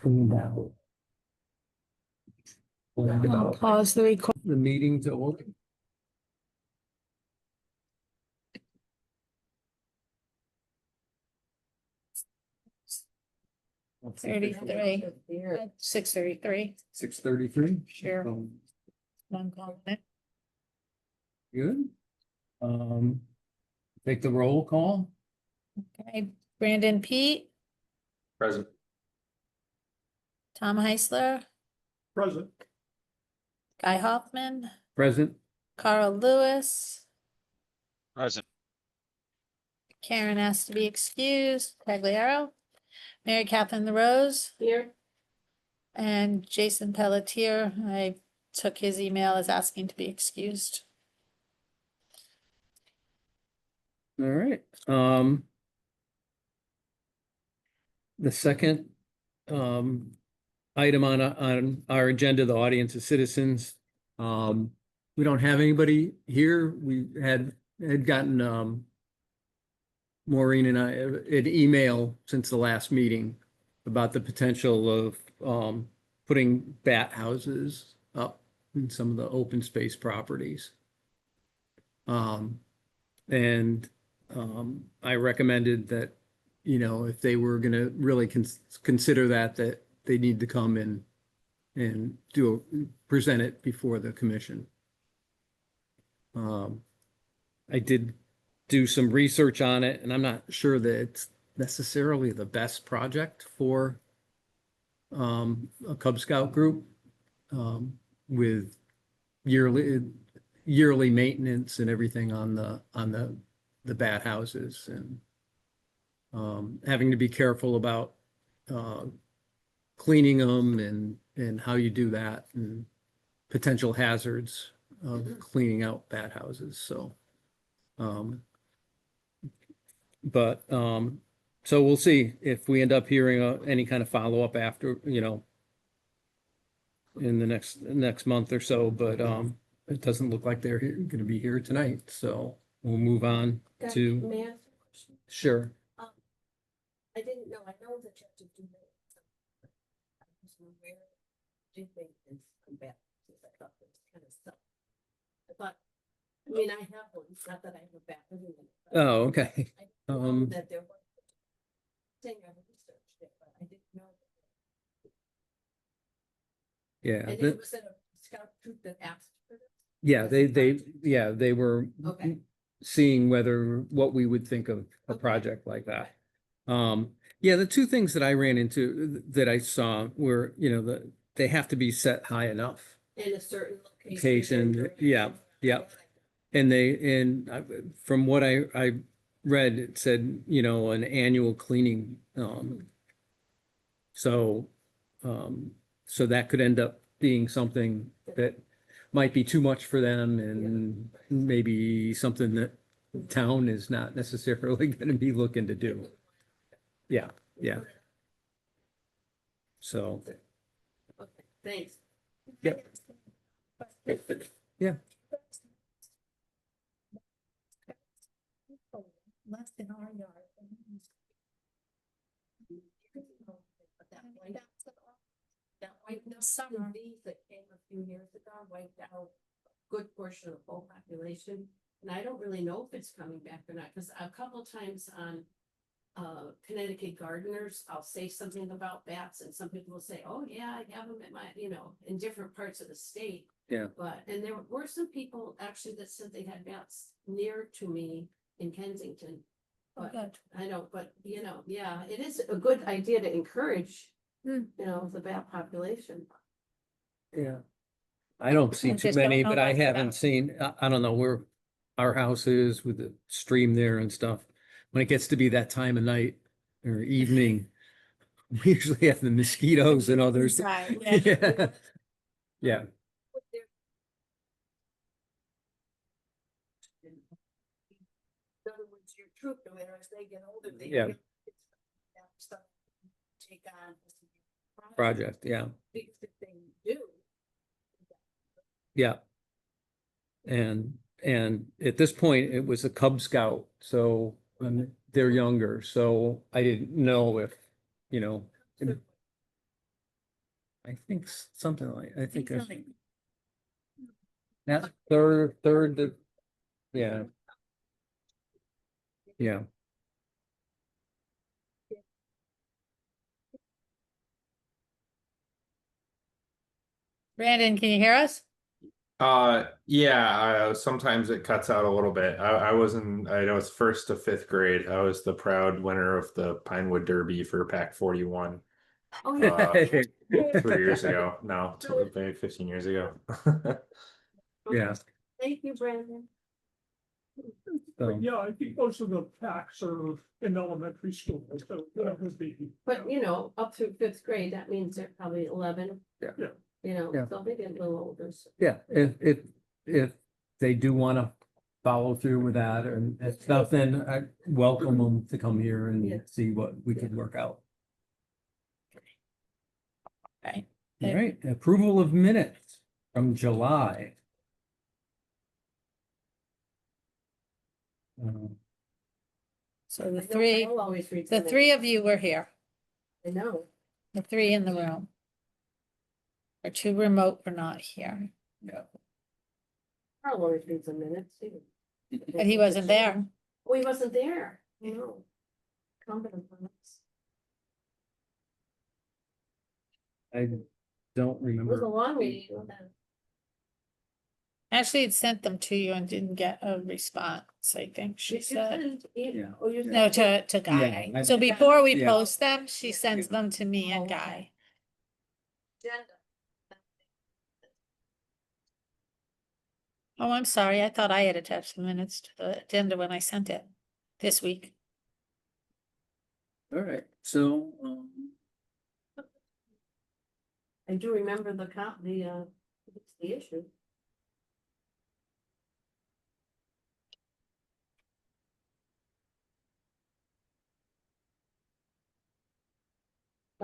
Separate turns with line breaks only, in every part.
Now.
I'll pause the record.
The meeting to order.
$33. 6:33.
6:33.
Sure. I'm calling it.
Good. Take the roll call.
Okay, Brandon Pete,
Present.
Tom Heisler,
Present.
Guy Hoffman,
Present.
Carl Lewis,
Present.
Karen has to be excused, Tagliaro, Mary Catherine LaRose. Here. And Jason Pelletier, I took his email as asking to be excused.
All right. The second item on our agenda, the audience of citizens. We don't have anybody here. We had gotten Maureen and I an email since the last meeting about the potential of putting bat houses up in some of the open space properties. And I recommended that, you know, if they were going to really consider that they need to come in and present it before the commission. I did do some research on it, and I'm not sure that it's necessarily the best project for a Cub Scout group with yearly maintenance and everything on the bat houses, and having to be careful about cleaning them and how you do that, and potential hazards of cleaning out bat houses. So so we'll see if we end up hearing any kind of follow-up after, you know, in the next month or so, but it doesn't look like they're going to be here tonight, so we'll move on to.
May I ask a question?
Sure.
I didn't know, I know that you have to do that. I wasn't aware. Do maintenance come back? I thought it was kind of stuff. I mean, I have one, it's not that I have a back.
Oh, okay.
I didn't know that there was. Thing I researched it, but I didn't know.
Yeah.
And it was in a scout troop that asked for this?
Yeah,
Yeah.
they were
Okay.
seeing what we would think of a
Okay.
project like that. Yeah, the two things that I ran into that I saw were, you know, they have to be set high enough.
In a certain location.
Location, yeah, yeah. And from what I read, it said, you know, an annual cleaning. So that could end up being something that might be too much for them, and maybe something that the town is not necessarily going to be looking to do. Yeah, yeah. So,
Okay, thanks.
yep. Yeah.
Less than our yard.
That wiped out some bees that came a few years ago, wiped out a good portion of the whole population. And I don't really know if it's coming back or not, because a couple times on Connecticut Gardeners, I'll say something about bats, and some people will say, oh yeah, I have them at my, you know, in different parts of the state.
Yeah.
And there were some people actually that said they had bats near to me in Kensington.
Oh,
But
good.
I know, but you know, yeah, it is a good idea to encourage,
Hmm.
you know, the bat population.
Yeah. I don't see
I
too
just don't
many,
know
but I
much about
haven't
it.
seen, I don't know where our house is with the stream there and stuff. When it gets to be that time of night or evening, we usually have the mosquitoes and others.
Right, yeah.
Yeah.
In other words, your troop, no matter as they get older, they
Yeah.
get that stuff to take on as a
Project, yeah,
Because if they do.
yeah. And at this point, it was a Cub Scout, so they're younger, so I didn't know if, you know, I think something like, I think
Something like-
that yeah. Yeah,
Brandon, can you hear us?
Yeah, sometimes it cuts out a little bit. I was first to fifth grade. I was the proud winner of the Pinewood Derby for Pack 41
Oh,
yeah. 3 years
yeah.
ago. No, maybe 15 years ago.
Yeah,
Thank you, Brandon.
so,
Yeah, I think most of the packs are in elementary school, so that would be.
But you know, up through fifth grade, that means they're probably 11.
Yeah.
Yeah.
You know,
Yeah.
they'll be getting a little older. So.
yeah, if they do wanna follow through with that and stuff, then I welcome them to come here
Yeah.
and see what we can work out.
Right.
All right, approval of minutes from July.
So
I
the
know
three,
Carol always reads
the
them.
three of you were here,
I know.
the three in the room. Our two remote were not here,
Yeah.
Carl always reads the minutes too.
but he wasn't there.
Oh, he wasn't there. No. Confident on us.
I don't
It was a
remember.
long meeting. wasn't it?
Actually, it sent them to you and didn't get a response, I think she
Did you
said.
send it?
Yeah.
Oh, you
No,
sent
to Guy.
I-
So before we
Yeah.
post them, she sends them to me and
Oh, okay.
Guy.
agenda.
Oh, I'm sorry. I thought I had attached the minutes to the agenda when I sent it this week.
All right, so,
I do remember it's the issue.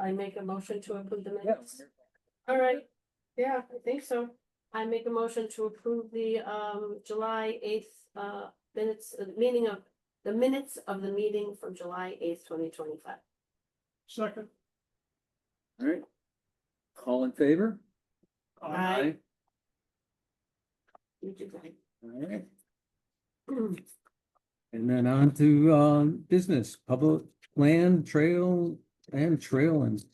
I make a motion to approve the minutes. All right, yeah, I think so. I make a motion to approve the July 8th minutes, the minutes of the meeting from July 8th, 2025.
Second.
all right. All in favor?
Aye. You do that.
All right. And then on to business, public land, trail and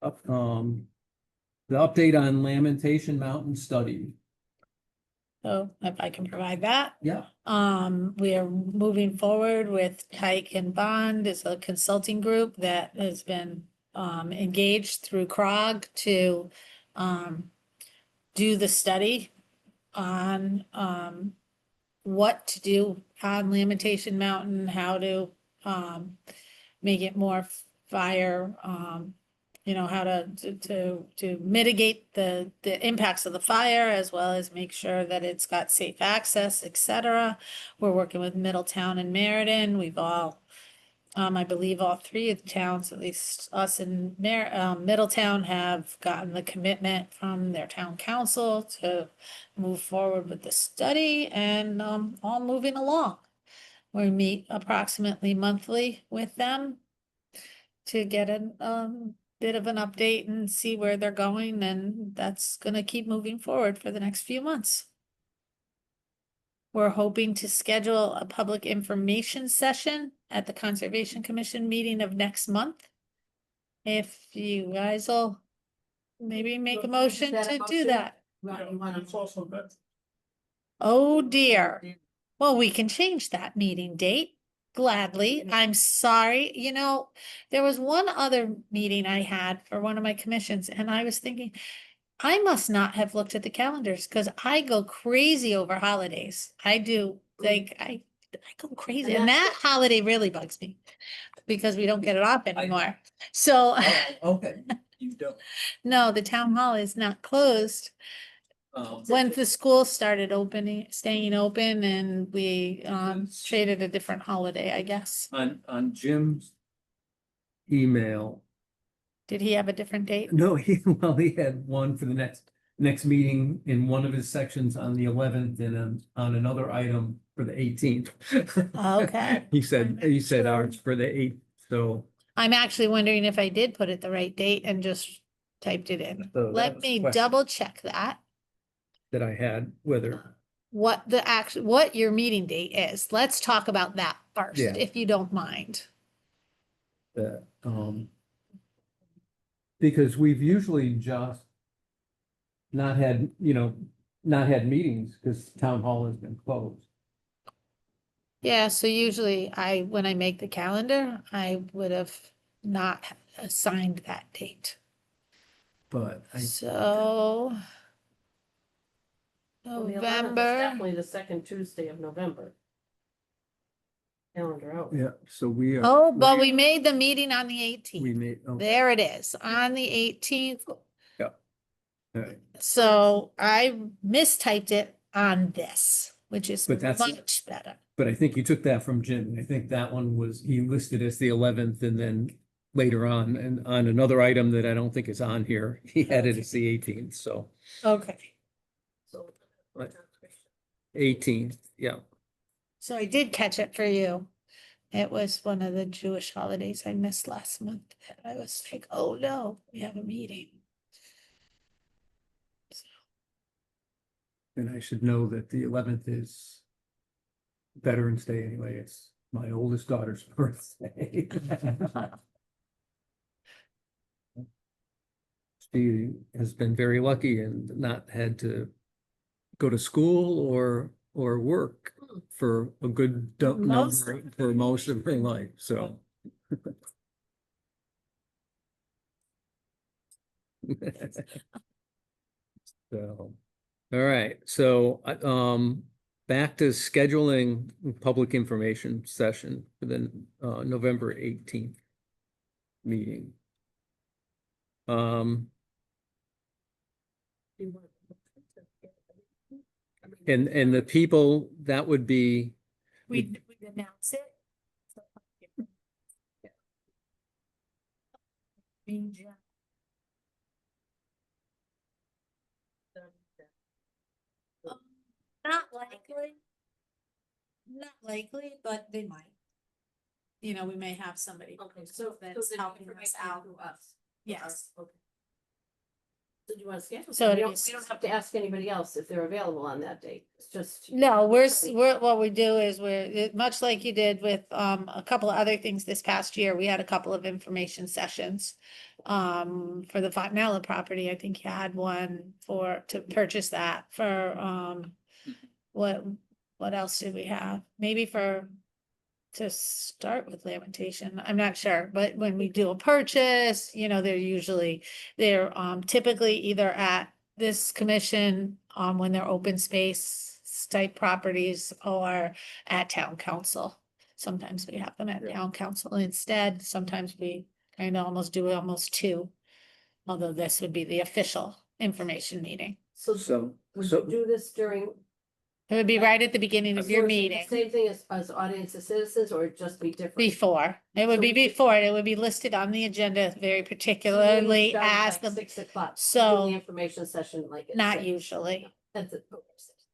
up, the update on Lamentation Mountain study.
So if I can provide that.
Yeah.
We are moving forward with Pike and Bond as a consulting group that has been engaged through CROG to do the study on what to do on Lamentation Mountain, how to make it more fire, you know, how to mitigate the impacts of the fire, as well as make sure that it's got safe access, etc. We're working with Middletown and Meriden. We've all, I believe all three of the towns, at least us and Middletown, have gotten the commitment from their town council to move forward with the study, and all moving along. We meet approximately monthly with them to get a bit of an update and see where they're going, and that's gonna keep moving forward for the next few months. We're hoping to schedule a public information session at the Conservation Commission meeting of next month. If you guys will maybe make a motion
Is that a
to do
motion?
that.
Right, you wanna-
It's also that.
Oh dear. Well, we can change that meeting date gladly. I'm sorry. You know, there was one other meeting I had for one of my commissions, and I was thinking, I must not have looked at the calendars because I go crazy over holidays. I do, like, I go crazy. And that holiday really bugs me because we don't get it off anymore. So,
Okay, you don't.
no, the town hall is not closed. When the school started staying open, and we traded a different holiday, I guess.
On Jim's email,
Did he have a different date?
no, he had one for the next meeting in one of his sections on the 11th and on another item for the 18th.
Okay.
He said ours for the 8th, so.
I'm actually wondering if I did put it the right date and just typed it in.
So that
Let
was
me
question.
double check that.
that I had, whether,
What the action, what your meeting date is. Let's talk about that first,
Yeah.
if you don't mind.
the, because we've usually just not had, not had meetings because town hall has been closed.
Yeah, so usually when I make the calendar, I would have not assigned that date.
But
So
Well, the 11th is
November,
Definitely the second Tuesday of November. Calendar out.
yeah, so we are.
oh, but we made the meeting on the
We
18th.
made, okay,
There it is, on the 18th.
all right.
So I mistyped it on this, which is
But that's-
much better.
But I think you took that from Jim. I think that one was, he listed as the 11th and then later on, and on another item that I don't think is on here, he had it as the 18th, so
Okay.
So.
Right. 18th, yeah.
So I did catch it for you. It was one of the Jewish holidays I missed last month. I was like, oh no, we have a meeting.
And I should know that the 11th is Veterans Day anyway. It's my oldest daughter's birthday. She has been very lucky and not had to go to school or work for a good
Most
number for most of her life, so. So, all right, so, back to scheduling public information session for the, November 18th meeting. And the people, that would be,
We'd announce it. Not likely. Not likely, but they might. You know, we may have somebody.
Okay, so.
That's
the
helping us
information
out.
through us.
Yes.
Okay. So do you want to schedule?
So
We
it
don't,
is-
we don't have to ask anybody else if they're available on that date. It's just.
No, what we do is much like you did with a couple of other things this past year, we had a couple of information sessions. For the Fontanella property, I think you had one to purchase that for what else did we have? Maybe to start with lamentation, I'm not sure, but when we do a purchase, they're typically either at this commission, when they're open space type properties or at town council. Sometimes we have them at town council instead, sometimes we kind of almost do two. Although this would be the official information meeting.
So would you do this during?
It would be right at the beginning of your
So it's
meeting.
the Same thing as audience of citizens, or it'd just be different?
Before, it would
So
be
we could-
before, it would be listed on the agenda very particularly
Starting
as
like
the,
6 o'clock.
So-
Do the information session like. at
not
6.
usually,
That's it.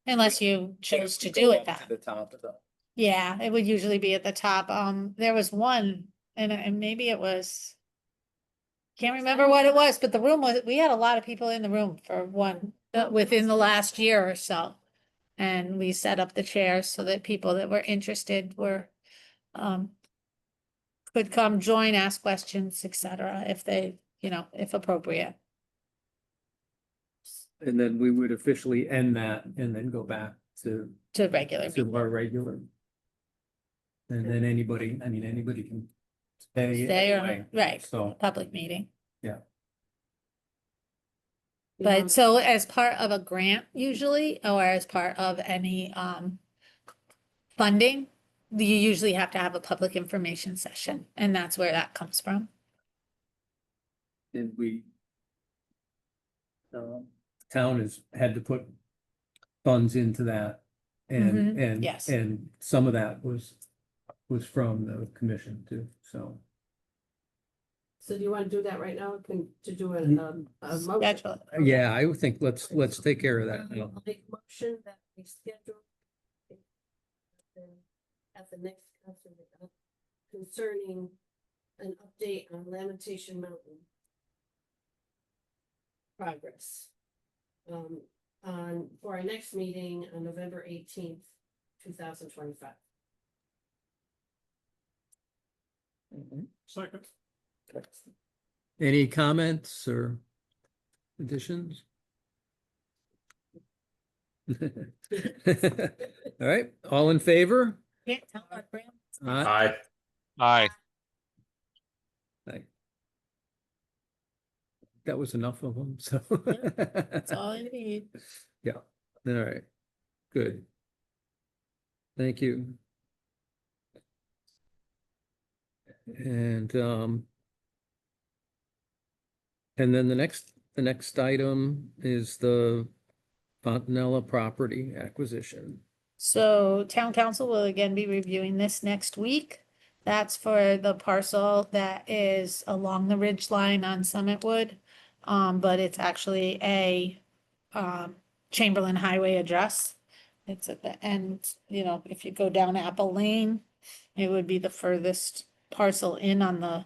unless you chose to do it that.
the top of the.
Yeah, it would usually be at the top. There was one, and maybe it was. Can't remember what it was, but we had a lot of people in the room for one, within the last year or so. And we set up the chairs so that people that were interested could come join, ask questions, etc., if they, if appropriate.
And then we would officially end that and then go back to
To regular.
our regular. And then anybody can stay.
Stay or,
anyway,
right,
So,
public meeting.
yeah,
But so as part of a grant usually, or as part of any funding, you usually have to have a public information session, and that's where that comes from.
and town has had to put funds into that. And,
Mhm, yes.
and some of that was from the commission too, so.
So do you want to do that right now? To do a motion?
Schedule it.
Yeah, I would think let's take care of that.
I'll make a motion that we schedule. At the next council meeting concerning an update on Lamentation Mountain. progress. For our next meeting on November 18th, 2025.
Second.
Any comments or additions? All right, all in favor?
Can't tell what brand.
Aye.
Aye.
Aye. That was enough of them, so.
That's all I need.
Yeah, all right, good. Thank you. And then the next item is the Fontanella property acquisition.
So town council will again be reviewing this next week. That's for the parcel that is along the ridge line on Summitwood. But it's actually a Chamberlain Highway address. It's at the end, you know, if you go down Apple Lane, it would be the furthest parcel in on the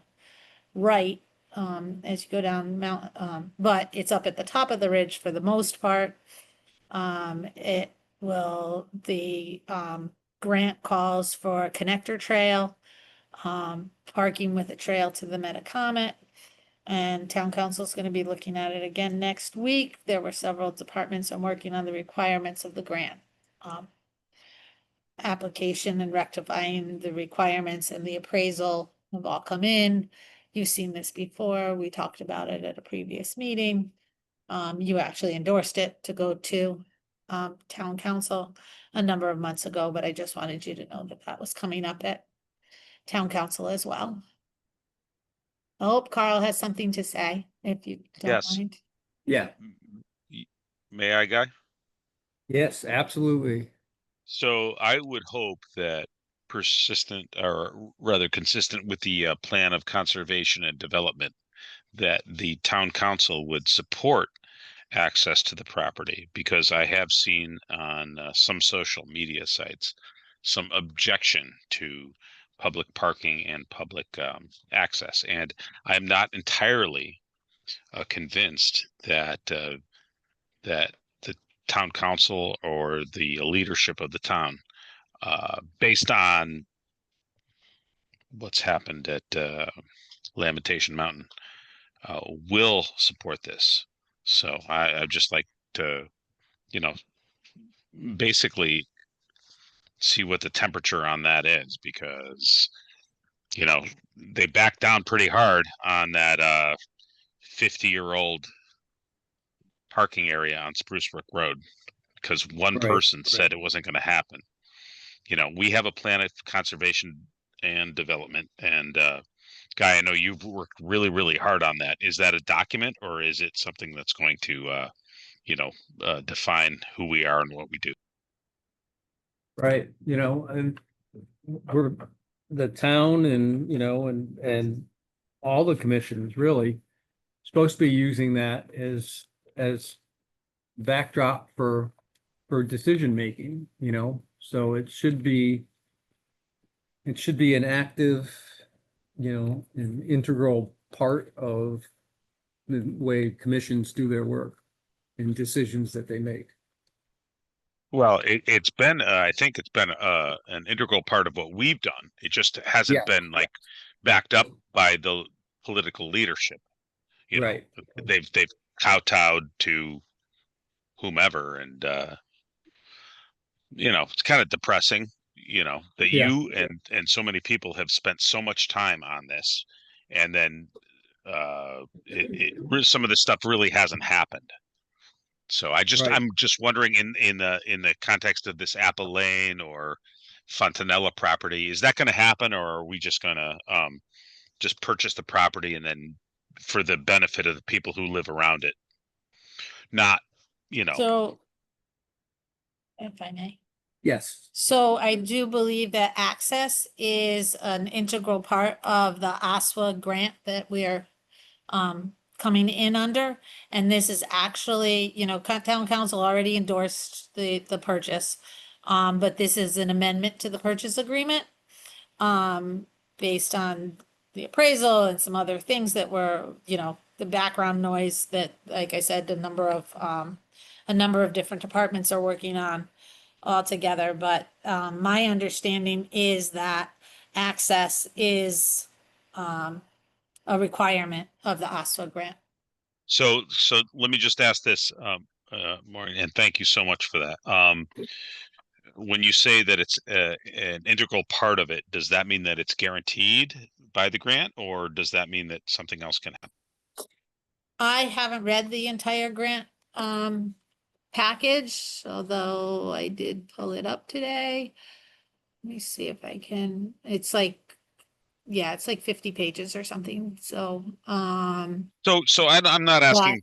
right, as you go down Mount, but it's up at the top of the ridge for the most part. It will, the grant calls for a connector trail, parking with a trail to the Metacomet. And town council is going to be looking at it again next week. There were several departments and working on the requirements of the grant. Application and rectifying the requirements and the appraisal have all come in. You've seen this before. We talked about it at a previous meeting. You actually endorsed it to go to town council a number of months ago, but I just wanted you to know that that was coming up at town council as well. I hope Carl has something to say, if you don't
Yes.
mind.
Yeah,
May I, Guy?
yes, absolutely.
So I would hope that persistent, or rather consistent with the plan of conservation and development, that the town council would support access to the property, because I have seen on some social media sites some objection to public parking and public access, and I'm not entirely convinced that that the town council or the leadership of the town, based on what's happened at Lamentation Mountain, will support this. So I'd just like to, you know, basically see what the temperature on that is, because, you know, they backed down pretty hard on that 50-year-old parking area on Spruce Brook Road, because one
Right,
person said
right.
it wasn't going to happen. You know, we have a plan of conservation and development, and Guy, I know you've worked really, really hard on that. Is that a document, or is it something that's going to, you know, define who we are and what we do?
Right, you know, and we're the town and, you know, and all the commissions really supposed to be using that as backdrop for decision making, you know, so it should be an active, you know, an integral part of the way commissions do their work and decisions that they make.
Well, it's been, I think it's been an integral part of what we've done. It just hasn't
Yeah.
been like backed up by the political leadership. You know,
Right.
they've kowtowed to whomever, and you know, it's kind of depressing, you know, that
Yeah.
you and so many people have spent so much time on this, and then some of this stuff really hasn't happened. So
Right.
I'm just wondering, in the context of this Apple Lane or Fontanella property, is that going to happen, or are we just going to just purchase the property and then for the benefit of the people who live around it? Not, you know.
So, if I may.
Yes.
So I do believe that access is an integral part of the ASWA grant that we're coming in under. And this is actually, you know, town council already endorsed the purchase. But this is an amendment to the purchase agreement, based on the appraisal and some other things that were, you know, the background noise that, like I said, a number of different departments are working on all together, but, my understanding is that access is, a requirement of the OSSO grant.
So let me just ask this, Maureen, and thank you so much for that. When you say that it's an integral part of it, does that mean that it's guaranteed by the grant, or does that mean that something else can happen?
I haven't read the entire grant, package, although I did pull it up today. Let me see if I can, it's like, yeah, it's like 50 pages or something, so,
So I'm not asking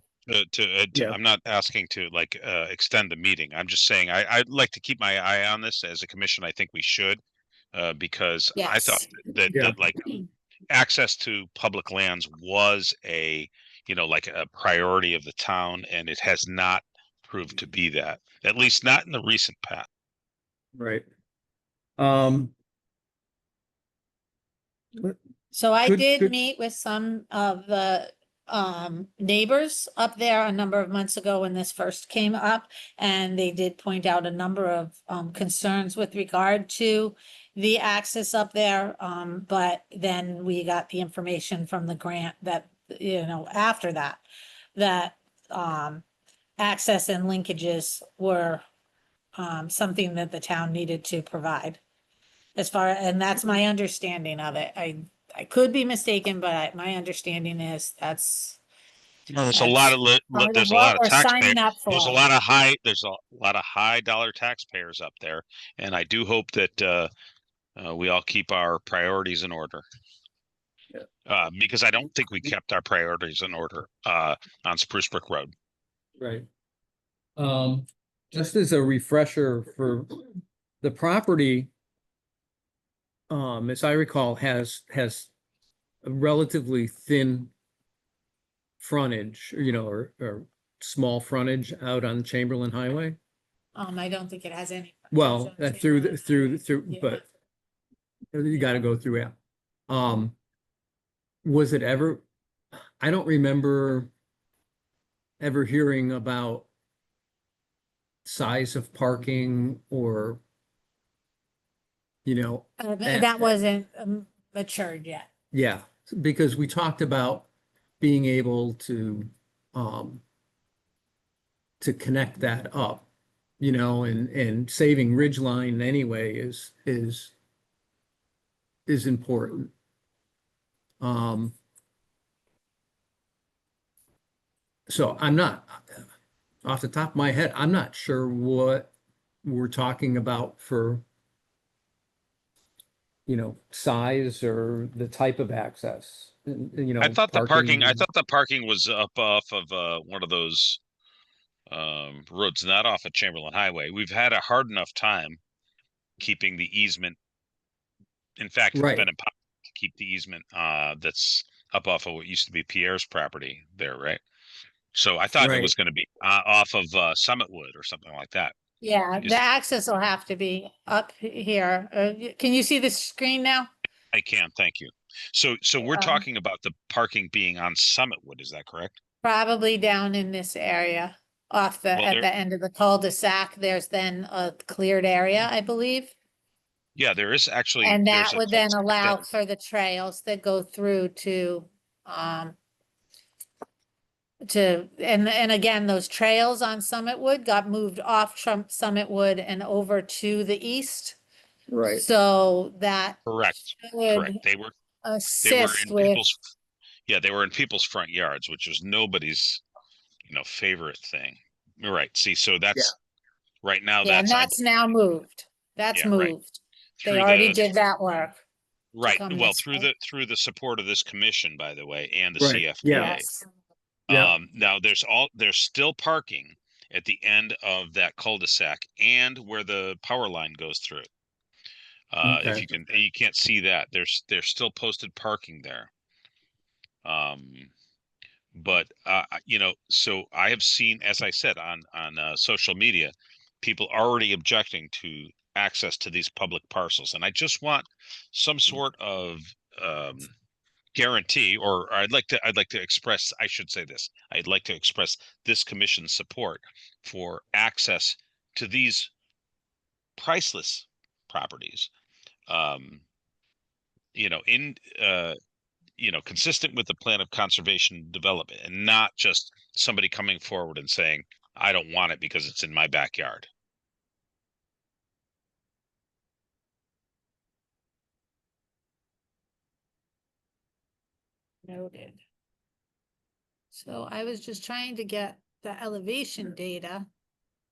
Yeah.
I'm not asking to like extend the meeting. I'm just saying I'd like to keep my eye on this as a commission. I think we should, because I thought
yes.
Yeah.
that like access to public lands was like a priority of the town, and it has not proved to be that, at least not in the recent past.
Right. Um,
So I
Good-
did
good.
meet with some of the neighbors up there a number of months ago when this first came up. And they did point out a number of concerns with regard to the access up there. But then we got the information from the grant that, after that, access and linkages were something that the town needed to provide. And that's my understanding of it. I could be mistaken, but my understanding is that's.
There's a lot of
part
there's a
what
lot of
we're
taxpayers.
signing up
There's a
for.
lot of high dollar taxpayers up there, and I do hope that we all keep our priorities in order. Because I don't think we kept our priorities in order on Spruce Brook Road.
Right. Just as a refresher for the property, as I recall, has a relatively thin frontage, or small frontage out on Chamberlain Highway.
I don't think it has any.
Well, through,
Yeah.
but you gotta go through it. Was it ever, I don't remember ever hearing about size of parking or,
That wasn't matured yet.
yeah, because we talked about being able to connect that up, and saving Ridgeline anyway is important. So I'm not, off the top of my head, I'm not sure what we're talking about for, size or the type of access,
I thought the parking. I
parking.
thought the parking was up off of one of those roads, not off of Chamberlain Highway. We've had a hard enough time keeping the easement. In fact, it's
Right.
been impossible to keep the easement that's up off of what used to be Pierre's property there, right? So I thought it
Right.
was going to be off of Summitwood or something like that.
Yeah,
Because-
the access will have to be up here. Can you see the screen now?
I can, thank you. So we're talking about the parking being on Summitwood, is that correct?
Probably down in this area, at
there-
the end of the cul-de-sac. There's then a cleared area, I believe.
Yeah, there is actually.
And
there's
that
a
would then
cul-de-sac
allow
that-
for the trails that go through and again, those trails on Summitwood got moved off Summitwood and over to the east.
Right.
So that
Correct.
would
They were
assist
in
with,
people's, yeah, they were in people's front yards, which was nobody's, favorite thing. You're right. See, so that's right now
yeah, and
that's on
that's now moved. That's
Yeah, right.
moved. They
through
already
the-
did that work.
right.
come
Well,
this
through
way.
the support of this commission, by the way, and the
Right,
CFPA.
yeah.
Yes.
Yeah.
Now there's still parking at the end of that cul-de-sac and where the power line goes through it. If
Okay.
you can't see that, there's still posted parking there. But so I have seen, as I said, on social media, people already objecting to access to these public parcels, and I just want some sort of guarantee, or I'd like to express, I should say this, I'd like to express this commission's support for access to these priceless properties. You know, consistent with the plan of conservation development, and not just somebody coming forward and saying, I don't want it because it's in my backyard.
Noted. So I was just trying to get the elevation data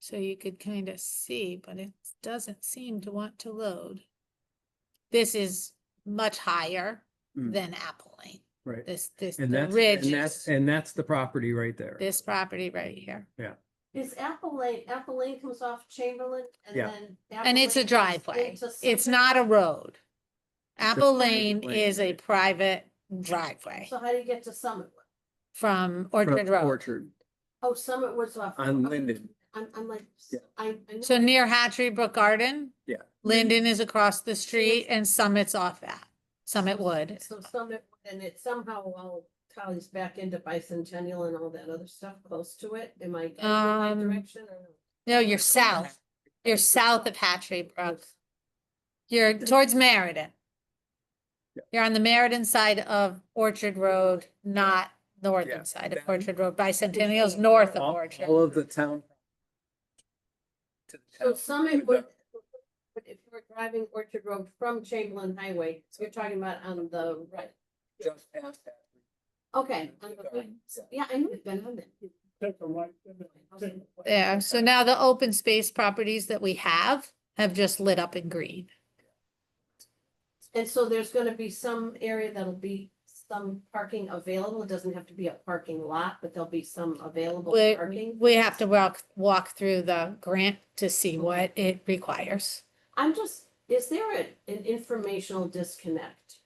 so you could kind of see, but it doesn't seem to want to load. This is much higher
Mm.
than Apple Lane.
Right.
This,
And
the
that's,
ridge
and that's,
is
and that's the property right there.
this property right here.
Is Apple Lane comes off Chamberlain and
Yeah.
then.
And
Apple
it's a
Lane goes
driveway.
into
It's
Summit?
not a road. Apple
private
Lane
lane.
is a private driveway
So how do you get to Summit?
from
From
Orchard Road.
Orchard
Oh, Summit was off.
on
okay.
Linden.
I'm like,
Yeah.
I know
So
it-
near Hatchery Brook Garden.
Yeah.
Linden is across the street and Summit's off that. Summit Wood.
So Summit, and it somehow all ties back into Bicentennial and all that other stuff close to it. Am I going in the right direction or no?
No, you're south. You're south of Hatchery Brook. You're towards Meriden.
Yeah.
You're on the Meriden side of Orchard Road, not
Yeah.
northern side of
That-
Orchard Road. Bicentennial's north of Orchard.
All of the town. to the
So
town.
Summit would, but if we're driving Orchard Road from Chamberlain Highway, so you're talking about on the right.
Just past that.
Okay, on the right. Yeah, I knew it'd been on there.
Take a right. and then take-
Yeah, so now the open space properties that we have just lit up in green.
And so there's gonna be some area that'll be some parking available. It doesn't have to be a parking lot, but there'll be some available parking.
We have to walk through the grant to see what it requires.
I'm just, is there an informational disconnect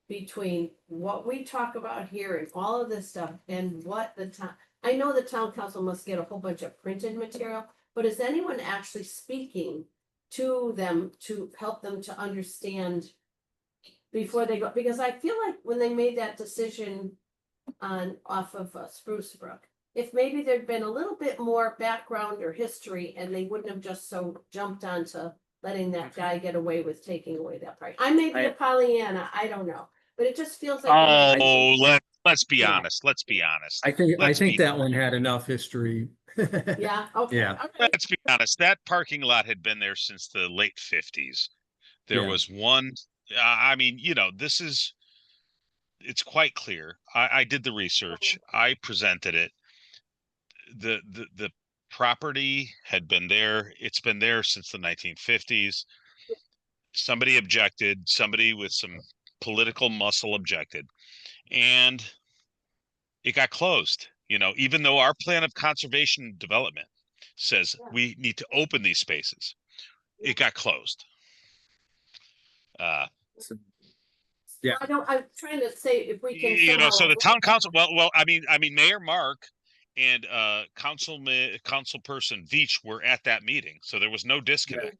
between what we talk about here and all of this stuff and what the town, I know the town council must get a whole bunch of printed material, but is anyone actually speaking to them to help them to understand before they go, because I feel like when they made that decision off of Spruce Brook, if maybe there'd been a little bit more background or history and they wouldn't have just so jumped onto letting that guy get away with taking away that price. I may be a Pollyanna, I don't know, but it just feels like.
Oh, let's be
Yeah.
honest. Let's be honest.
I think
Let's be-
that one had enough history.
Yeah, okay.
Yeah.
all right.
Let's be honest. That parking lot had been there since the late 50s. There
Yeah.
was one, I mean, it's quite clear. I did the research. I presented it. The property had been there. It's been there since the 1950s. Somebody objected, somebody with some political muscle objected, and it got closed. Even though our plan of conservation and development says we need to open these spaces, it got closed.
Yeah.
I'm trying to say if we can.
So the
somehow-
town council, well, I mean, Mayor Mark and councilperson Veach were at that meeting, so there was no disconnect.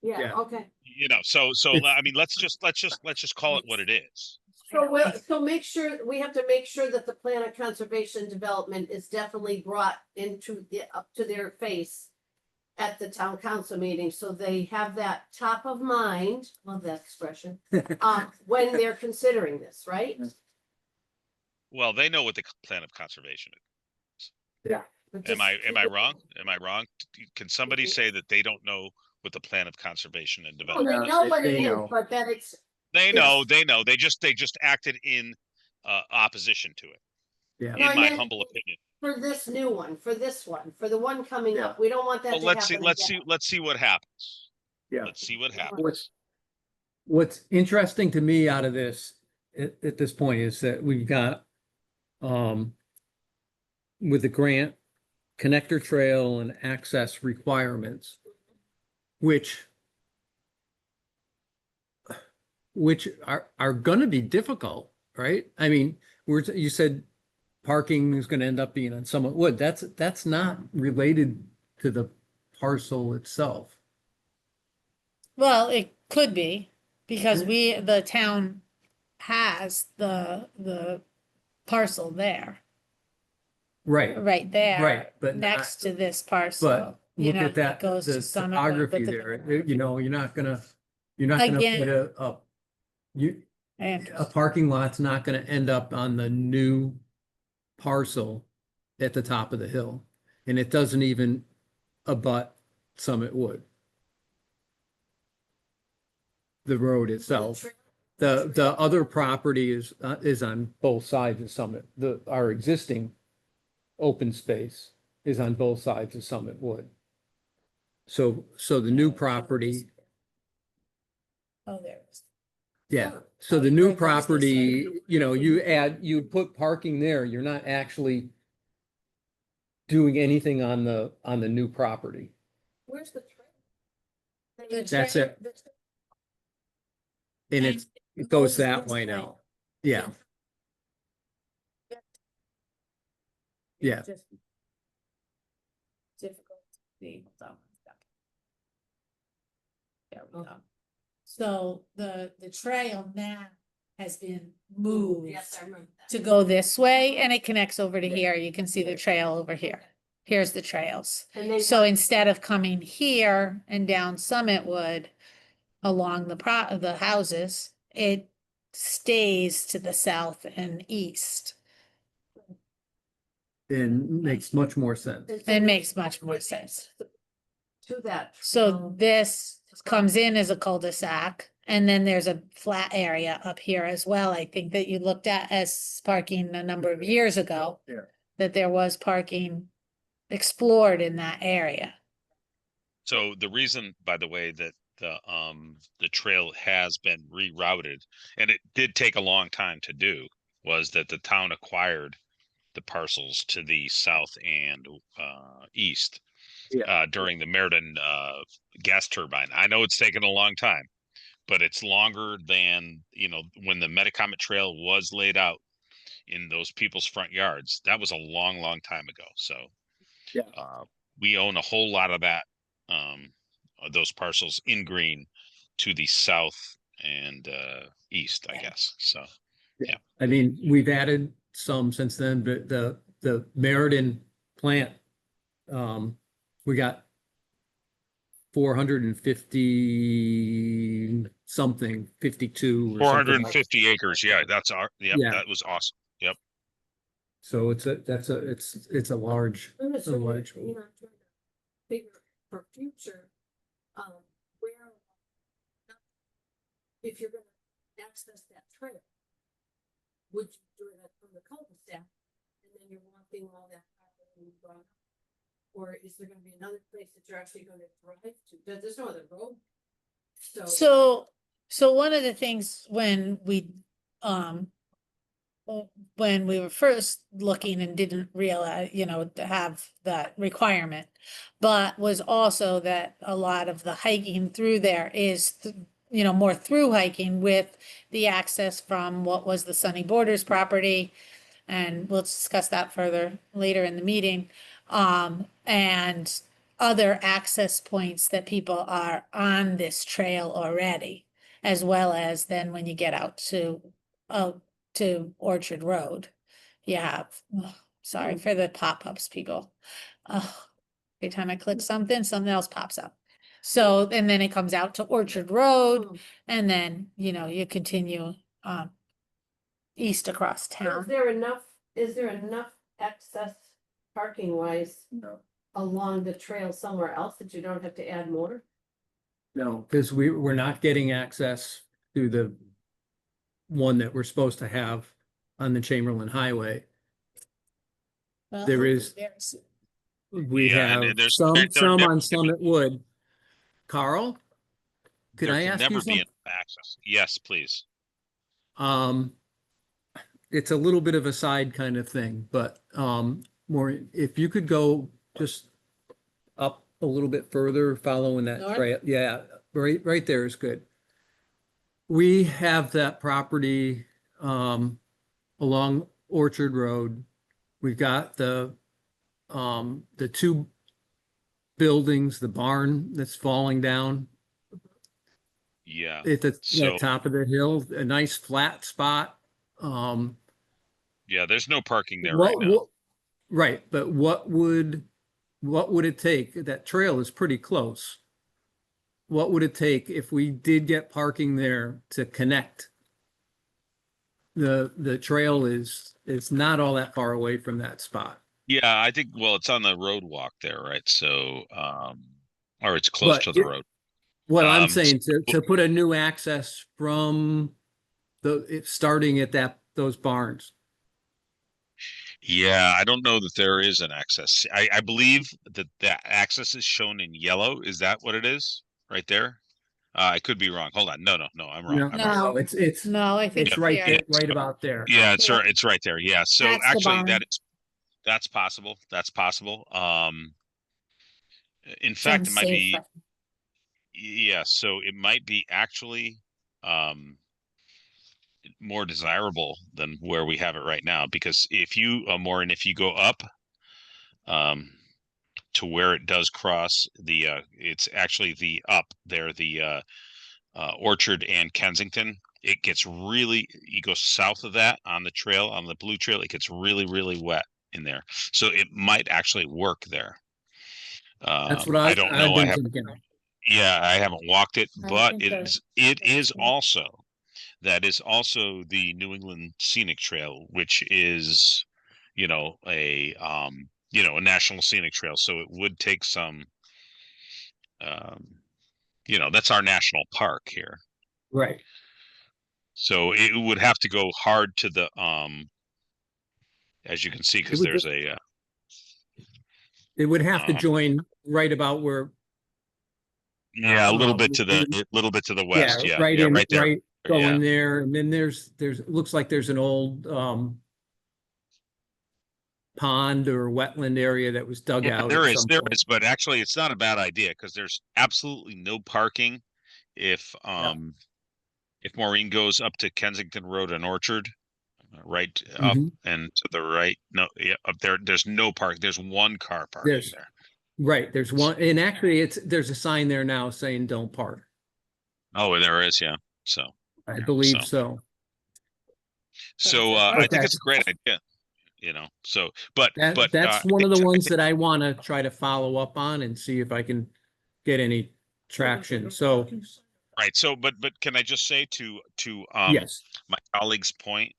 Yeah,
Yeah.
okay.
So
It's-
I mean, let's just call it what it is.
So make sure, we have to make sure that the plan of conservation development is definitely brought up to their face at the town council meeting, so they have that top of mind, love that expression, when they're considering this, right?
Well, they know what the plan of conservation is.
But
Am I
just-
wrong? Am I wrong? Can somebody say that they don't know what the plan of conservation and
Well, they
development?
know what it
They
is,
know.
but that it's,
They know. They just acted in opposition to it,
Yeah.
No, I
in my
meant-
humble opinion.
for this new one, for this one, for the one coming
Yeah.
up, we don't want that
Well,
to
let's
happen
see
again.
let's see what happens.
Yeah.
Let's see what happens.
What's interesting to me out of this at this point is that we've got with the grant, connector trail and access requirements, which are gonna be difficult, right? I mean, you said parking is gonna end up being on Summit Wood. That's not related to the parcel itself.
Well, it could be, because the town has the parcel there,
Right,
right there.
Right, but
next to this
but
parcel, you
look
know,
at that,
goes
the
to Summit Way, but
topography
the-
there, you know, you're not gonna
Again-
put you,
And
a parking lot's not gonna end up on the new parcel at the top of the hill. And it doesn't even abut Summit Wood. The road itself. The other property is on both sides of Summit. Our existing open space is on both sides of Summit Wood. So the new property,
oh, there it is.
yeah, so the new
Right, that's the
property,
side.
you know, you put parking there, you're not actually doing anything on the new property.
Where's the trail?
The
That's
trail-
it.
the-
And
and
it goes
goes
that
this
way
way.
now. Yeah, yeah.
It's just difficult to see. Hold on one second. There we go. So the trail now has been moved
Yes, I remember that.
to go this way, and it connects over to here. You can see the trail over here. Here's the trails.
And they
So
want-
instead of coming here and down Summit Wood along the houses, it stays to the south and east.
And makes much more sense.
It makes much more sense.
To that.
So this comes in as a cul-de-sac, and then there's a flat area up here as well. I think that you looked at as parking a number of years ago.
Yeah.
That there was parking explored in that area.
So the reason, by the way, that the trail has been rerouted, and it did take a long time to do, was that the town acquired the parcels to the south and east
Yeah.
during the Meriden gas turbine. I know it's taken a long time, but it's longer than, you know, when the Metacomet Trail was laid out in those people's front yards. That was a long, long time ago. So
Yeah.
we own a whole lot of that, those parcels in green to the south and east, I guess. So
I mean, we've added some since then, but the Meriden plant, we got 450 something, 52. or something like-
450 acres. Yeah, that's
Yeah.
that was awesome. Yep.
So it's a large,
I'm just
a
wondering,
large.
you know, I'm trying to figure for future, where. If you're gonna access that trail. Would you do it from the cul-de-sac, and then you're walking all that property around? Or is there gonna be another place that you're actually gonna drive to? There's no other road.
So one of the things when we were first looking and didn't realize, you know, to have that requirement, but was also that a lot of the hiking through there is, you know, more through hiking with the access from what was the Sunny Borders property. And we'll discuss that further later in the meeting. And other access points that people are on this trail already, as well as then when you get out to Orchard Road, you have, sorry for the pop-ups, people. Every time I click something else pops up. So, and then it comes out to Orchard Road, and then, you know, you continue, east across
Is
town.
there enough access parking wise? Along the trail somewhere else that you don't have to add more?
No, because we're not getting access to the one that we're supposed to have on the Chamberlain Highway.
Well,
there is-
very soon.
We
Yeah, and
have
there's-
some
there never
on
gonna be-
Summit Wood. Carl? Could
There
I
can
ask
never
you
be
something?
enough access. Yes, please.
It's a little bit of a side kind of thing, but more, if you could go just up a little bit further, following that
North?
trail, yeah, right there is good. We have that property along Orchard Road. We've got the two buildings, the barn that's falling down.
Yeah,
at the
so,
top of the hill, a nice flat spot. Um,
yeah, there's no parking there right
what,
now.
right, but what would it take? That trail is pretty close. What would it take if we did get parking there to connect? The trail is not all that far away from that spot.
Yeah, I think, well, it's on the road walk there, right? So, or it's close
But
to the road.
what I'm
Um,
saying,
so-
to put a new access from starting at those barns.
yeah, I don't know that there is an access. I believe that the access is shown in yellow. Is that what it is? Right there? I could be wrong. Hold on. No, I'm wrong. I'm wrong.
No.
No, it's
No, I think
it's
it's
right
here.
there,
Yeah,
right about there.
yeah,
Yeah.
it's right there. Yeah. So
That's the
actually
barn.
that's possible. That's possible. In fact, it
Sounds
might be,
safer.
yeah, so it might be actually um more desirable than where we have it right now, because if you, Maureen, if you go up um to where it does cross the it's actually the up there, the Orchard and Kensington, it gets really, you go south of that on the trail, on the blue trail, it gets really, really wet in there. So it might actually work there.
That's what
I don't
I've
know. I
been
have,
thinking.
yeah, I haven't walked it,
I
but
think
it
that's
is
good.
also, that is also the New England Scenic Trail, which is, a national scenic trail. So it would take some, um, that's our national park here.
Right.
So it would have to go hard to the, as you can see,
It
because
would,
there's a,
it would have to
uh,
join right about where,
yeah, a little bit to the,
yeah,
west. Yeah,
right
yeah,
in,
right there.
right
Yeah.
going there. And then it looks like there's an old, pond or wetland area that was dug
Yeah,
out at some
there
point.
is, but actually it's not a bad idea, because there's absolutely no parking if,
Yeah.
if Maureen goes up to Kensington Road and Orchard, right up
Mhm.
and to the right. No, yeah, up there, there's no park. There's one car parking
There's,
there.
right, there's one, and actually there's a sign there now saying don't park.
Oh, there is, yeah. So,
I believe so.
I
But
think it's a great idea, so, but,
that's one of the ones that I want to try to follow up on and see if I can get any traction. So,
right. So, but can I just say to
yes,
my colleague's point,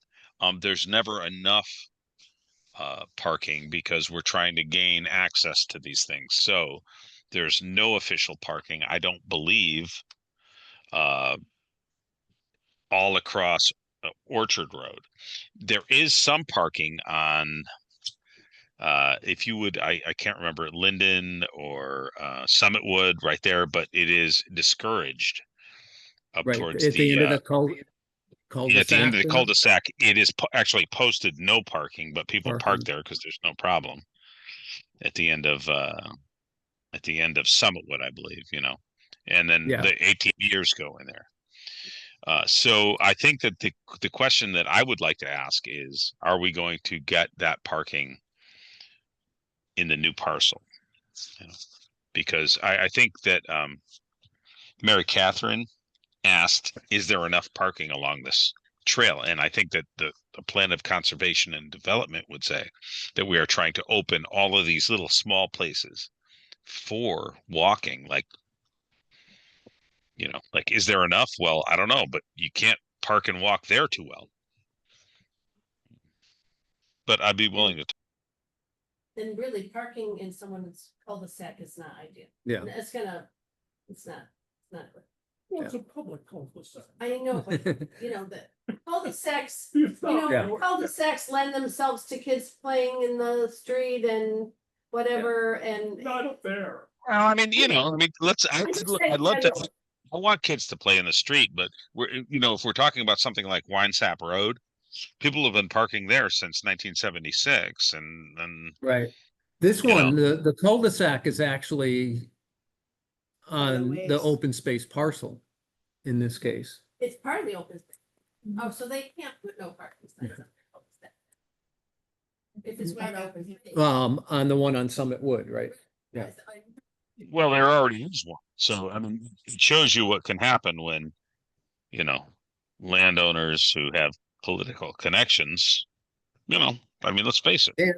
there's never enough parking, because we're trying to gain access to these things. So there's no official parking, I don't believe, uh, all across Orchard Road. There is some parking on, if you would, I can't remember, Linden or Summitwood right there, but it is discouraged up
right,
towards
at the
the
end of the
at the end
cul-de-sac
of the
there.
cul-de-sac. It is actually posted no parking, but people park
Parking.
there because there's no problem at the end of Summitwood, I believe, and then
Yeah,
the ATVers go in there. So I think that the question that I would like to ask is, are we going to get that parking in the new parcel? Because I think that Mary Catherine asked, is there enough parking along this trail? And I think that the plan of conservation and development would say that we are trying to open all of these little small places for walking. Like, is there enough? Well, I don't know, but you can't park and walk there too well. But I'd be willing to.
And really parking in someone's cul-de-sac is not ideal.
yeah.
It's not good.
Well, it's a public cul-de-sac.
I know, but the cul-de-sacs,
It's not
Yeah.
work.
cul-de-sacs lend themselves to kids playing in the street and whatever, and
Not up there.
Well, I mean, let's.
just
Look,
saying,
I'd love
I
to.
don't-
I want kids to play in the street, but if we're talking about something like Winesap Road, people have been parking there since 1976, and
Right. This
You know.
one, the cul-de-sac is actually on the
ways.
open space parcel in this case.
it's part of the open space. Oh, so they can't put no parking signs on their cul-de-sac. If it's part of open space.
On the one on Summit Wood, right? Yeah.
Well, there already is one. So, I mean, it shows you what can happen when, you know, landowners who have political connections, I mean, let's face it.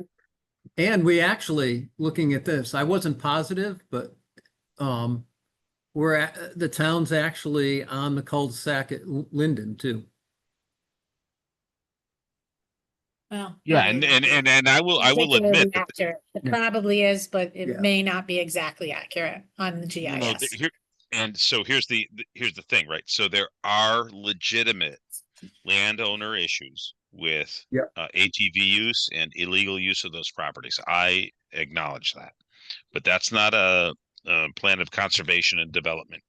And we actually, looking at this, I wasn't positive, but um, the town's actually on the cul-de-sac at Linden too.
Well.
Yeah,
maybe
and I will admit that,
accurate. It
Yeah.
probably is, but
Yeah.
it may not be exactly accurate on the GIS.
here, and so here's the thing, right? So there are legitimate landowner issues with
Yep.
ATV use and illegal use of those properties. I acknowledge that, but that's not a plan of conservation and development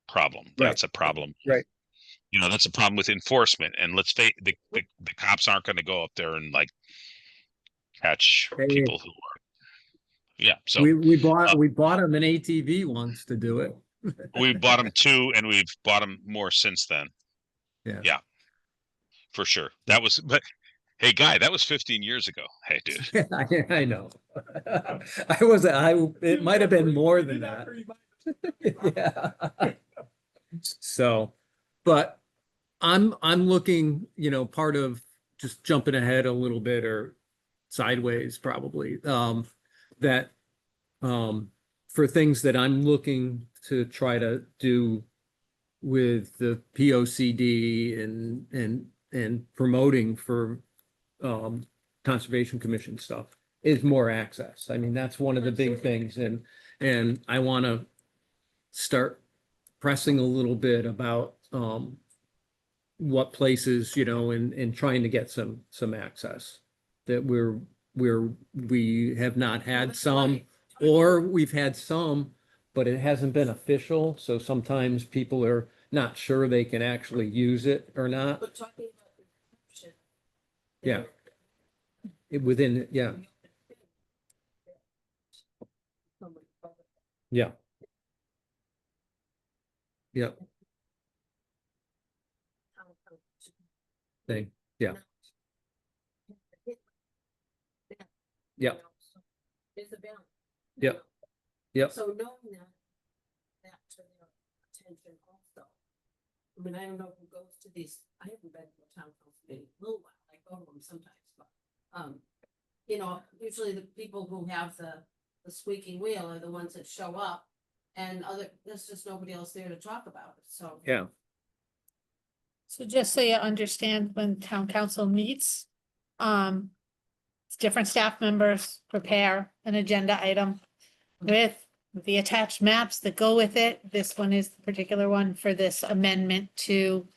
problem. That's a problem.
Right.
That's a problem with enforcement. And let's face the cops aren't going to go up there and like catch
Hey.
people who are. Yeah. So
We bought them an ATV once to do it.
we bought them 2, and we've bought them more since then.
Yeah.
Yeah. For sure. But hey, Guy, that was 15 years ago. Hey, dude.
I know. It might have been more than that. Yeah. So, but I'm looking, part of just jumping ahead a little bit or sideways probably, that for things that I'm looking to try to do with the POCD and promoting for Conservation Commission stuff is more access. I mean, that's one of the big things, and I want to start pressing a little bit about what places, and trying to get some access that we have not had some, or we've had some, but it hasn't been official. So sometimes people are not sure they can actually use it or not.
But talking about the option,
Yeah. Within, yeah, yeah. Yeah, thing, yeah. Yeah.
There's a balance.
Yep. Yep.
So knowing that to their attention also. I mean, I don't know who goes to these, I haven't been to a town council meeting in a little while, I go to them sometimes, but, usually the people who have the squeaky wheel are the ones that show up. And there's just nobody else there to talk about it, so.
Yeah.
So just so you understand, when town council meets, different staff members prepare an agenda item with the attached maps that go with it. This one is the particular one for this amendment to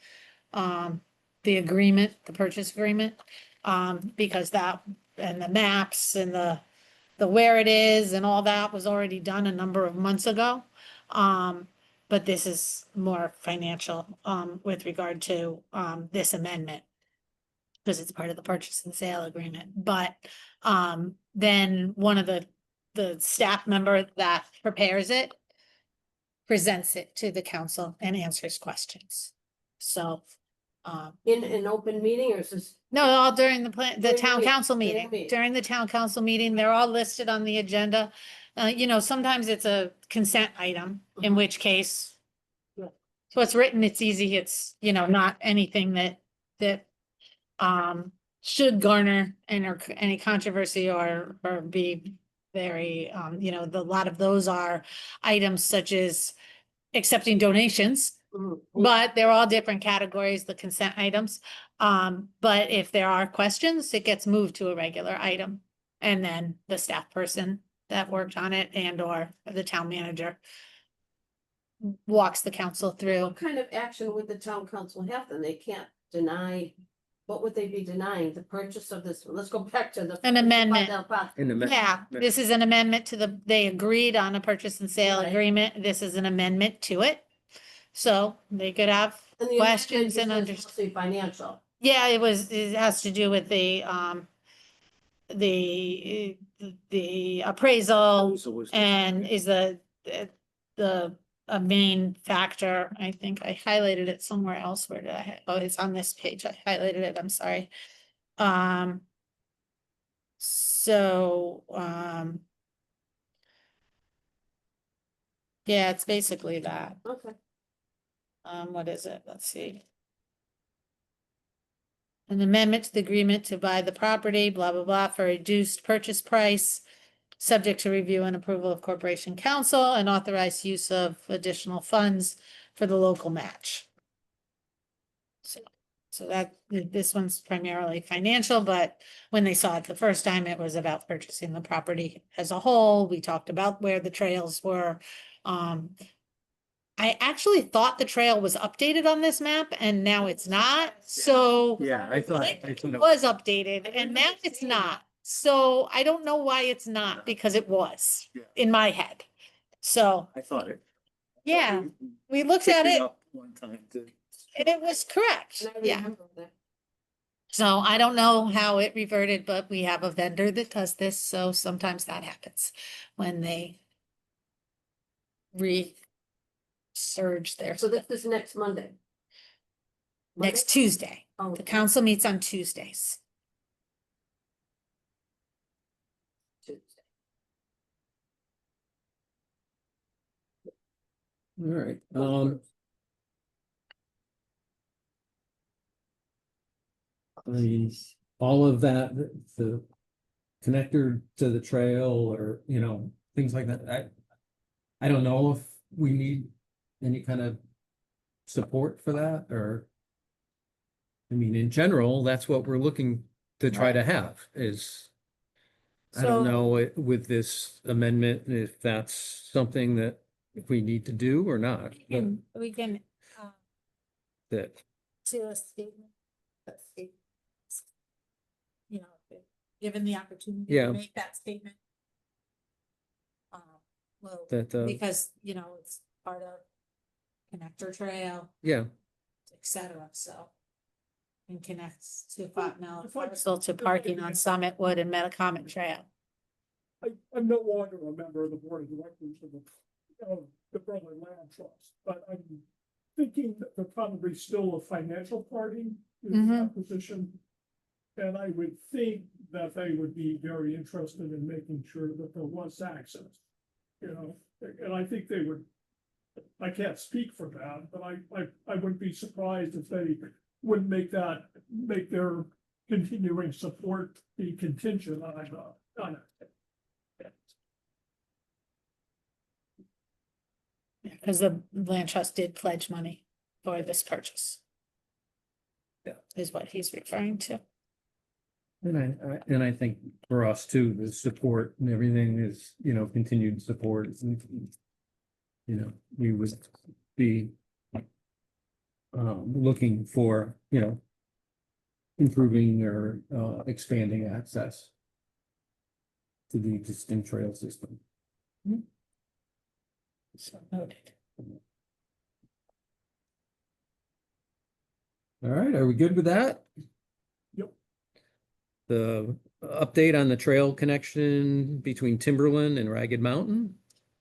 the agreement, the purchase agreement. Because that, and the maps and the where it is and all that was already done a number of months ago. But this is more financial, with regard to, this amendment. Because it's part of the purchase and sale agreement, but, then one of the staff member that prepares it presents it to the council and answers questions. So,
In an open meeting or is this?
no, all during the
During the
town
meeting,
council
during the
meeting,
meeting.
during the town council meeting, they're all listed on the agenda. Sometimes it's a consent item, in
Mhm.
which case.
Yeah.
So it's written, it's easy, it's, not anything that should garner any controversy or be very, a lot of those are items such as accepting donations.
Mhm.
But they're all different categories, the consent items. But if there are questions, it gets moved to a regular item. And then the staff person that worked on it and or the town manager walks the council through.
What kind of action would the town council have then? They can't deny, what would they be denying? The purchase of this, let's go back to the.
An amendment.
Yeah.
Yeah, this is an amendment to they agreed on a purchase and sale
Right.
agreement. This is an amendment to it. So they could have questions and
Mostly financial.
Yeah, it has to do with the appraisal and is a main factor. I think I highlighted it somewhere else. Where did oh, it's on this page. I highlighted it. I'm sorry. So, Yeah, it's basically that.
Okay.
What is it? Let's see. An amendment to the agreement to buy the property, blah, blah, blah, for reduced purchase price, subject to review and approval of Corporation Council and authorized use of additional funds for the local match. So that, this one's primarily financial, but when they saw it the first time, it was about purchasing the property as a whole. We talked about where the trails were. I actually thought the trail was updated on this map and now it's not, so.
Yeah, I thought.
It was updated and now it's not, so I don't know why it's not, because it was
Yeah.
in my head. So,
I thought it.
yeah, we looked at it
One time to.
and it was correct,
And I
yeah.
remember that.
So I don't know how it reverted, but we have a vendor that does this, so sometimes that happens when they surge their,
So this is next Monday.
next Tuesday.
Oh,
The council meets on Tuesdays.
Tuesday.
All right, I mean, all of that, the connector to the trail or, you know, things like that. I don't know if we need any kind of support for that or. I mean, in general, that's what we're looking to try to have is. I don't
So-
know with this amendment, if that's something that we need to do or not, but
We can,
that,
to a statement. Let's see. You know, given the opportunity
Yeah.
to make that statement. Well,
that,
because, you know, it's part of connector trail,
yeah,
et cetera, so. And connects to Fontanelle,
If I-
parcel to parking on Summit Wood and Metacomet Trail.
I'm no longer a member of the board of directors of the Berlin Land Trust, but I'm thinking that they're probably still a financial party in the acquisition. And I would think that they would be very interested in making sure that there was access, you know, and I think they would. I can't speak for that, but I wouldn't be surprised if they would make their continuing support be contingent on it.
Because the land trust did pledge money for this purchase.
Yeah.
Is what he's referring to.
and I think for us too, the support and everything is, you know, continued support. And, you know, we would be looking for, you know, improving or expanding access to the existing trail system.
So noted.
All right, are we good with that?
Yep.
The update on the trail connection between Timberland and Ragged Mountain?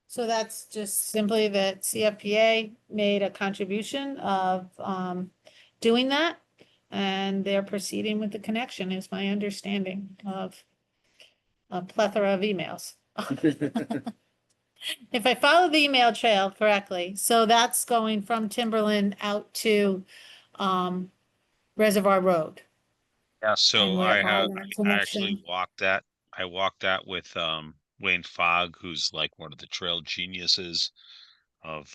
So that's just simply that CFPA made a contribution of doing that. And they're proceeding with the connection is my understanding of a plethora of emails. If I follow the email trail correctly, so that's going from Timberland out to Reservoir Road.
Yeah,
And
so
we're
I
on
have,
that
I actually
connection.
walked that. I walked that with Wayne Fogg, who's like one of the trail geniuses of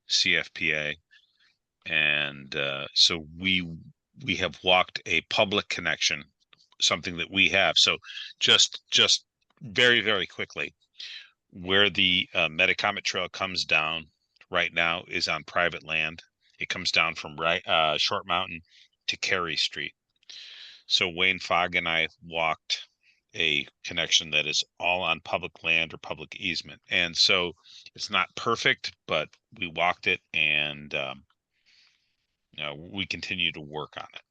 CFPA. And so we have walked a public connection, something that we have. So just very, very quickly, where the Metacomet Trail comes down right now is on private land. It comes down from Short Mountain to Carey Street. So Wayne Fogg and I walked a connection that is all on public land or public easement. And so it's not perfect, but we walked it and you know, we continue to work on it.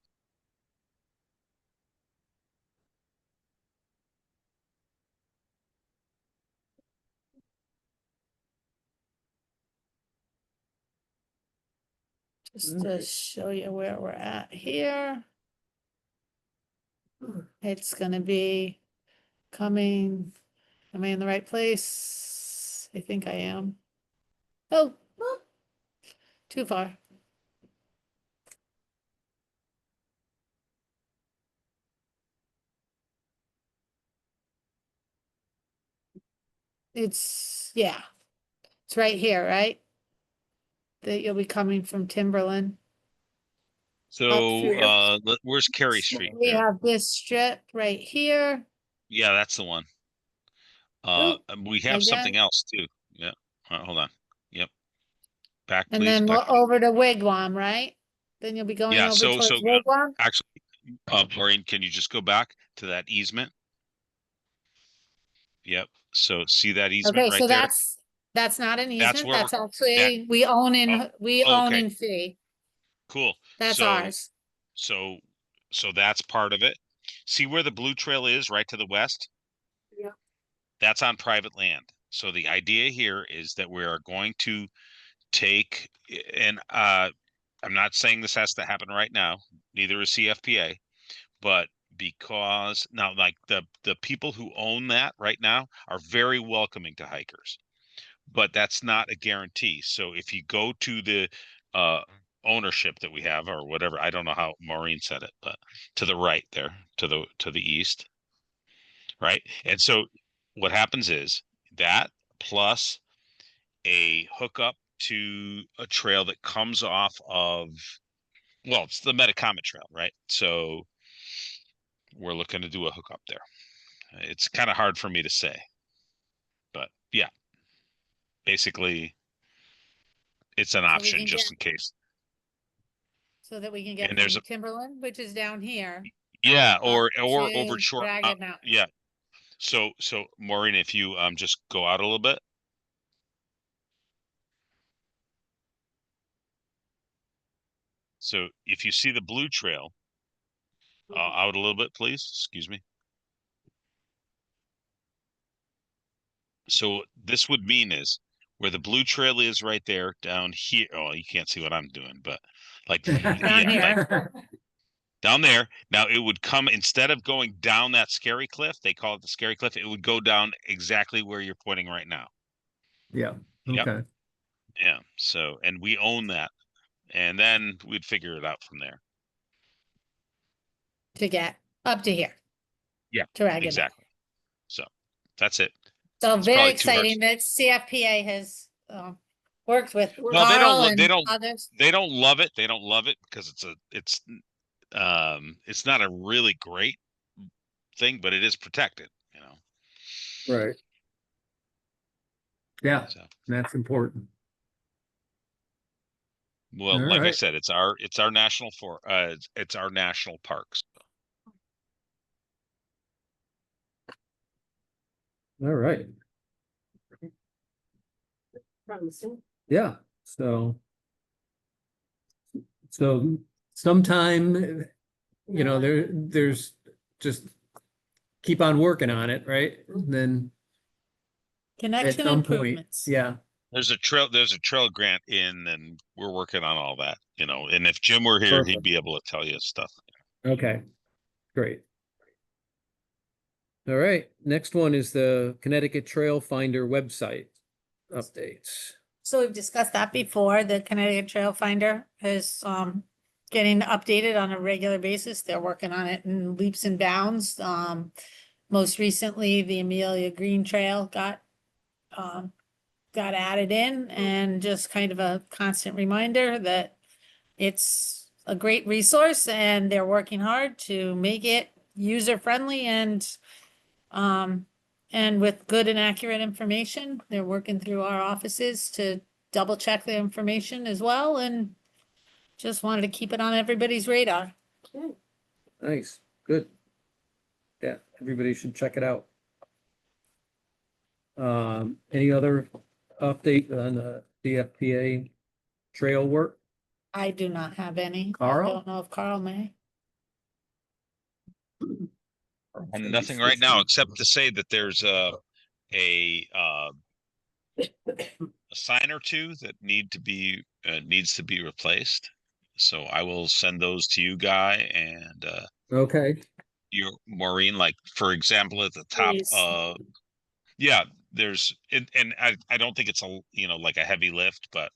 Just to show you where we're at here. It's gonna be coming, am I in the right place? I think I am. Oh, too far. Yeah, it's right here, right? That you'll be coming from Timberland.
So,
through.
where's Carey Street
We
there?
have this strip right here.
Yeah, that's the one.
Oop,
We have something
again.
else too. Yeah. Hold on. Yep. Back,
And
please.
then
Back.
over to Wigwam, right? Then you'll be going
Yeah.
over towards Wigwam.
Actually, Maureen, can you just go back to that easement? Yep. So see that easement
Okay,
right
so
there?
that's not an
That's
easement.
where
That's
that.
actually, we
Oh,
own
okay.
in fee.
Cool.
That's
So,
ours.
so, so that's part of it. See where the blue trail is right to the west?
Yeah.
That's on private land. So the idea here is that we are going to take, and I'm not saying this has to happen right now, neither is CFPA, but because now like the people who own that right now are very welcoming to hikers, but that's not a guarantee. So if you go to the ownership that we have or whatever, I don't know how Maureen said it, but to the right there, to the east, right? And so what happens is that plus a hookup to a trail that comes off of, well, it's the Metacomet Trail, right? So we're looking to do a hookup there. It's kind of hard for me to say, but yeah, basically it's an
So we
option
can
just
get,
in case.
so that we can get
And there's
from Timberland, which is down here,
yeah,
up
or over
to
short.
Ragged Mountain.
Yeah. So Maureen, if you just go out a little bit. So if you see the blue trail, out a little bit, please. Excuse me. So this would mean is where the blue trail is right there down here. Oh, you can't see what I'm doing, but like,
Down
like
here.
down there. Now it would come instead of going down that scary cliff, they call it the scary cliff. It would go down exactly where you're pointing right now.
Yeah,
Yep.
okay.
Yeah. So, and we own that, and then we'd figure it out from there.
To get up to here.
Yeah,
To Ragged Mountain.
exactly. So that's it.
So
It's
very
probably 2 hours.
exciting that CFPA has worked with
Well,
Carl
they
and
don't,
others.
they don't love it. They don't love it because it's not a really great thing, but it is protected, you know.
Right. Yeah,
So,
that's important.
well,
All
like I
right.
said, it's our national it's our national parks.
All right.
Promising.
Yeah, so sometime, you know, there's just keep on working on it, right? And then at
Connection
some point,
improvements.
yeah,
There's a trail grant in, and we're working on all that, you know. And if Jim were here, he'd
Perfect.
be able to tell you stuff.
okay, great. All right, next one is the Connecticut Trail Finder website updates.
So we've discussed that before. The Connecticut Trail Finder is getting updated on a regular basis. They're working on it in leaps and bounds. Most recently, the Amelia Green Trail got added in, and just kind of a constant reminder that it's a great resource and they're working hard to make it user friendly and with good and accurate information. They're working through our offices to double check the information as well, and just wanted to keep it on everybody's radar.
Nice, good. Yeah, everybody should check it out. Any other update on the CFPA trail work?
I do not have any. I
Carl?
don't know if Carl may.
Nothing right now, except to say that there's a sign or two that needs to be replaced. So I will send those to you, Guy, and
Okay,
your Maureen. Like for example, at the top
Please.
yeah, I don't think it's like a heavy lift, but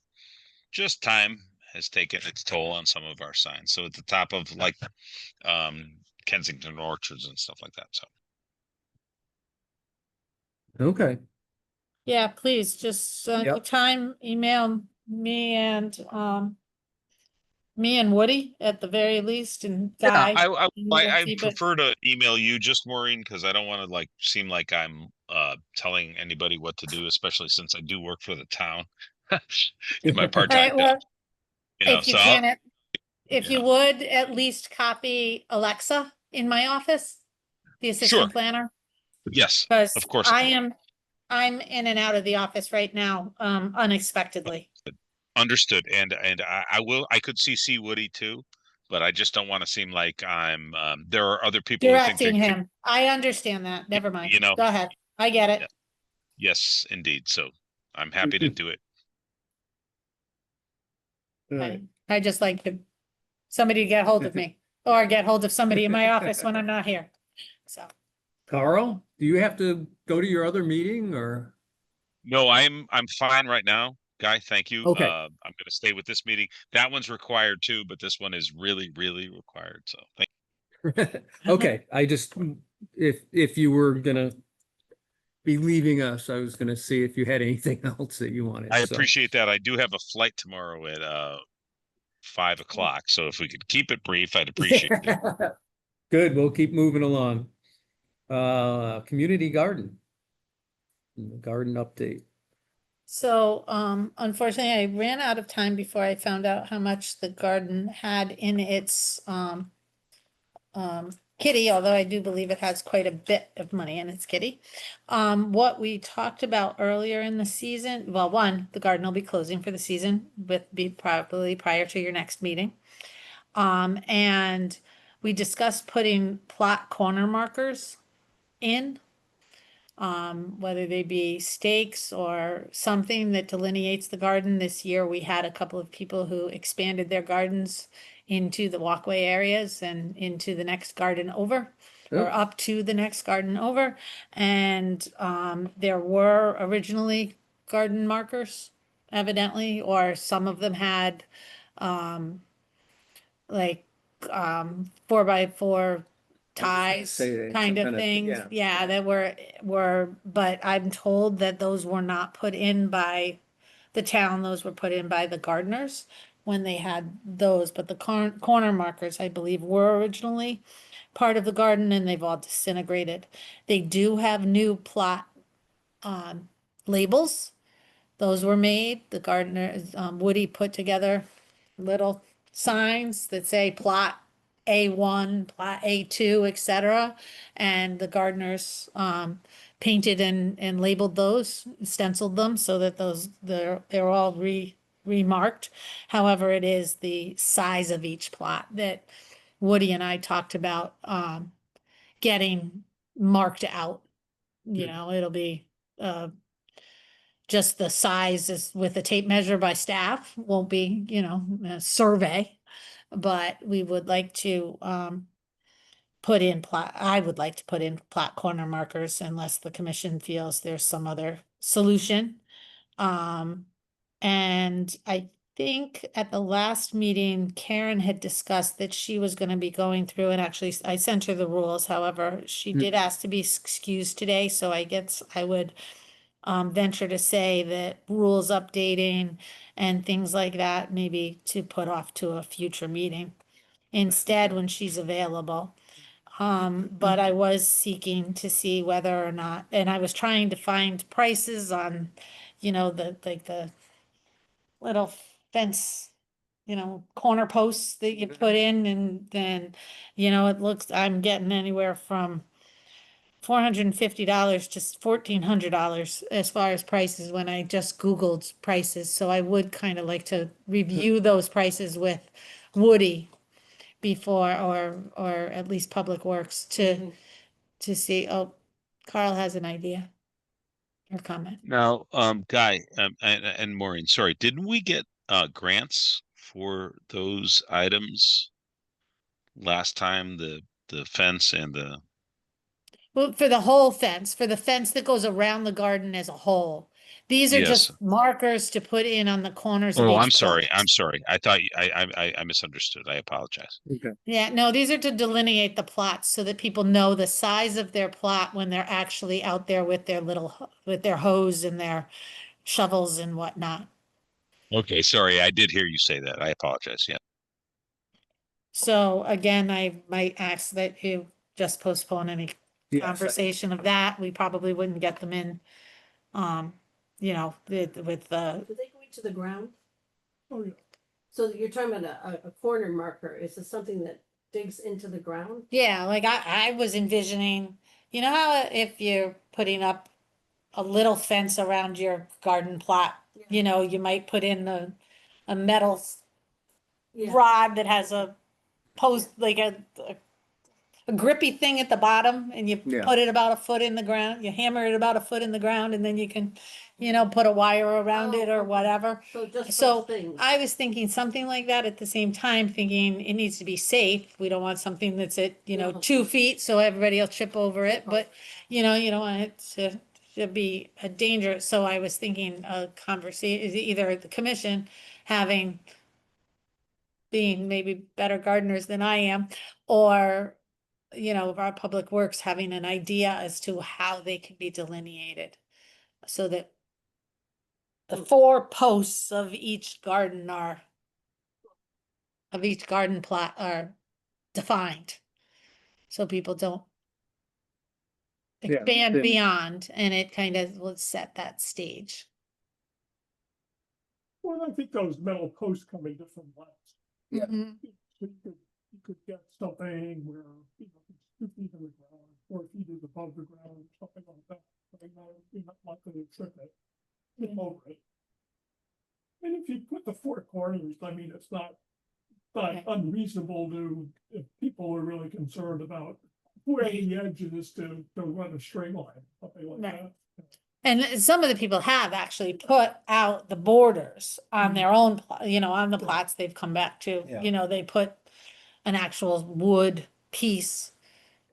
just time has taken its toll on some of our signs. So at the top of like Kensington Orchards and stuff like that. So
Okay,
Yeah, please, just,
Yep.
anytime, email me and Woody at the very least, and
yeah,
Guy.
I
and we'll
I
keep it-
prefer to email you just, Maureen, because I don't want to like seem like I'm telling anybody what to do, especially since I do work for the town in my
All
part-time
right,
job.
well, if you
So
can, if
yeah.
you would, at least copy Alexa in my office, the
Sure.
assistant planner,
Yes,
because
of course. I will.
I'm in and out of the office right now, unexpectedly.
Understood. And I could CC Woody too, but I just don't want to seem like I'm there are other people who think
Directing
they could,
him. I understand that. Never mind.
you know,
Go ahead. I get
Yeah.
it.
yes, indeed. So I'm happy to do it.
all right.
I just like somebody to get hold of me or get hold of somebody in my office when I'm not here. So,
Carl, do you have to go to your other meeting or?
No, I'm fine right now. Guy, thank you.
Okay.
I'm gonna stay with this meeting. That one's required too, but this one is really, really required. So thank
Okay, I just, if you were gonna be leaving us, I was gonna see if you had anything else that you wanted.
I
so.
appreciate that. I do have a flight tomorrow at 5 o'clock. So if we could keep it brief, I'd appreciate it.
Good, we'll keep moving along. Community garden. Garden update.
so, unfortunately, I ran out of time before I found out how much the garden had in its, kitty, although I do believe it has quite a bit of money in its kitty. What we talked about earlier in the season, well, one, the garden will be closing for the season, be probably prior to your next meeting. And we discussed putting plot corner markers in, whether they be stakes or something that delineates the garden. This year, we had a couple of people who expanded their gardens into the walkway areas and into the next garden over, or
Oh.
up to the next garden over. And there were originally garden markers, evidently, or some of them had like 4x4 ties
say
kind
some
of
kind of-
things.
yeah.
Yeah, that were, but I'm told that those were not put in by the town, those were put in by the gardeners when they had those, but the corner markers, I believe, were originally part of the garden and they've all disintegrated. They do have new plot labels. Those were made. The gardener, Woody put together little signs that say plot A1, plot A2, etc. And the gardeners painted and labeled those, stenciled them so that they're all remarked. However, it is the size of each plot that Woody and I talked about getting marked out. You know, it'll be just the size is with a tape measure by staff, won't be, a survey. But we would like to I would like to put in plot corner markers unless the commission feels there's some other solution. And I think at the last meeting, Karen had discussed that she was gonna be going through, and actually I sent her the rules, however, she did ask to be excused today, so I guess I would venture to say that rules updating and things like that, maybe to put off to a future meeting instead when she's available. But I was seeking to see whether or not, and I was trying to find prices on, the little fence, corner posts that you put in, and then, I'm getting anywhere from $450 to $1,400 as far as prices when I just Googled prices. So I would kind of like to review those prices with Woody before, or at least Public Works to see, oh, Carl has an idea or comment.
Now, Guy, and Maureen, sorry, didn't we get grants for those items last time, the fence and the
Well, for the whole fence, for the fence that goes around the garden as a whole. These are
Yes.
just markers to put in on the corners of
Oh,
each
I'm sorry.
plot.
I'm sorry. I thought I misunderstood. I apologize.
Okay.
Yeah, no, these are to delineate the plots so that people know the size of their plot when they're actually out there with their with their hose and their shovels and whatnot.
Okay, sorry. I did hear you say that. I apologize. Yeah.
So again, I might ask that you just postpone any
Yes, I-
conversation of that. We probably wouldn't get them in. With the,
Do they go into the ground?
Oh, yeah.
So you're talking about a corner marker, is this something that digs into the ground?
yeah, like I was envisioning, you know how if you're putting up a little fence around your garden plot, you know, you might put in a metal
Yeah.
rod that has a post, like a grippy thing at the bottom, and you
Yeah.
put it about a foot in the ground, you hammer it about a foot in the ground, and then you can, you know, put a wire around it
Oh,
or
okay.
whatever.
So just
So
those things.
I was thinking something like that at the same time, thinking it needs to be safe. We don't want something that's at, you know,
No.
2 feet, so everybody will trip over it, but, you know, you don't want it to be a danger. So I was thinking a conversation, either the commission having, being maybe better gardeners than I am, or, you know, of our public works having an idea as to how they can be delineated. So that the 4 posts of each garden of each garden plot are defined. So people don't
Yeah,
expand
then-
beyond, and it kind of will set that stage.
Well, I think those metal posts come in different lengths.
Yeah.
Mhm.
So you could get something where, you know, it's 2 feet in the ground, 4 feet is above the ground, something like that. But I know you're not likely to trip over it. And if you put the 4 corners, I mean, it's not
Okay.
unreasonable to, if people are really concerned about where the edge is to run a string line, something like
Right.
that.
And some of the people have actually put out the borders on their own, you know, on the
Yeah.
plots they've come back to,
Yeah.
you know, they put an actual wood piece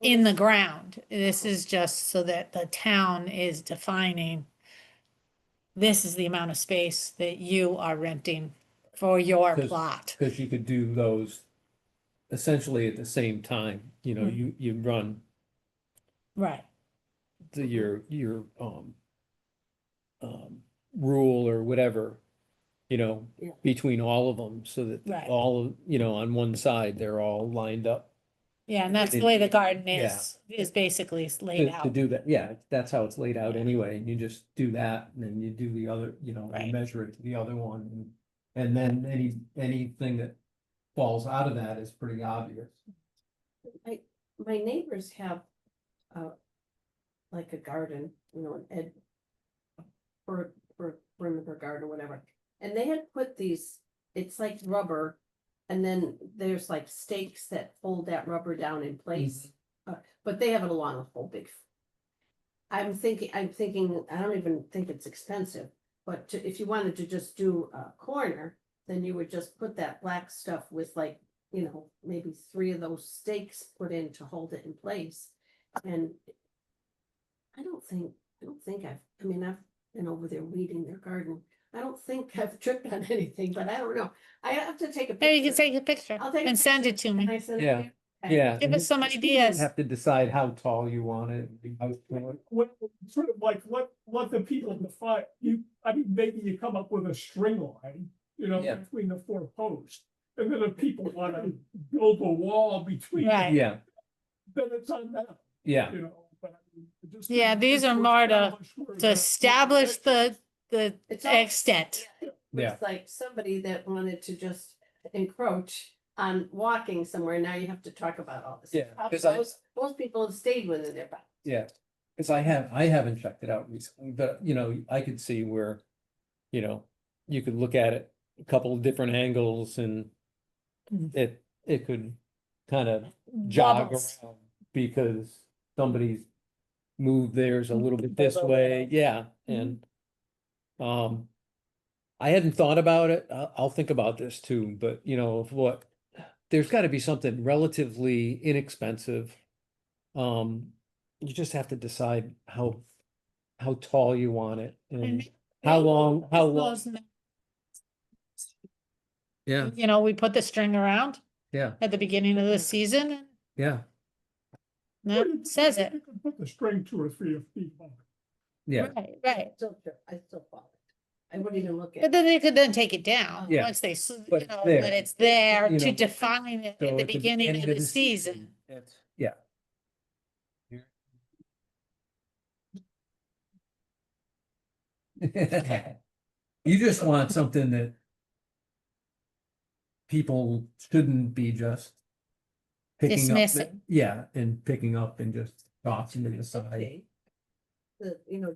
in the ground. This is just so that the town is defining, this is the amount of space that you are renting for your
'Cause-
plot.
Cause you could do those essentially at the same time, you know,
Mhm.
you run
Right,
your rule or whatever, you know,
Yeah.
between all of them, so that
Right.
all, of you know, on one side, they're all lined up.
yeah, and that's the
It-
way the garden
yeah.
is basically laid
To
out.
do that, yeah, that's how it's laid out
Yeah.
anyway, and you just do that, and then you do the other, you know, you
Right.
measure it to the other one. And then anything that falls out of that is pretty obvious.
My neighbors have, like a garden, you know, for perimeter garden or whatever. And they had put these, it's like rubber, and then there's like stakes that hold that rubber down in place. But they have it along a whole big. I'm thinking, I don't even think it's expensive, but if you wanted to just do a corner, then you would just put that black stuff with like, you know, maybe 3 of those stakes put in to hold it in place. And I don't think I mean, I've been over there weeding their garden. I don't think I've tripped on anything, but I don't know. I have to take a
Maybe you can
picture.
take a picture
I'll take a
and send it
picture.
to
Can
me.
I send it
Yeah.
to you? Okay.
Yeah.
Give
and
us some
you
ideas.
Have to decide how tall you want it. how short.
What, sort of like, let the people define, I mean, maybe you come up with a string line, you know,
Yeah.
between the 4 posts. And then if people wanna build a wall between,
Right.
Yeah,
then it's on them,
yeah,
you know, but. I mean, it just
Yeah,
seems
these are
to
more to
establish where
To establish the
It's all-
extent.
Yeah, it
Yeah.
looks like somebody that wanted to just encroach on walking somewhere. Now you have to talk about all this.
Yeah,
Probably
'cause I-
most people have stayed within their bounds.
yeah. Cause I haven't checked it out recently, but you know, I could see where, you know, you could look at it a couple of different angles and
Mhm.
it could kind of jog
Wobbles.
around because somebody's moved theirs a little bit this
Although,
way, yeah, and I hadn't thought about it. I'll think about this too, but you know, of what, there's gotta be something relatively inexpensive. you just have to decide how tall you want it and
And
how long, yeah,
You know, we put the string around
yeah,
at the beginning of the season, and
yeah,
that says it.
You could put the string 2 or 3 feet long.
yeah,
Right.
I still follow it. I wouldn't even look at.
But then they could then take it down
Yeah.
once they,
But
you know,
there,
but it's there
you
to
know,
define it
so
at the beginning of the season.
it's, yeah. You just want something that people shouldn't be just picking up,
Dismissing.
yeah, and picking up and just tossing to the side.
Okay.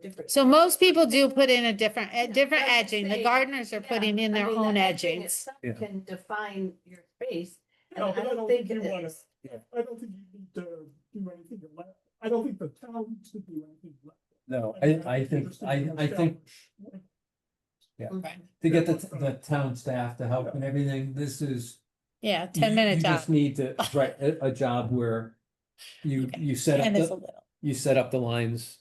Different.
So most people do put in a different
Yeah,
different
I was
edging. The
saying,
gardeners are
yeah,
putting in
I
their
mean,
own
that thing
edgings.
itself
Yeah.
Can define your space. And
No,
I
but
don't think
you
it
wanna,
is.
I don't think you need to do anything to let, I don't think the town needs to do anything to let.
No,
mean,
I
think
think,
just need to
I think
establish
Right.
to get the town staff to help and everything, this is.
Yeah,
you-
10-minute
You
job.
just need to, write a job where you,
Okay.
you set up
And it's a
the,
little.
you set up the lines,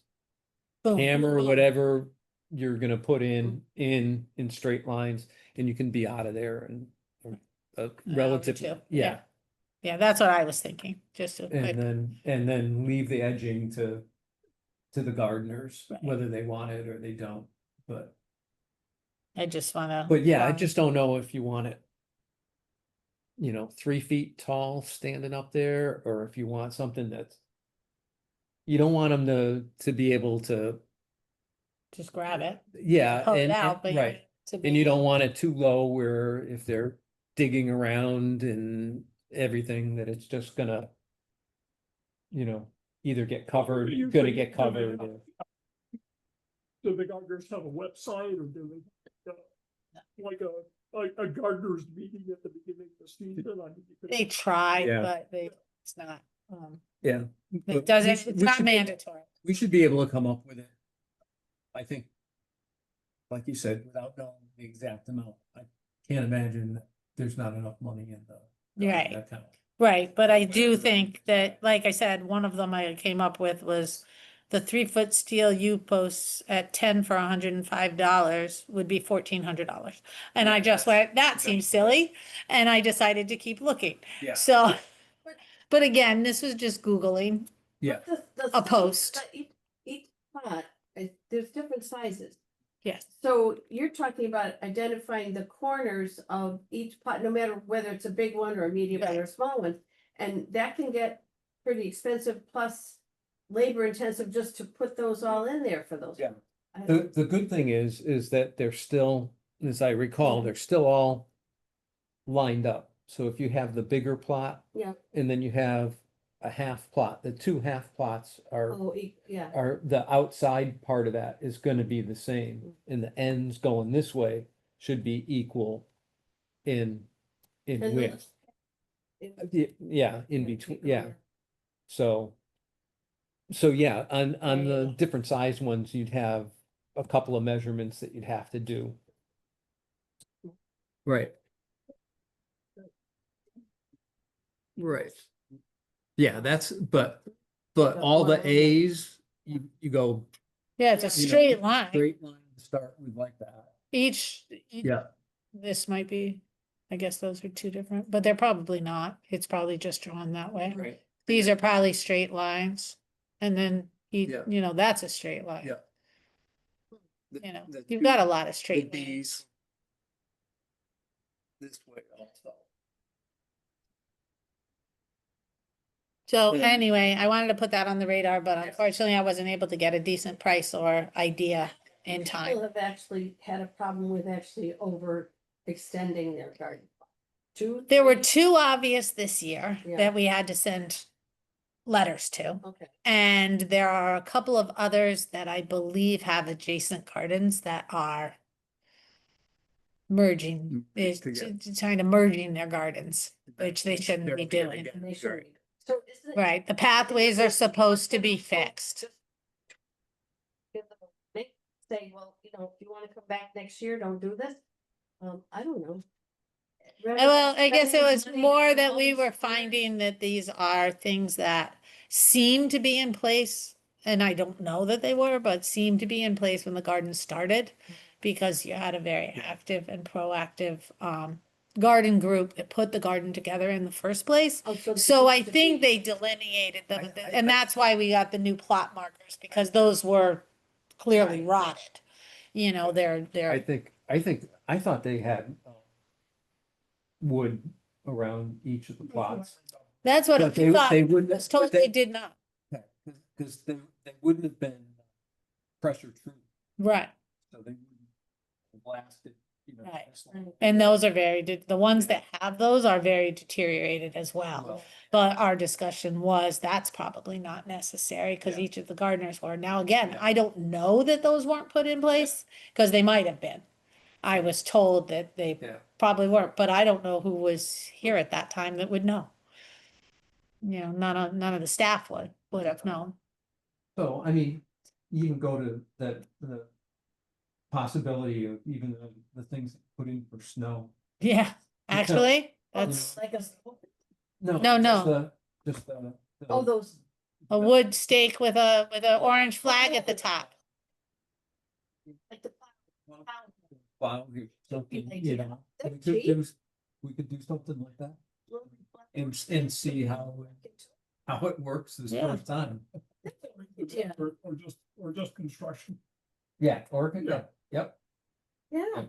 Boom.
hammer or whatever you're gonna put in straight lines, and you can be out of there and relative,
two,
yeah.
Yeah, that's what I was thinking, just a quick.
And then leave the edging to the gardeners,
Right.
whether they want it or they don't, but
I just wanna.
yeah, I just don't know if you want it. 3 feet tall standing up there, or if you want something that's. You don't want them to be able to,
Just grab it.
yeah,
Pull it
and
out, but you
right,
want it to
and
be-
you don't want it too low where if they're digging around and everything, that it's just gonna. Either get covered,
Usually,
gonna get
do they
covered.
have- Do the gardeners have a website or do they? Like a gardener's meeting at the beginning of the season? I mean, you could-
They try,
Yeah.
but it's not,
Yeah.
it
but
doesn't,
we
it's
should-
not mandatory.
We should be able to come up with it. I think. Like you said, without knowing the exact amount, I can't imagine that there's not enough money in the.
Right.
account.
Right, but I do think that, like I said, one of them I came up with was the 3-foot steel U posts at 10 for $105 would be $1,400. And I just went, that seems silly, and I decided to keep looking.
Yeah.
So, but again, this was just Googling.
Yeah.
A post.
But each pot, there's different sizes.
Yes.
So you're talking about identifying the corners of each pot, no matter whether it's a big one or a medium one or a small one. And that can get pretty expensive, plus labor intensive just to put those all in there for those.
Yeah.
I
The,
don't-
the good thing is that they're still, as I recall, they're still all lined up. So if you have the bigger plot.
Yeah.
And then you have a half plot, the 2 half plots are.
Yeah,
Are the outside part of that is gonna be the same, and the ends going this way should be equal in
And
width. Yeah, in between, yeah, so. So yeah, on the different size ones, you'd have a couple of measurements that you'd have to do. Right. Right. Yeah, but all the A's, you go
Yeah, it's a
You know,
straight line.
straight line to start with like that.
Each,
Yeah,
this might be, I guess those are two different, but they're probably not. It's probably just drawn that way.
right,
These are probably straight lines. And then,
Yeah.
that's a straight line.
yeah.
You've got a lot of straight lines.
B's. This way also.
So
Yeah.
anyway, I wanted to put that on the radar, but unfortunately I wasn't able to get a decent price or idea in
People
time.
have actually had a problem with actually over extending their garden.
There were 2 obvious this year
Yeah.
that we had to send letters to.
Okay,
And there are a couple of others that I believe have adjacent gardens that are merging,
Together.
trying to merging their gardens, which they shouldn't
They're
be
together
doing.
again.
and they
Right.
should. So is it?
Right, the pathways are supposed to be fixed.
Give them a make- Say, well, if you wanna come back next year, don't do this. I don't know.
Well, I guess it
Spending
was
money
more that
on
we were
stairs.
finding that these are things that seem to be in place and I don't know that they were, but seemed to be in place when the garden started. Because you had a very active and proactive, garden group that put the garden together in the first place. So I think they delineated them, and that's why we got the new plot markers, because those were clearly rotted. You know,
I thought they had wood around each of the plots.
that's what I
But they
thought.
wouldn't-
I was told
but they-
they did not.
Because they wouldn't have been pressure treated,
Right.
so they wouldn't have lasted,
Right.
as long.
And those are the ones that have those are very deteriorated as well.
Well,
But our discussion was that's probably not necessary because
Yeah.
each of the gardeners were. Now, again,
Yeah.
I don't know that those weren't put in place because they might have been. I was told that they
Yeah.
probably weren't, but I don't know who was here at that time that would know. You know, none of the staff would have known.
So, I mean, you can go to the possibility of even the things put in for snow.
Yeah, actually,
Yeah.
that's
Like a,
No.
No.
Just the.
oh, those,
a wood stake with a orange flag at the top.
like the.
Wow, something,
Good
you
idea.
know,
That's
we
cheap.
could do something like that and see how it works this
Yeah.
first time.
Yeah.
Or just construction.
Yeah,
Yeah.
yep.
Yeah.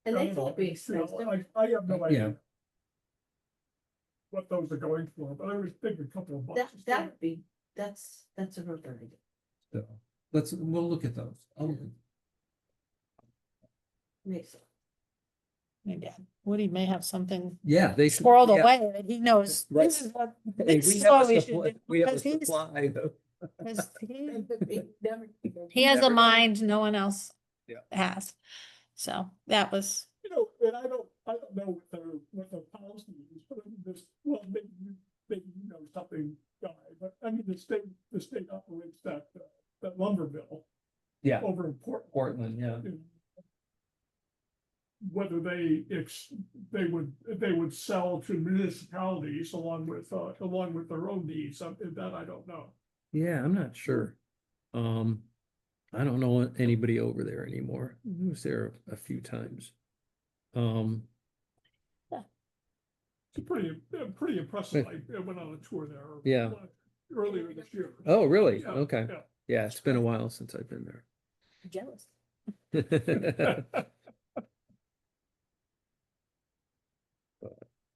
And
I
they
don't know,
can't be
you know,
expensive.
I have no
Yeah.
idea what those are going for, but I was thinking a couple of bucks.
That, that would be, that's a real good idea.
So, we'll look at those.
Makes sense.
Maybe Woody may have something
Yeah, they.
squirreled away that he knows.
Right.
This is what,
Hey,
this
we
is
have
what
a
we
supply,
should do.
we have a
Because he's,
supply though.
'cause he,
Never-
he has a
Never-
mind no one else
Yeah.
has. So that was,
You know, and I don't know what the policy is, but I mean, this, well, maybe you know something, Guy, but I mean, the state operates that lumber mill
Yeah,
over in Portland.
Portland, yeah.
And whether they would sell to municipalities along with their own needs, that I don't know.
Yeah, I'm not sure. I don't know anybody over there anymore. I was there a few times.
It's pretty impressive. I went on a tour there.
Yeah.
Earlier this year.
Oh, really?
Yeah,
Okay.
yeah.
Yeah, it's been a while since I've been
jealous.
there.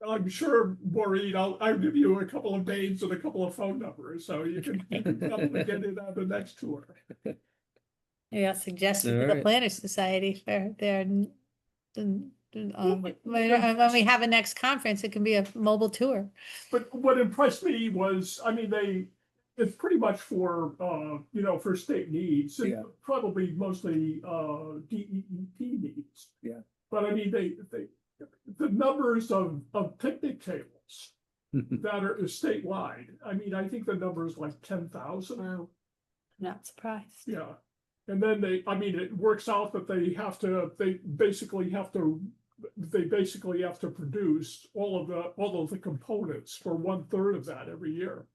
I'm sure, Maureen, I'll give you a couple of names and a couple of phone numbers, so you can probably get in on the next tour.
Maybe I'll suggest it to the
Alright.
Planners Society for their, when we have a next conference, it can be a mobile tour.
But what impressed me was, I mean, it's pretty much for, for state needs, and
Yeah.
probably mostly, DEEP needs.
Yeah.
But I mean, the numbers of picnic tables that are statewide, I mean, I think the number is like 10,000.
Wow.
Not surprised.
Yeah, and then it works out that they basically have to produce all of the components for 1/3 of that every year.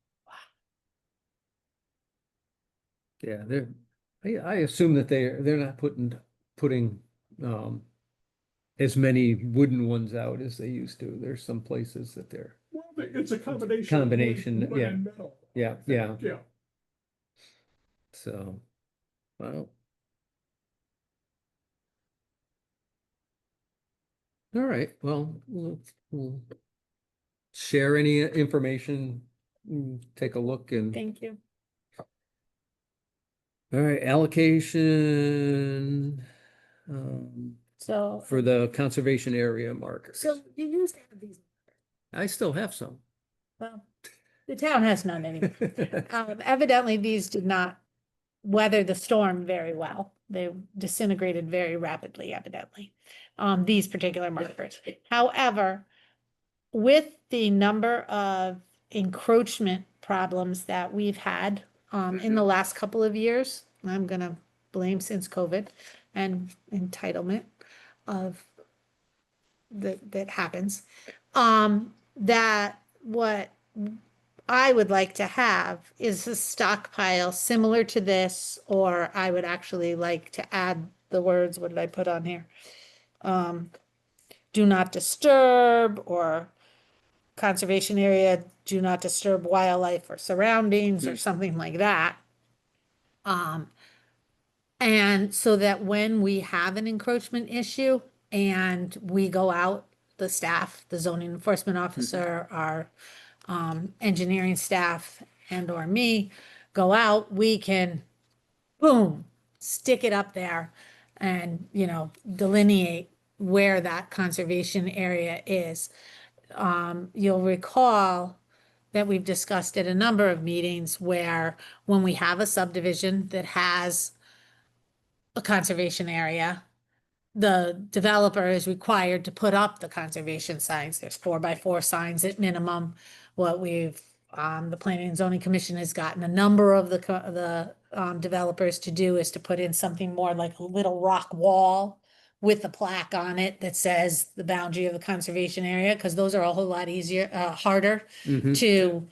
Yeah, I assume that they're not putting, as many wooden ones out as they used to. There's some places that they're,
Well, it's a combination. of
Combination,
wood
yeah.
and metal,
yeah, yeah,
Yeah,
so, well. All right, well, we'll share any information, take a look and,
Thank you.
all right, allocation.
So,
For the conservation area markers.
so you used to have these,
I still have some.
well, the town has none anymore. Evidently, these did not weather the storm very well. They disintegrated very rapidly, evidently, these particular markers. However, with the number of encroachment problems that we've had in the last couple of years, I'm gonna blame since COVID and entitlement of that happens, that what I would like to have is a stockpile similar to this, or I would actually like to add the words, what did I put on here? Do not disturb, or conservation area, do not disturb wildlife or surroundings, or something like that. And so that when we have an encroachment issue and we go out, the staff, the zoning enforcement officer, our engineering staff and or me go out, we can, boom, stick it up there and, you know, delineate where that conservation area is. You'll recall that we've discussed at a number of meetings where when we have a subdivision that has a conservation area, the developer is required to put up the conservation signs. There's 4x4 signs at minimum. What we've, the Planning and Zoning Commission has gotten a number of the developers to do is to put in something more like a little rock wall with a plaque on it that says the boundary of the conservation area, because those are a whole lot easier, harder
Mhm.
to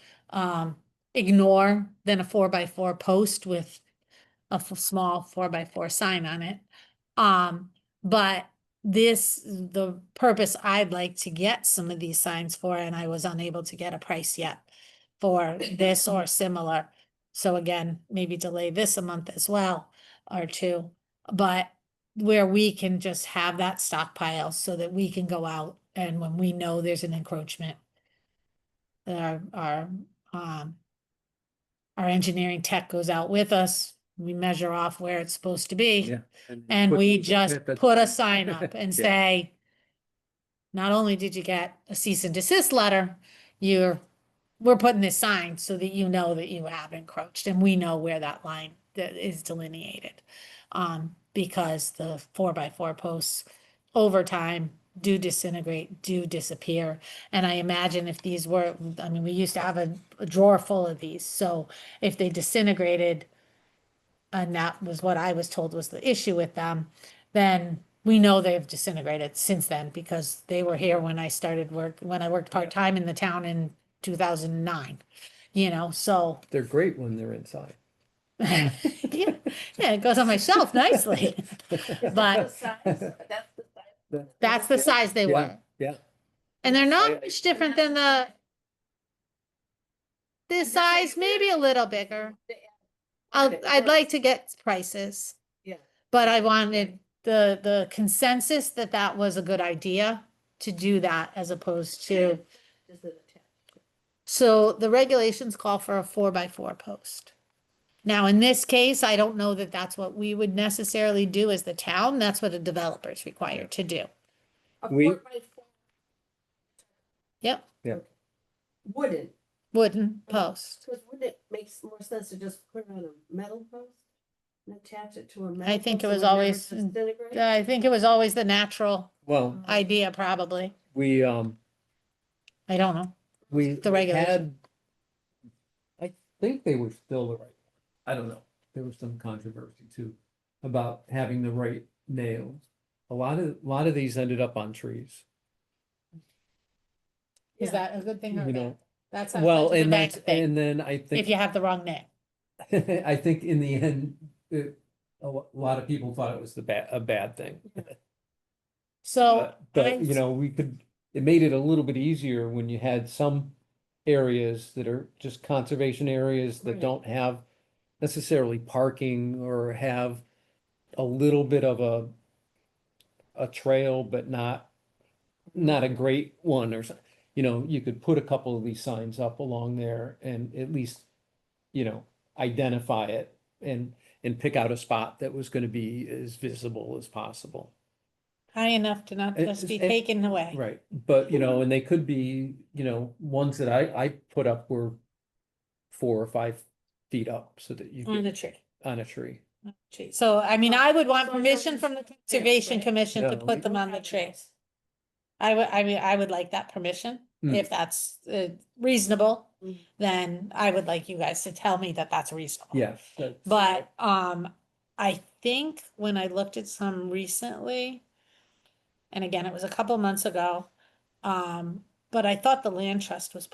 ignore than a 4x4 post with a small 4x4 sign on it. But the purpose I'd like to get some of these signs for, and I was unable to get a price yet for this or similar. So again, maybe delay this a month as well, or two, but where we can just have that stockpile so that we can go out and when we know there's an encroachment, our engineering tech goes out with us, we measure off where it's supposed to be.
Yeah.
And
put-
we just
at the-
put a sign up and
Yeah.
say, not only did you get a cease and desist letter, we're putting this sign so that you know that you have encroached and we know where that line that is delineated. Because the 4x4 posts over time do disintegrate, do disappear. And I imagine if these were, I mean, we used to have a drawer full of these, so if they disintegrated, and that was what I was told was the issue with them, then we know they've disintegrated since then because they were here when I started when I worked part-time in the town in 2009, you know, so.
They're great when they're inside.
Yeah, yeah, it goes on my shelf nicely, but that's the size they
Yeah,
were.
yeah.
And they're not much different than this size, maybe a little bigger. I'd like to get prices.
Yeah.
But I wanted the consensus that that was a good idea to do that as opposed to, so the regulations call for a 4x4 post. Now, in this case, I don't know that that's what we would necessarily do as the town. That's what a developer is required to do.
We-
Yep,
Wooden,
wooden post.
because wouldn't it make more sense to just put it on a metal post? And attach it to a metal?
I think
post
it was
so never
always-
disintegrate?
I think it was always the natural
Well,
idea, probably.
we,
I don't know.
we
The regulation.
had, I think they were still the right, I don't know. There was some controversy too about having the right nails. A lot of these ended up on trees,
Is that a good thing or
you
bad?
know.
That's
Well,
such a
and
bad
that's,
thing,
and then I
if
think,
you have the wrong name.
I think in the end, a lot of people thought it was a bad thing.
So,
But, you know, it made it a little bit easier when you had some areas that are just conservation areas that
Right.
don't have necessarily parking or have a little bit of a trail, but not a great one or something. You know, you could put a couple of these signs up along there and at least, you know, identify it and pick out a spot that was gonna be as visible as possible.
high enough to not
It-
just be
it-
taken away.
Right, but you know, and they could be, you know, ones that I put up were 4 or 5 feet up so that you
On the
could,
tree.
on a tree.
Tree. So, I mean, I would want
So
permission
those-
from the Conservation
right.
Commission to
Yeah,
put them on the trees. I would like that permission,
Mm.
if that's reasonable,
Mm.
then I would like you guys to tell me that that's reasonable.
Yeah. that's-
But, I think when I looked at some recently, and again, it was a couple months ago, but I thought the land trust was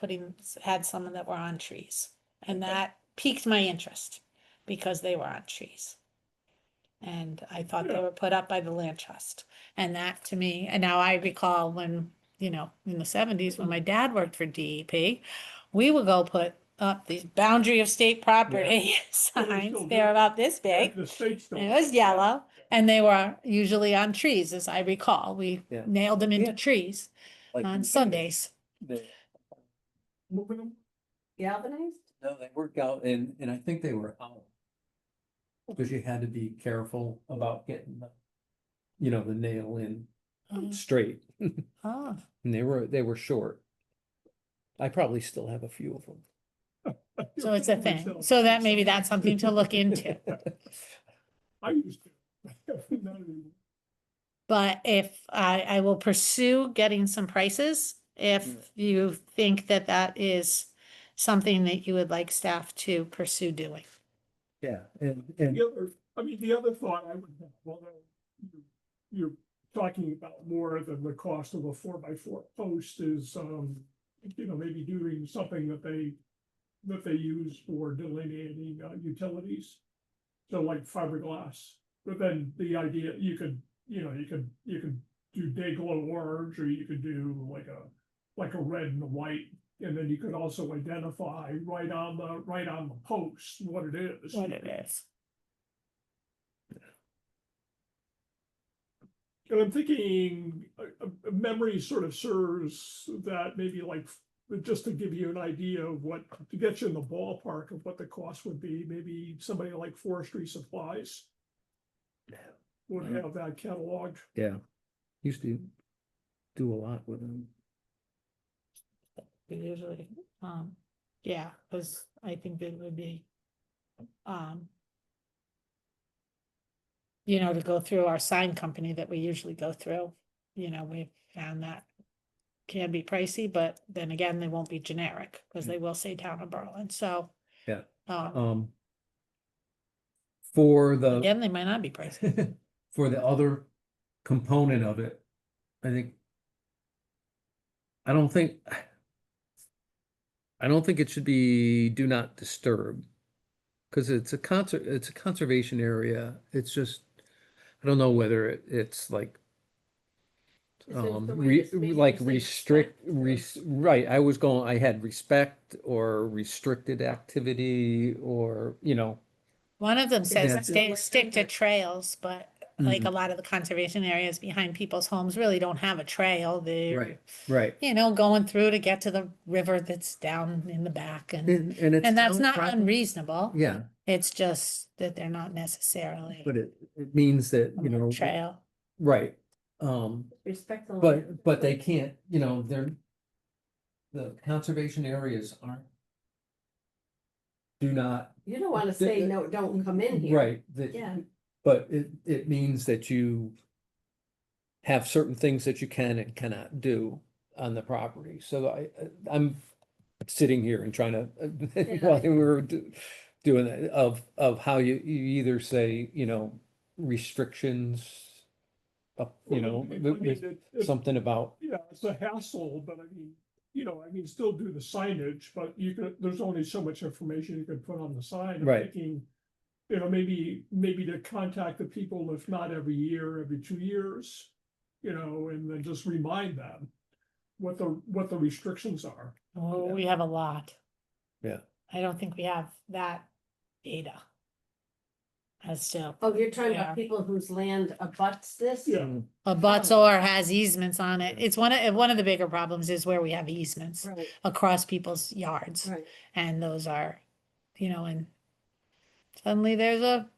had some that were on trees. And that piqued my interest because they were on trees. And I thought they
Yeah.
were put up by the land trust. And that to me, and now I recall when, in the 70s, when my dad worked for DEP, we would go put up these boundary of state property signs.
still
They
do.
were about this big.
The state still.
And it was yellow, and they were usually on trees, as I recall. We
Yeah.
nailed them into
Yeah.
trees
Like
on Sundays.
Moving them.
Galvanized?
No, they worked out and I think they were out. Because you had to be careful about getting the nail in
Mhm.
straight.
Oh,
And they were short. I probably still have a few of them.
so it's a thing. So that maybe that's something to look into.
I used to. Not anymore.
But if I will pursue getting some prices, if you think that that is something that you would like staff to pursue doing.
Yeah, and
The other thought I would have, although you're talking about more than the cost of a 4x4 post is, maybe doing something that they use for delineating utilities. So like fiberglass, but then the idea, you could do day glow orange, or you could do like a red and a white. And then you could also identify right on the post what it is.
What it is.
And I'm thinking, memory sort of serves that maybe like, just to give you an idea of to get you in the ballpark of what the cost would be, maybe somebody like Forestry Supplies would have that cataloged.
yeah, used to do a lot with them.
We usually, yeah, because I think it would be, to go through our sign company that we usually go through, we found that can be pricey, but then again, they won't be generic because they will say town of Berlin, so.
Yeah.
Um,
For the
again, they might not be pricey.
for the other component of it, I think. I don't think it should be do not disturb. Cause it's a conservation area. It's just, I don't know whether it's like.
Is it the way it's made, you say respect or-
Right, I had respect or restricted activity or,
One of them says
Yeah.
stick to trails, but like
Mhm.
a lot of the conservation areas behind people's homes really don't have a trail. They're,
right.
going through to get to the river that's down in the back and
It's
that's
town
not
property.
unreasonable.
Yeah,
It's just that they're not necessarily
but it means that,
on a trail.
right,
Respect the.
but they can't, the conservation areas do not,
You don't wanna say, no, don't come in here.
right,
Yeah.
but it means that you have certain things that you can and cannot do on the property. So I'm sitting here and trying to, while we were doing that, of how you either say, restrictions, something about,
Yeah, it's a hassle, but still do the signage, but there's only so much information you can put on the sign. I'm
Right.
thinking, maybe to contact the people, if not every year, every 2 years, and then just remind them what the restrictions are.
Oh, we have a lot.
Yeah.
I don't think we have that data. As to
Oh, you're talking
Yeah.
about people whose land abuts this?
Yeah.
abuts
Oh.
or has easements on it. It's one of the bigger problems is where we have easements
Right,
across people's yards.
right.
And those are, and suddenly there's a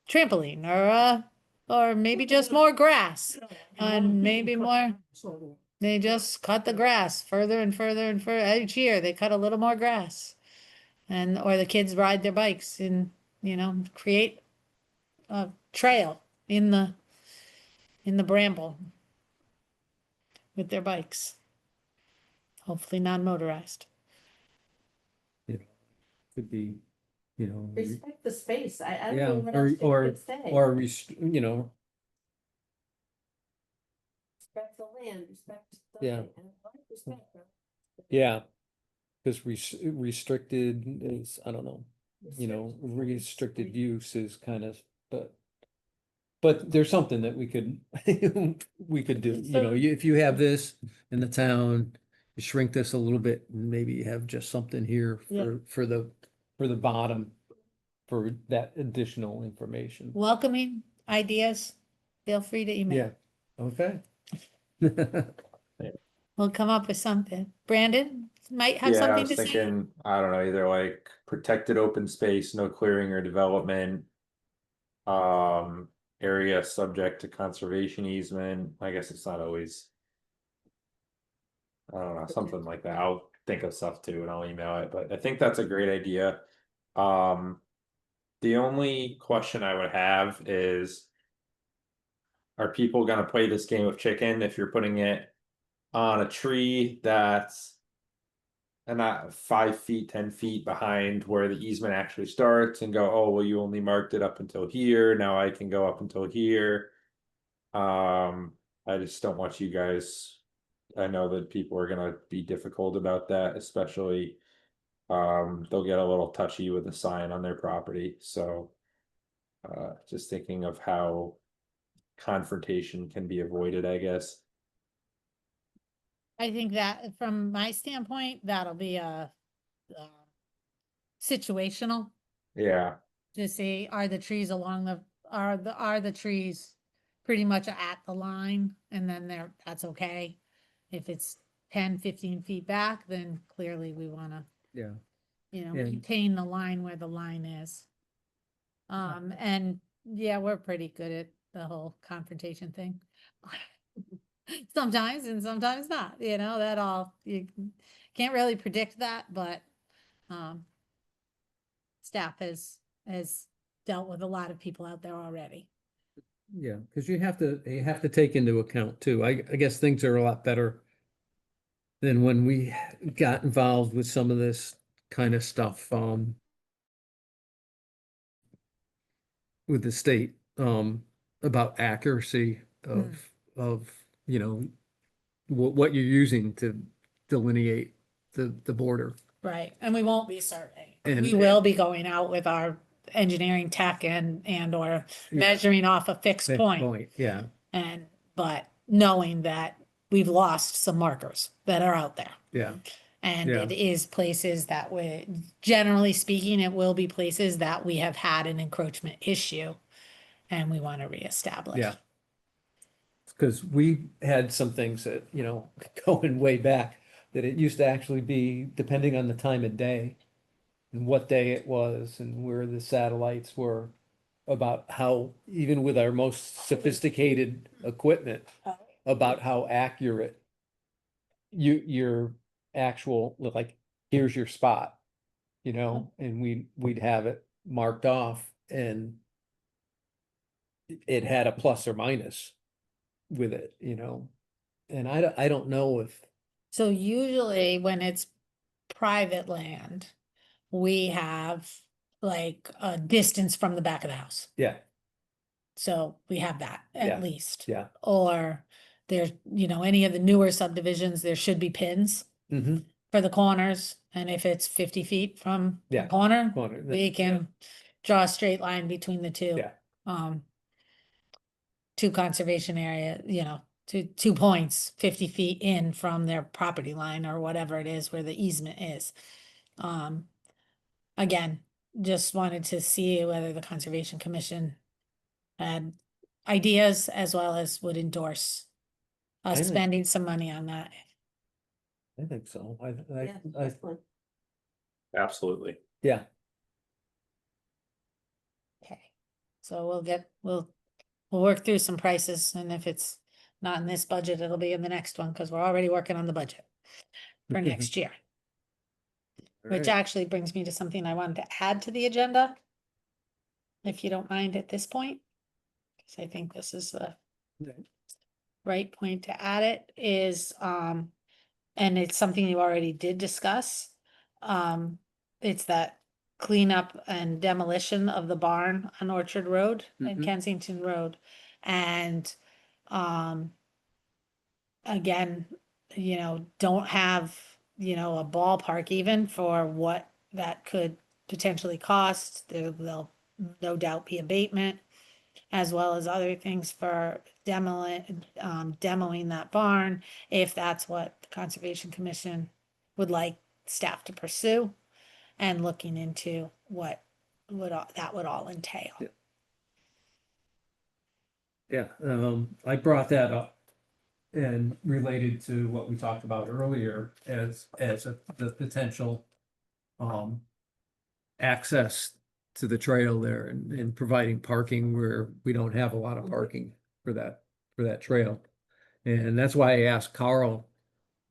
trampoline or maybe just more grass.
Yeah,
And maybe more,
So,
they just cut the grass further and further and further. Each year they cut a little more grass. Or the kids ride their bikes and, create a trail in the bramble with their bikes. Hopefully non-motorized.
could be,
Respect the space. I don't
yeah,
know what else you could say.
or
Respect the land, respect the.
Yeah.
land, and I like respect, right?
Yeah. Because restricted is, I don't know, you know, restricted use is kind of, but there's something that we could, we could do, you know, if you have this in the town, you shrink this a little bit, and maybe you have just something here
Yeah.
for the bottom, for that additional information.
Welcoming ideas, feel free to email.
Yeah, okay.
We'll come up with something. Brandon might have
Yeah, I
something
was
to say.
thinking, I don't know, either like protected open space, no clearing or development. Area subject to conservation easement, I guess it's not always. I don't know, something like that, I'll think of stuff too and I'll email it, but I think that's a great idea. The only question I would have is. Are people gonna play this game of chicken if you're putting it on a tree that's not 5 feet, 10 feet behind where the easement actually starts and go, oh, well, you only marked it up until here, now I can go up until here. I just don't want you guys, I know that people are gonna be difficult about that, especially. They'll get a little touchy with a sign on their property, so. Just thinking of how confrontation can be avoided, I guess.
I think that from my standpoint, that'll be situational
Yeah,
to see, are the trees along are the trees pretty much at the line, and then that's okay. If it's 10, 15 feet back, then clearly we wanna,
Yeah, And-
maintain the line where the line is. And yeah, we're pretty good at the whole confrontation thing. Sometimes and sometimes not, that all, you can't really predict that, but, staff has dealt with a lot of people out there already.
yeah, because you have to take into account too, I guess things are a lot better than when we got involved with some of this kind of stuff, with the state, about accuracy of, you know, what you're using to delineate the border.
Right, and we won't be surveying.
And-
We will be going out with our engineering tech or measuring off a fixed
That
point.
Yeah,
But knowing that we've lost some markers that are out there.
yeah,
And
Yeah.
it is places that generally speaking, it will be places that we have had an encroachment issue and we want to reestablish.
yeah. Because we had some things that, you know, going way back, that it used to actually be depending on the time of day and what day it was and where the satellites were, about how, even with our most sophisticated equipment, about how accurate your actual, like, here's your spot, you know, and we'd have it marked off, and it had a plus or minus with it, you know, and I don't know if,
So usually when it's private land, we have like a distance from the back of the house.
yeah,
So we have that
Yeah,
at least.
yeah.
Or there's, any of the newer subdivisions, there should be pins
mm-hmm,
for the corners. And if it's 50 feet from the
Yeah.
corner,
corner,
we can draw a straight line between the two.
Yeah.
Two conservation area, two points, 50 feet in from their property line or whatever it is where the easement is. Again, just wanted to see whether the Conservation Commission had ideas as well as would endorse
I
us
think-
spending some money on that.
I think so,
Yeah, that's one.
absolutely.
yeah,
Okay. So we'll work through some prices, and if it's not in this budget, it'll be in the next one, because we're already working on the budget for next year. Which
Alright.
actually brings me to something I wanted to add to the agenda. If you don't mind at this point. Cause I think this is the
Okay.
right point to add it is, and it's something you already did discuss. It's that cleanup and demolition of the barn on Orchard Road and
Mhm.
Kensington Road. And, again, don't have, a ballpark even for what that could potentially cost. There'll no doubt be abatement, as well as other things for demoing that barn, if that's what the Conservation Commission would like staff to pursue, and looking into what that would all entail.
Yeah, I brought that up and related to what we talked about earlier as the potential access to the trail there and providing parking where we don't have a lot of parking for that trail. And that's why I asked Carl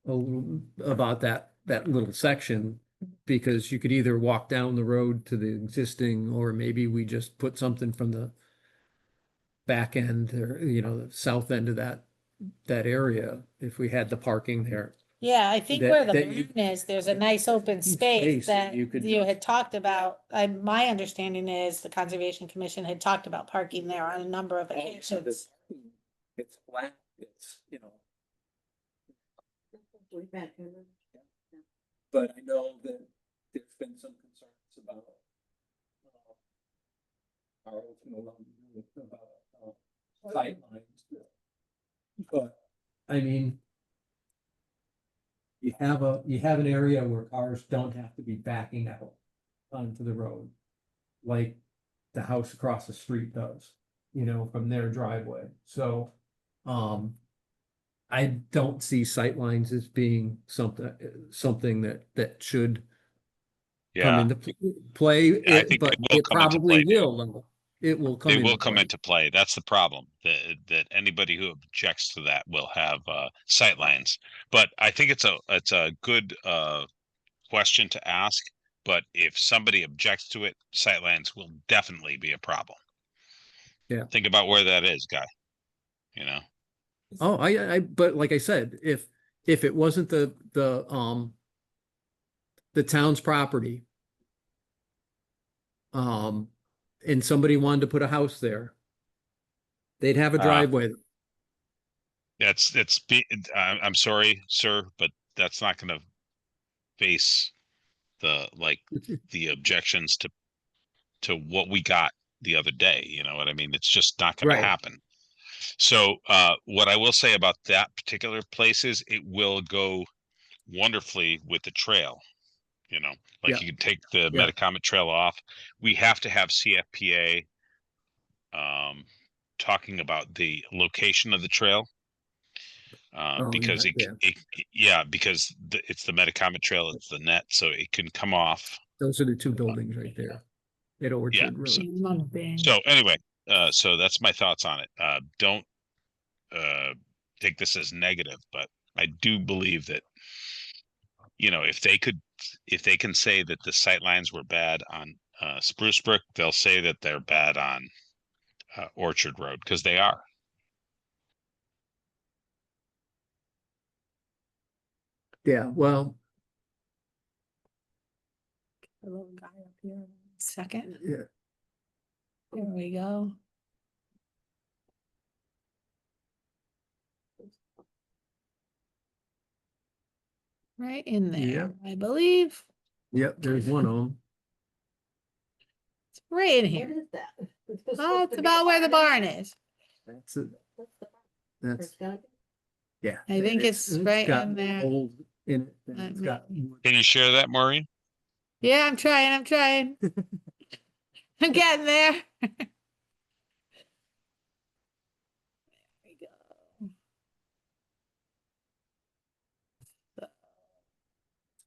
about that little section, because you could either walk down the road to the existing, or maybe we just put something from the back end, or, the south end of that area, if we had the parking there.
Yeah, I think
That-
where the
that you-
barn is, there's a nice open
Space
space that
you could-
you had talked about. My understanding is the Conservation Commission had talked about parking there on a number of occasions.
It's flat, it's, but I know that there's been some concerns about sightlines. But, I mean, you have an area where cars don't have to be backing out onto the road, like the house across the street does, from their driveway. So, I don't see sightlines as being something that should come
Yeah,
into play.
I think
But
it will
it
come into
probably
play, Dave.
will, though. It will come
They
into
will come
play.
into play. That's the problem, that anybody who objects to that will have sightlines. But I think it's a good question to ask. But if somebody objects to it, sightlines will definitely be a problem.
Yeah.
Think about where that is, guy. You know,
Oh, but like I said, if it wasn't the town's property, and somebody wanted to put a house there, they'd have a
Ah.
driveway.
I'm sorry, sir, but that's not going to face the objections to what we got the other day. You know what I mean? It's just not going
Right.
to happen. So what I will say about that particular place is it will go wonderfully with the trail. You know, like
Yeah.
you can take the
Yeah.
Metacomet trail off. We have to have CFPA talking about the location of the trail.
Oh,
Because because it's the Metacomet trail, it's the net, so it can come off.
Those are the two buildings right there at Orchard Road.
So anyway, so that's my thoughts on it. Don't take this as negative, but I do believe that, if they can say that the sightlines were bad on Spruce Brook, they'll say that they're bad on Orchard Road, because they are.
Yeah, well,
A little guy up here. Second,
yeah,
there we go. Right in there, I believe.
yep, there's one of them.
It's right in
What
here.
is that?
Oh, it's about where the barn is.
That's it.
What's the barn?
That's,
It's gotta be-
yeah.
I think it's right
got
in there.
holes in it, and
Let
it's got-
Can you share that, Maureen?
Yeah, I'm trying. I'm getting there. There we go.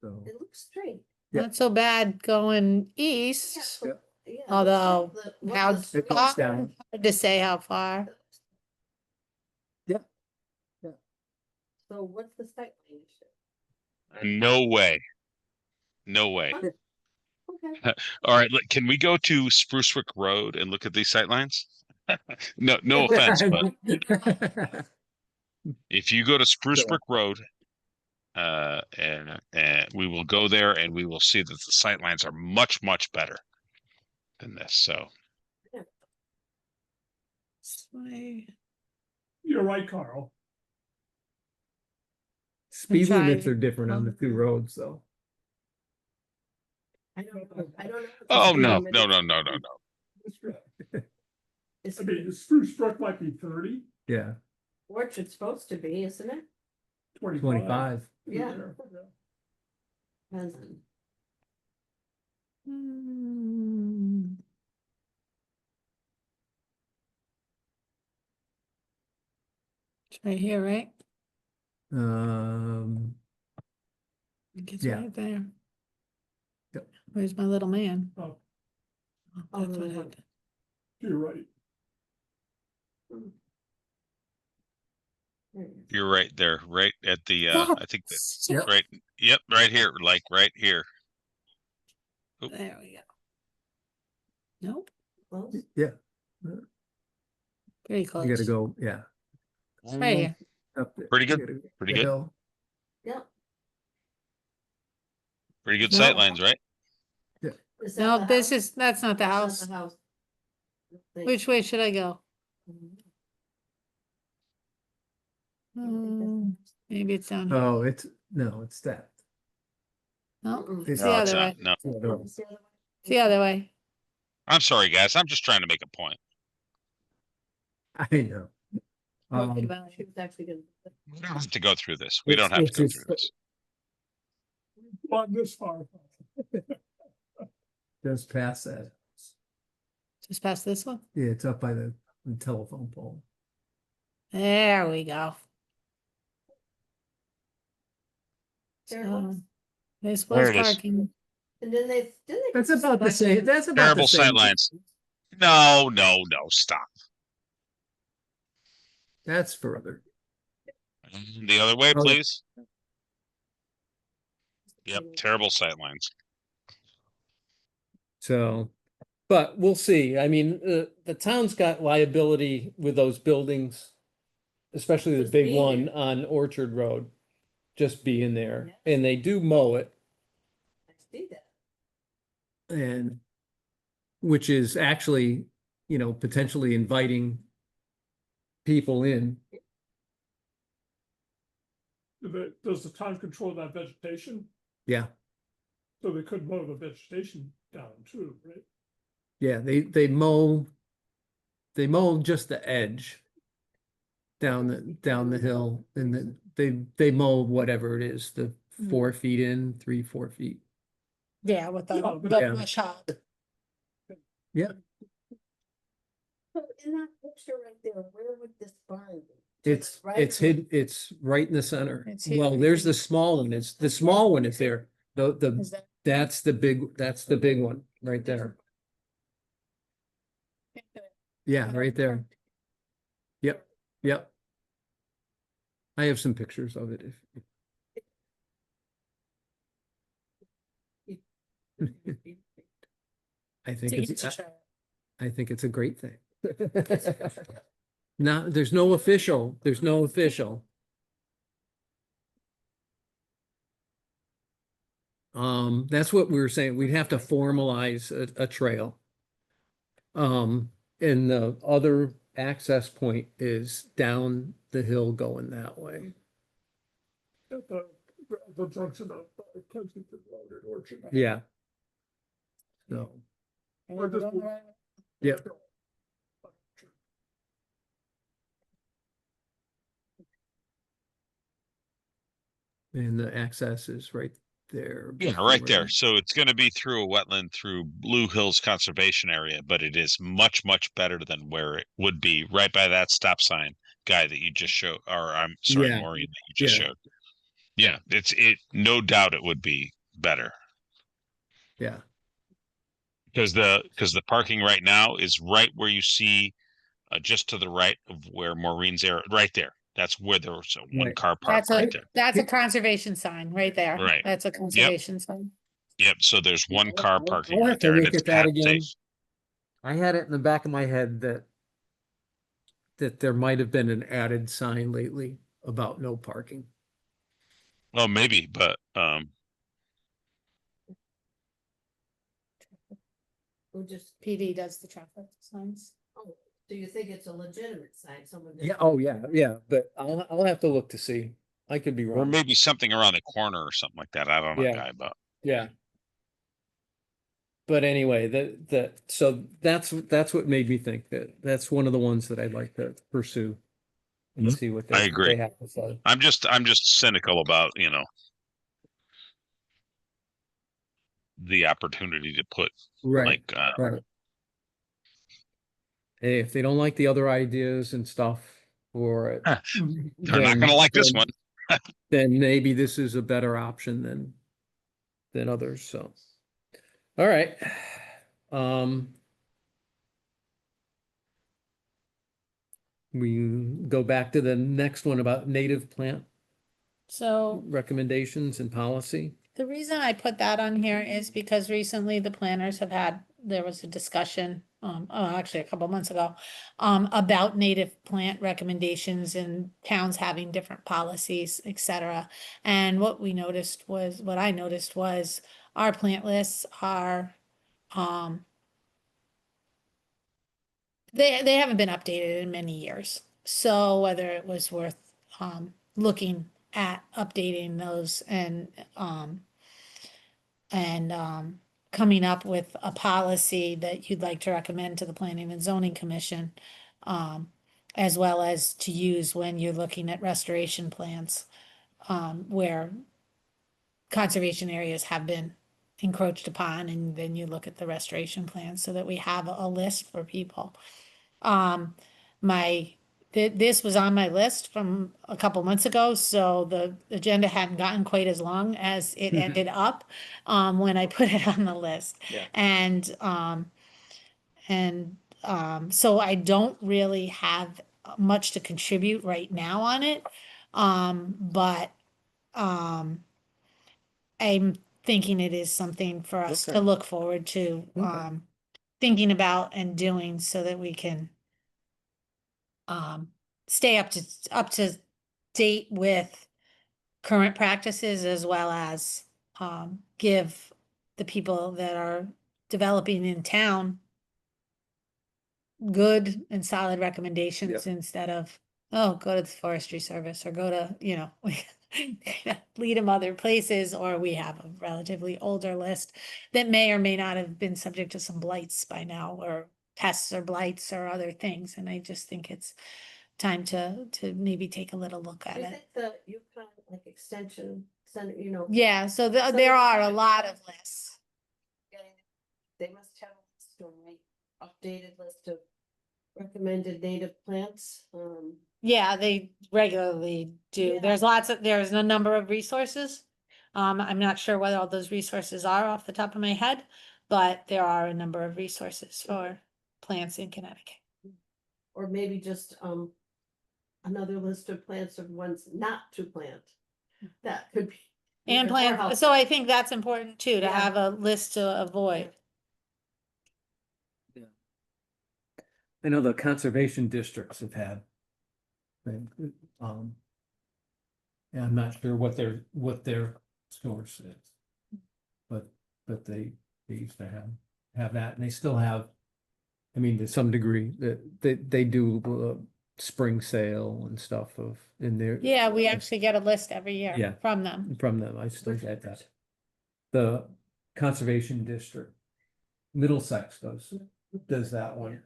So,
It looks straight.
Yeah.
Not so bad going
Yeah,
east.
so- yeah, it looks
Although,
like what
how
the
It goes
far-
down.
hard to say how far.
So what's the sight line issue?
No way. No way.
Okay.
All right, can we go to Spruce Brook Road and look at these sightlines? No offense, but if you go to Spruce
Sure.
Brook Road, and we will go there and we will see that the sightlines are much, much better than this. So
This way.
You're right, Carl.
Speed
try
limits
it.
are different on the two roads, though.
I don't know, I don't know. what the
Oh,
speed
no,
limit
no,
is.
no, no, no, no.
It's,
I mean, the Spruce Brook might be 30,
Yeah,
Orchard's supposed to be, isn't it?
25.
25.
Yeah.
Yeah.
Depends on-
Hmm. It's right here, right?
Um,
I think it's
Yeah.
right there.
Yep.
Where's my little man?
Oh,
Oh, that's what
Oh.
happened.
you're right.
there it is.
You're right there, right at the, I think that,
Yep.
right, yep, right here, like right here.
There we go. Nope,
Close?
yeah,
very close.
you gotta go, yeah.
It's right here.
Up there.
Pretty
You
good,
gotta go
pretty
the
good.
hill.
Yeah.
Pretty good
No.
sight lines, right?
Is that
No,
the
this
house?
is, that's not the
That's
house.
not the house. They-
Which way should I go?
Mhm.
Maybe it's down here.
Oh, no, it's that.
No,
Mm-mm.
it's
No,
the
it's
other
not,
way.
no.
It's the other one.
It's the other way.
It's the other way.
I'm sorry, guys. I'm just trying to make a point.
I know.
Okay,
Um,
well,
She was actually gonna.
We don't have to go through this. We
It's-
don't have to
it's
go
just-
through this.
Not this far.
just past that.
just past this one.
Yeah, it's up by the telephone pole.
There we go.
There it
So,
was.
this
There
was
it is.
parking.
And then they.
That's about the same, that's about the
Terrible
same.
sight lines. No, no, no, stop.
That's further.
The other way,
Oh.
please. Yep, terrible sight lines.
So, but we'll see. I mean, the town's got liability with those buildings, especially the
Just
big
being
one
there.
on Orchard Road, just being there. And they do mow it,
I see that.
and which is actually, potentially inviting people in.
Does the town control that vegetation?
Yeah,
So they could mow the vegetation down too, right?
yeah, they mow just the edge down the hill, and then they mow whatever it is, the 4 feet in, 3-4 feet.
Yeah, with the,
Yeah,
the
yeah.
bush hog.
So in that picture right there, where would this barn be? To the
It's
right
it's
or the-
hid, it's right in the center.
It's here.
Well, there's the small one, the small one is there. The,
Is that-
that's the big one, right there. Yeah, right there. Yep, yep. I have some pictures of it I think
To
it's,
each other.
I think it's a great thing. No, there's no official. That's what we were saying. We'd have to formalize a trail. And the other access point is down the hill going that way.
At the junction of Kensington Road and Orchard.
Yeah. So,
Or just-
Yep. and the access is right there.
Yeah, right
before
there.
it.
So it's gonna be through a wetland through Blue Hills Conservation Area, but it is much, much better than where it would be right by that stop sign guy that you just showed, or I'm sorry,
Yeah,
Maureen, that you just
yeah.
showed. Yeah, no doubt it would be better.
Yeah,
Because the parking right now is right where you see, just to the right of where Maureen's area, right there. That's where there was a one
Right.
car park
That's a,
right there.
that's a conservation sign right there.
Right.
That's a conservation sign.
Yep, so there's one car parking
I'll
right
have to
there and
look
it's
at that
path
again.
safe.
I had it in the back of my head that there might have been an added sign lately about no parking.
Well, maybe, but,
We'll just,
PD does the traffic signs.
oh, do you think it's a legitimate sign? Someone.
Yeah, oh, yeah, but I'll have to look to see. I could be
Or
wrong.
maybe something around the corner or something like that. I don't know,
Yeah.
guy, but
Yeah. But anyway, so that's what made me think that that's one of the ones that I'd like to pursue and
Mhm.
see what
I
they
agree.
have to say.
I'm just cynical about, the opportunity to put
Right,
like,
right. Hey, if they don't like the other ideas and stuff for it,
they're not gonna like this one.
then maybe this is a better option than others, so. All right. We go back to the next one about native plant
So
recommendations and policy.
the reason I put that on here is because recently the planners have there was a discussion, actually a couple months ago, about native plant recommendations and towns having different policies, et cetera. And what I noticed was our plant lists are, they haven't been updated in many years. So whether it was worth, looking at updating those and coming up with a policy that you'd like to recommend to the Planning and Zoning Commission, as well as to use when you're looking at restoration plans, where conservation areas have been encroached upon, and then you look at the restoration plan so that we have a list for people. Um, this was on my list from a couple months ago, so the agenda hadn't gotten quite as long as it ended up, when I put it on the list.
Yeah.
So I don't really have much to contribute right now on it. But, I'm thinking it is something for us to
Okay.
look forward to,
Okay.
thinking about and doing so that we can stay up to date with current practices, as well as give the people that are developing in town good and solid recommendations instead of, oh, go to the forestry service, or go to, lead them other places, or we have a relatively older list that may or may not have been subject to some blights by now, or pests or blights or other things. And I just think it's time to maybe take a little look at
I
it.
think the Yukon like extension center,
Yeah, so
So
there
we
are a
have-
lot of lists.
they must have a list, or a updated list of recommended native plants.
Yeah, they regularly do.
Yeah.
There's a number of resources. I'm not sure what all those resources are off the top of my head, but there are a number of resources for plants in Connecticut.
Or maybe just another list of plants of ones not to plant. That could be.
And
even more
plants,
helpful.
so I think that's important too, to
Yeah.
have a list to avoid.
I know the conservation districts have had. Um. And I'm not sure what their source is. But they used to have that, and they still have. I mean, to some degree, that they do spring sale and stuff in there.
Yeah, we actually get a list every year
Yeah.
from them.
From them, I still get that. The conservation district, Middlesex does that one,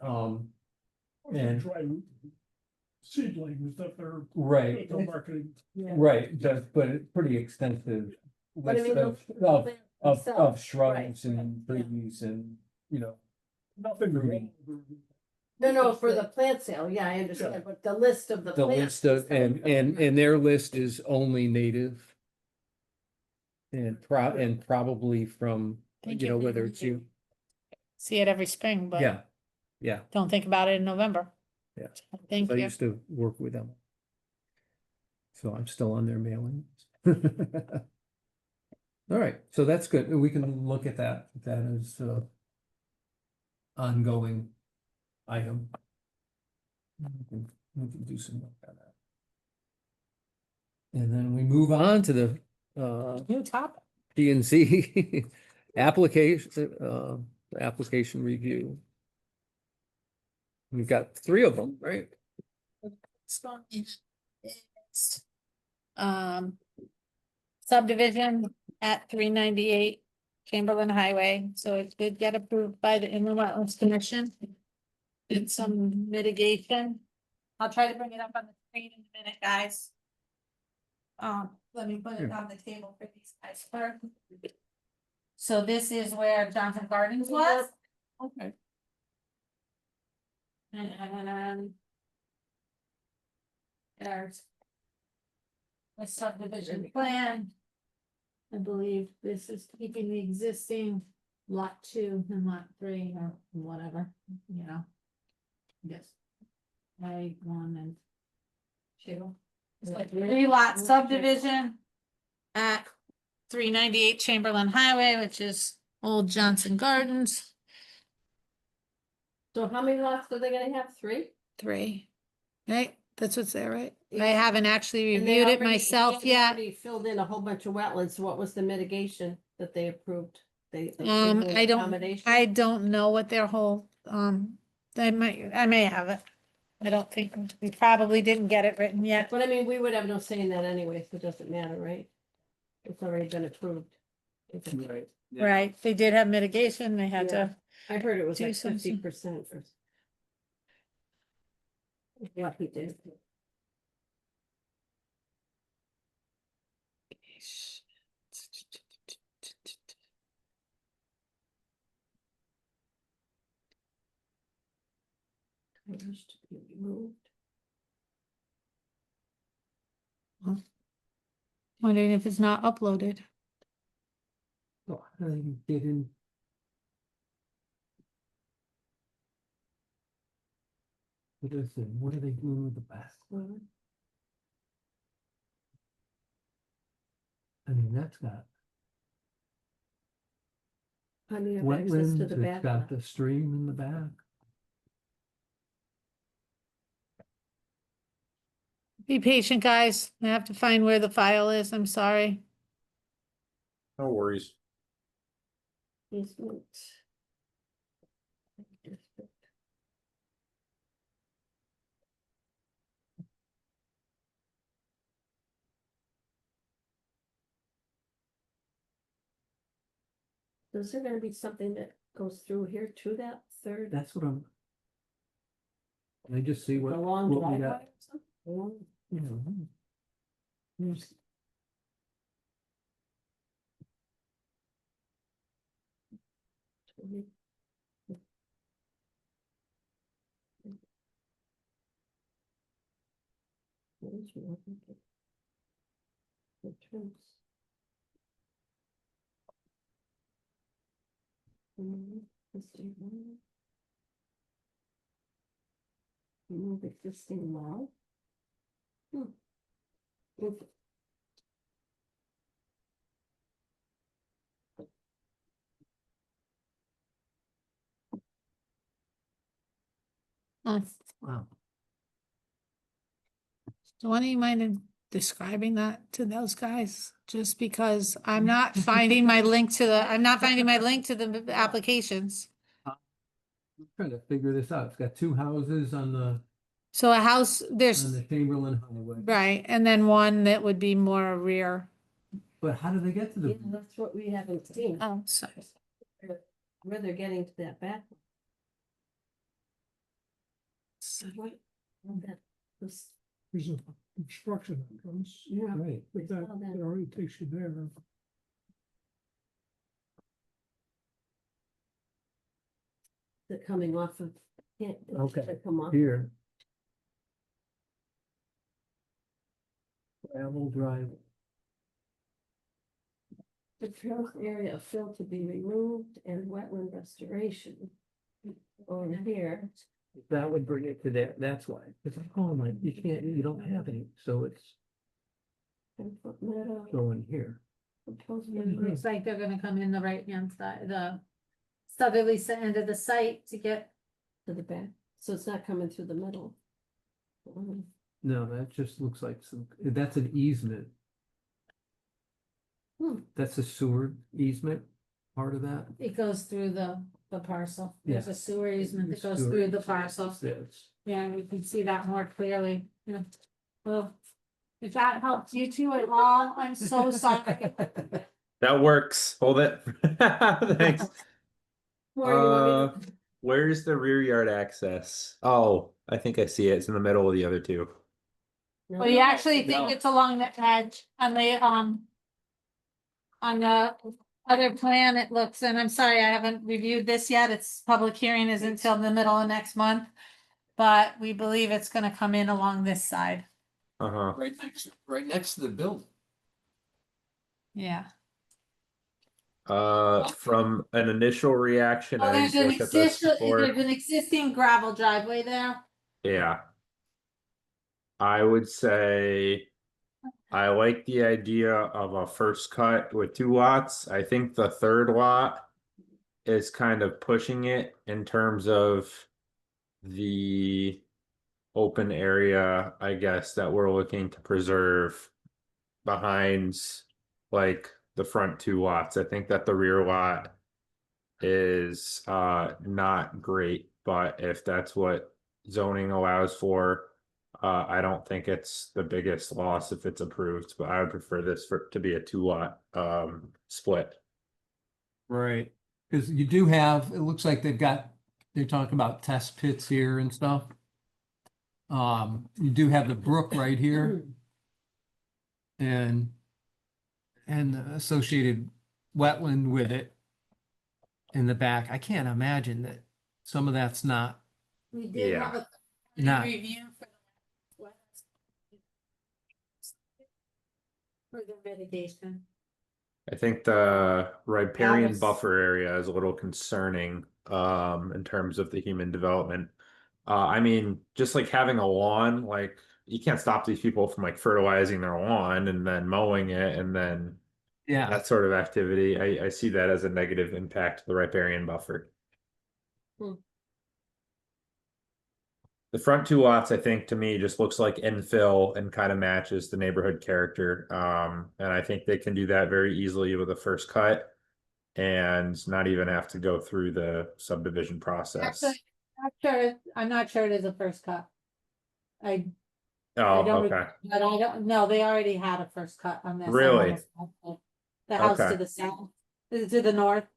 and-
Seedlings that they're.
right,
They're marketing.
right, but it's pretty extensive
But I
list
mean,
of shrubs and trees and,
Nothing.
Fruity.
No, for the plant sale, yeah, I understand, but the list of the
the
plants.
list of, and their list is only native. And probably from,
Thank you.
whether it's you,
See it every spring, but
yeah,
don't think about it in November.
Yeah.
Thank
I
you.
used to work with them. So I'm still on their mailing. All right, so that's good. We can look at that. That is ongoing item. We can do some work on that. And then we move on to the
New topic.
P and Z application review. We've got 3 of them, right?
subdivision at 398 Chamberlain Highway, so it did get approved by the Inland Wetlands Commission. Did some mitigation. I'll try to bring it up on the screen in a minute, guys. Let me put it on the table for these guys first. So this is where Johnson Gardens was.
Okay.
And there's a subdivision plan. I believe this is keeping the existing lot 2 and lot 3 or whatever, you know. Yes. Right, 1 and 2. It's like 3-lot subdivision at 398 Chamberlain Highway, which is Old Johnson Gardens.
So how many lots are they gonna have? 3?
3, right? That's what's there, right? I
Yeah.
haven't actually
And they
reviewed it
already-
myself
they
yet.
already filled in a whole bunch of wetlands. What was the mitigation that they approved? They.
I don't know what their whole, I may have it. I don't think, we probably didn't get it written yet.
But I mean, we would have no say in that anyway, so it doesn't matter, right? It's already been approved.
Right.
Right, they did have mitigation, they had to,
I heard it was
Do
like
something.
50% or. What he did. Tires to be removed.
wondering if it's not uploaded.
So how do you get in? What is it? What are they doing with the back? I mean, that's got
I mean, have access to
wetlands,
the
it's
back.
got the stream in the back.
Be patient, guys, I have to find where the file is, I'm sorry.
No worries.
Easement. Is there gonna be something that goes through here to that third?
That's what I'm. I just see
A
what.
long
what we
driveway
got.
or something? Along-
You know, here's-
There's one. The trunks. Let's see, one. Remove existing wall. Oops.
Wow.
So why don't you mind describing that to those guys? Just because I'm not finding my link to the, I'm not finding my link to the applications.
I'm trying to figure this out. It's got 2 houses on the
So a house, there's,
Chamberlain Highway.
right, and then one that would be more rear.
But how do they get to
Yeah,
the?
that's what we haven't seen,
Oh, sorry.
where they're getting to that back. What? That was,
There's a construction entrance,
yeah.
Right.
but that,
saw that.
that already takes you there.
They're coming off of.
Okay,
They come off.
Here. Gravel drive.
The trails area of fill to be removed and wetland restoration. Over here.
That would bring it to that, that's why. It's like, oh my, you can't, you don't have any, so it's
10-foot meadow.
going here.
proposed
It
meadow.
looks like they're gonna come in the right hand side, the southerly end of the site to get,
To the back, so it's not coming through the middle.
No, that just looks like some, that's an easement.
Hmm.
That's a sewer easement, part of that.
it goes through the parcel. There's
Yeah.
a sewer easement that goes
Sewer
through the
easement.
parcel.
Yes.
Yeah, we can see that more clearly, yeah. Well, If that helps you two at all, I'm so sorry.
That works. Hold it. Thanks. Where's the rear yard access? Oh, I think I see it. It's in the middle of the other two.
We actually think
No.
it's along the edge on the other plan it looks, and I'm sorry, I haven't reviewed this yet. Its public hearing is until the middle of next month. But we believe it's gonna come in along this side.
Uh-huh.
Right next to the building.
Yeah.
From an initial reaction,
Oh,
I
there's an
looked at this before.
existing gravel driveway there.
Yeah. I would say I like the idea of a first cut with 2 lots. I think the third lot is kind of pushing it in terms of the open area, I guess, that we're looking to preserve behind like the front 2 lots. I think that the rear lot is not great, but if that's what zoning allows for, I don't think it's the biggest loss if it's approved, but I would prefer this to be a 2 lot split.
Right, because you do have, it looks like they're talking about test pits here and stuff. You do have the brook right here. And the associated wetland with it in the back. I can't imagine that some of that's not,
We did
Yeah.
have a
Not-
review for the mitigation.
I think the riparian
was-
buffer area is a little concerning in terms of the human development. I mean, just like having a lawn, like you can't stop these people from like fertilizing their lawn and then mowing it and then
yeah,
that sort of activity. I see that as a negative impact to the riparian buffer.
Hmm.
The front 2 lots, I think, to me, just looks like infill and kind of matches the neighborhood character. And I think they can do that very easily with a first cut and not even have to go through the subdivision process.
Actually, I'm not sure it is a first cut. I
Oh,
don't,
okay.
but I don't, no, they already had a first cut on this. I
Really?
almost- The house
Okay.
to the south, to the north,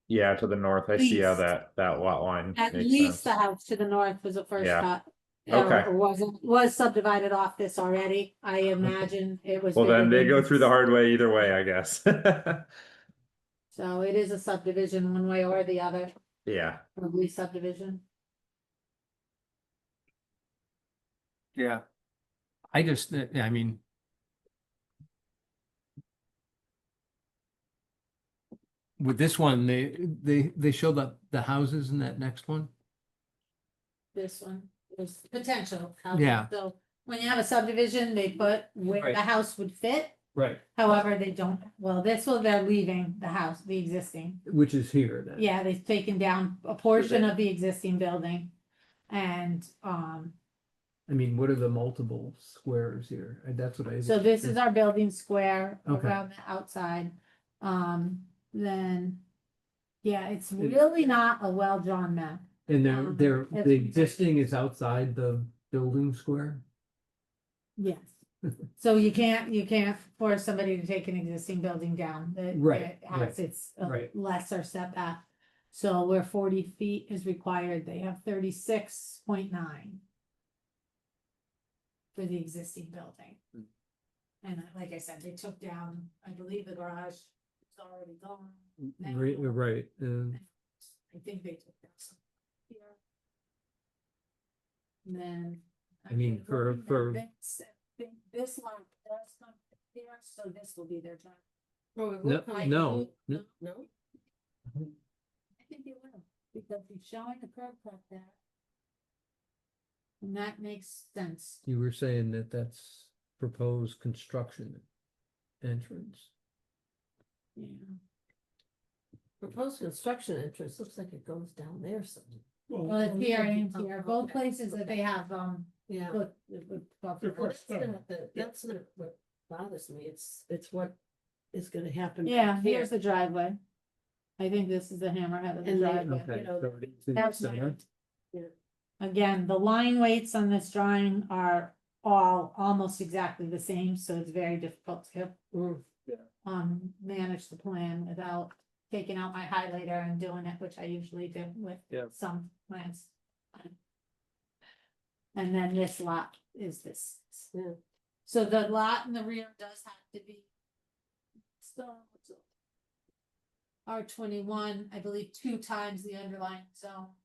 Yeah, to the north, I see how
East.
that lot line
at
makes
least the
sense.
house to the north was a first
Yeah.
cut.
Okay.
Or was subdivided off this already, I imagine it was.
Well, then
bigger
they go
than
through the
this.
hard way either way, I guess.
So it is a subdivision one way or the other,
Yeah,
probably subdivision.
yeah. I just, I mean. With this one, they show the houses in that next one.
This one, there's potential.
Yeah.
So when you have a subdivision, they put where
Right.
the house would fit,
Right.
however, they don't, well, this one, they're leaving the house, the existing.
Which is here then.
Yeah, they've taken down a portion of the existing building. And,
I mean, what are the multiple squares here? That's what I.
so this is our building square
Okay.
around the outside. Then, yeah, it's really not a well-drawn map.
And
it's-
the existing is outside the building square?
Yes. So you can't force somebody to take an existing building down that
Right,
that has its
right.
lesser setback. So where 40 feet is required, they have 36.9 for the existing building. And like I said, they took down, I believe the garage is already gone.
Right, right.
I think they took down some here. And then.
I mean,
okay,
for-
looking at
for-
this one does come here, so this will be their time.
No.
No.
I think they will, because he's showing the curb cut there. And that makes sense.
You were saying that that's proposed construction entrance.
Yeah.
Proposed construction entrance looks like it goes down there somewhere.
Well, it's here and here, both places that they have,
Yeah.
look.
Of course.
That's not what bothers me, it's what is gonna happen.
Yeah,
back
here's
here.
the driveway. I think this is the hammerhead of the
And they-
driveway.
Okay. You know,
so it is in the
that's
center.
Again, the line weights on this drawing are all almost exactly the same, so it's very difficult to
Mm.
manage the plan without taking out my highlighter and doing it, which I usually do with
Yeah.
some plans. And then this lot is this.
Yeah.
So the lot in the rear does have to be. R21, I believe 2 times the underlying zone.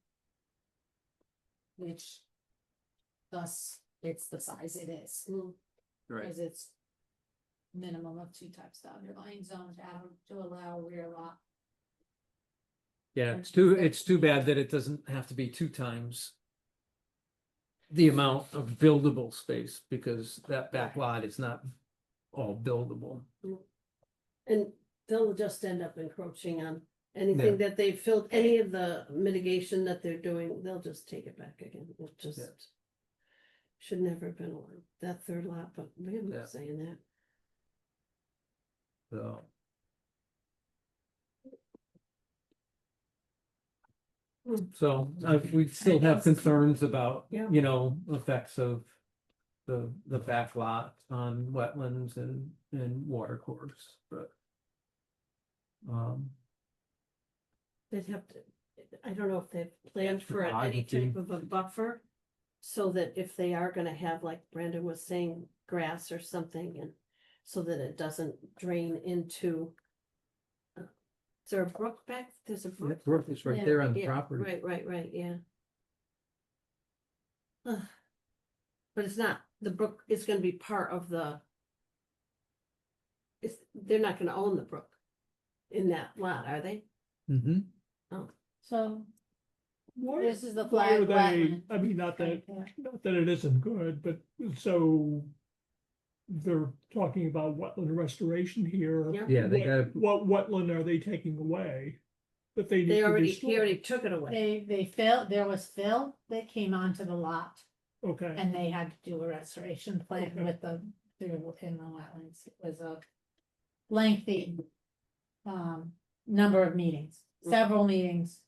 Which. Thus, it's the size it is.
Mm.
Right.
Because it's. Minimum of 2 times the underlying zone to allow rear lot.
Yeah, it's too bad that it doesn't have to be 2 times the amount of buildable space, because that back lot is not all buildable.
And they'll just end up encroaching on anything that they filled, any of the mitigation that they're doing, they'll just take it back again. It just.
Yeah.
Should never have been allowed, that third lot, but we're
Yeah.
not saying that.
So. So, we still have concerns about,
Yeah.
you know, effects of the back lot on wetlands and water course, but.
They'd have to, I don't know if they've planned for any
Topography.
type of a buffer. So that if they are gonna have, like Brandon was saying, grass or something, and so that it doesn't drain into. Is there a brook back? There's a brook.
That brook is right
Yeah,
there on the
Yeah,
property.
right, yeah. Ugh. But it's not, the brook is gonna be part of the. They're not gonna own the brook in that lot, are they?
Mm-hmm.
So
Why-
this is the
why are
flag
they,
wetland.
I mean, not that,
Yeah.
not that it isn't good, but so. They're talking about wetland restoration here.
Yeah.
Yeah, they gotta,
What wetland are they taking away? That they need
They
to
already,
restore?
he already took it away.
They fill, there was fill that came onto the lot
Okay,
and they had to do a restoration plan
Okay.
with the, in the wetlands. It was a lengthy number of meetings, several meetings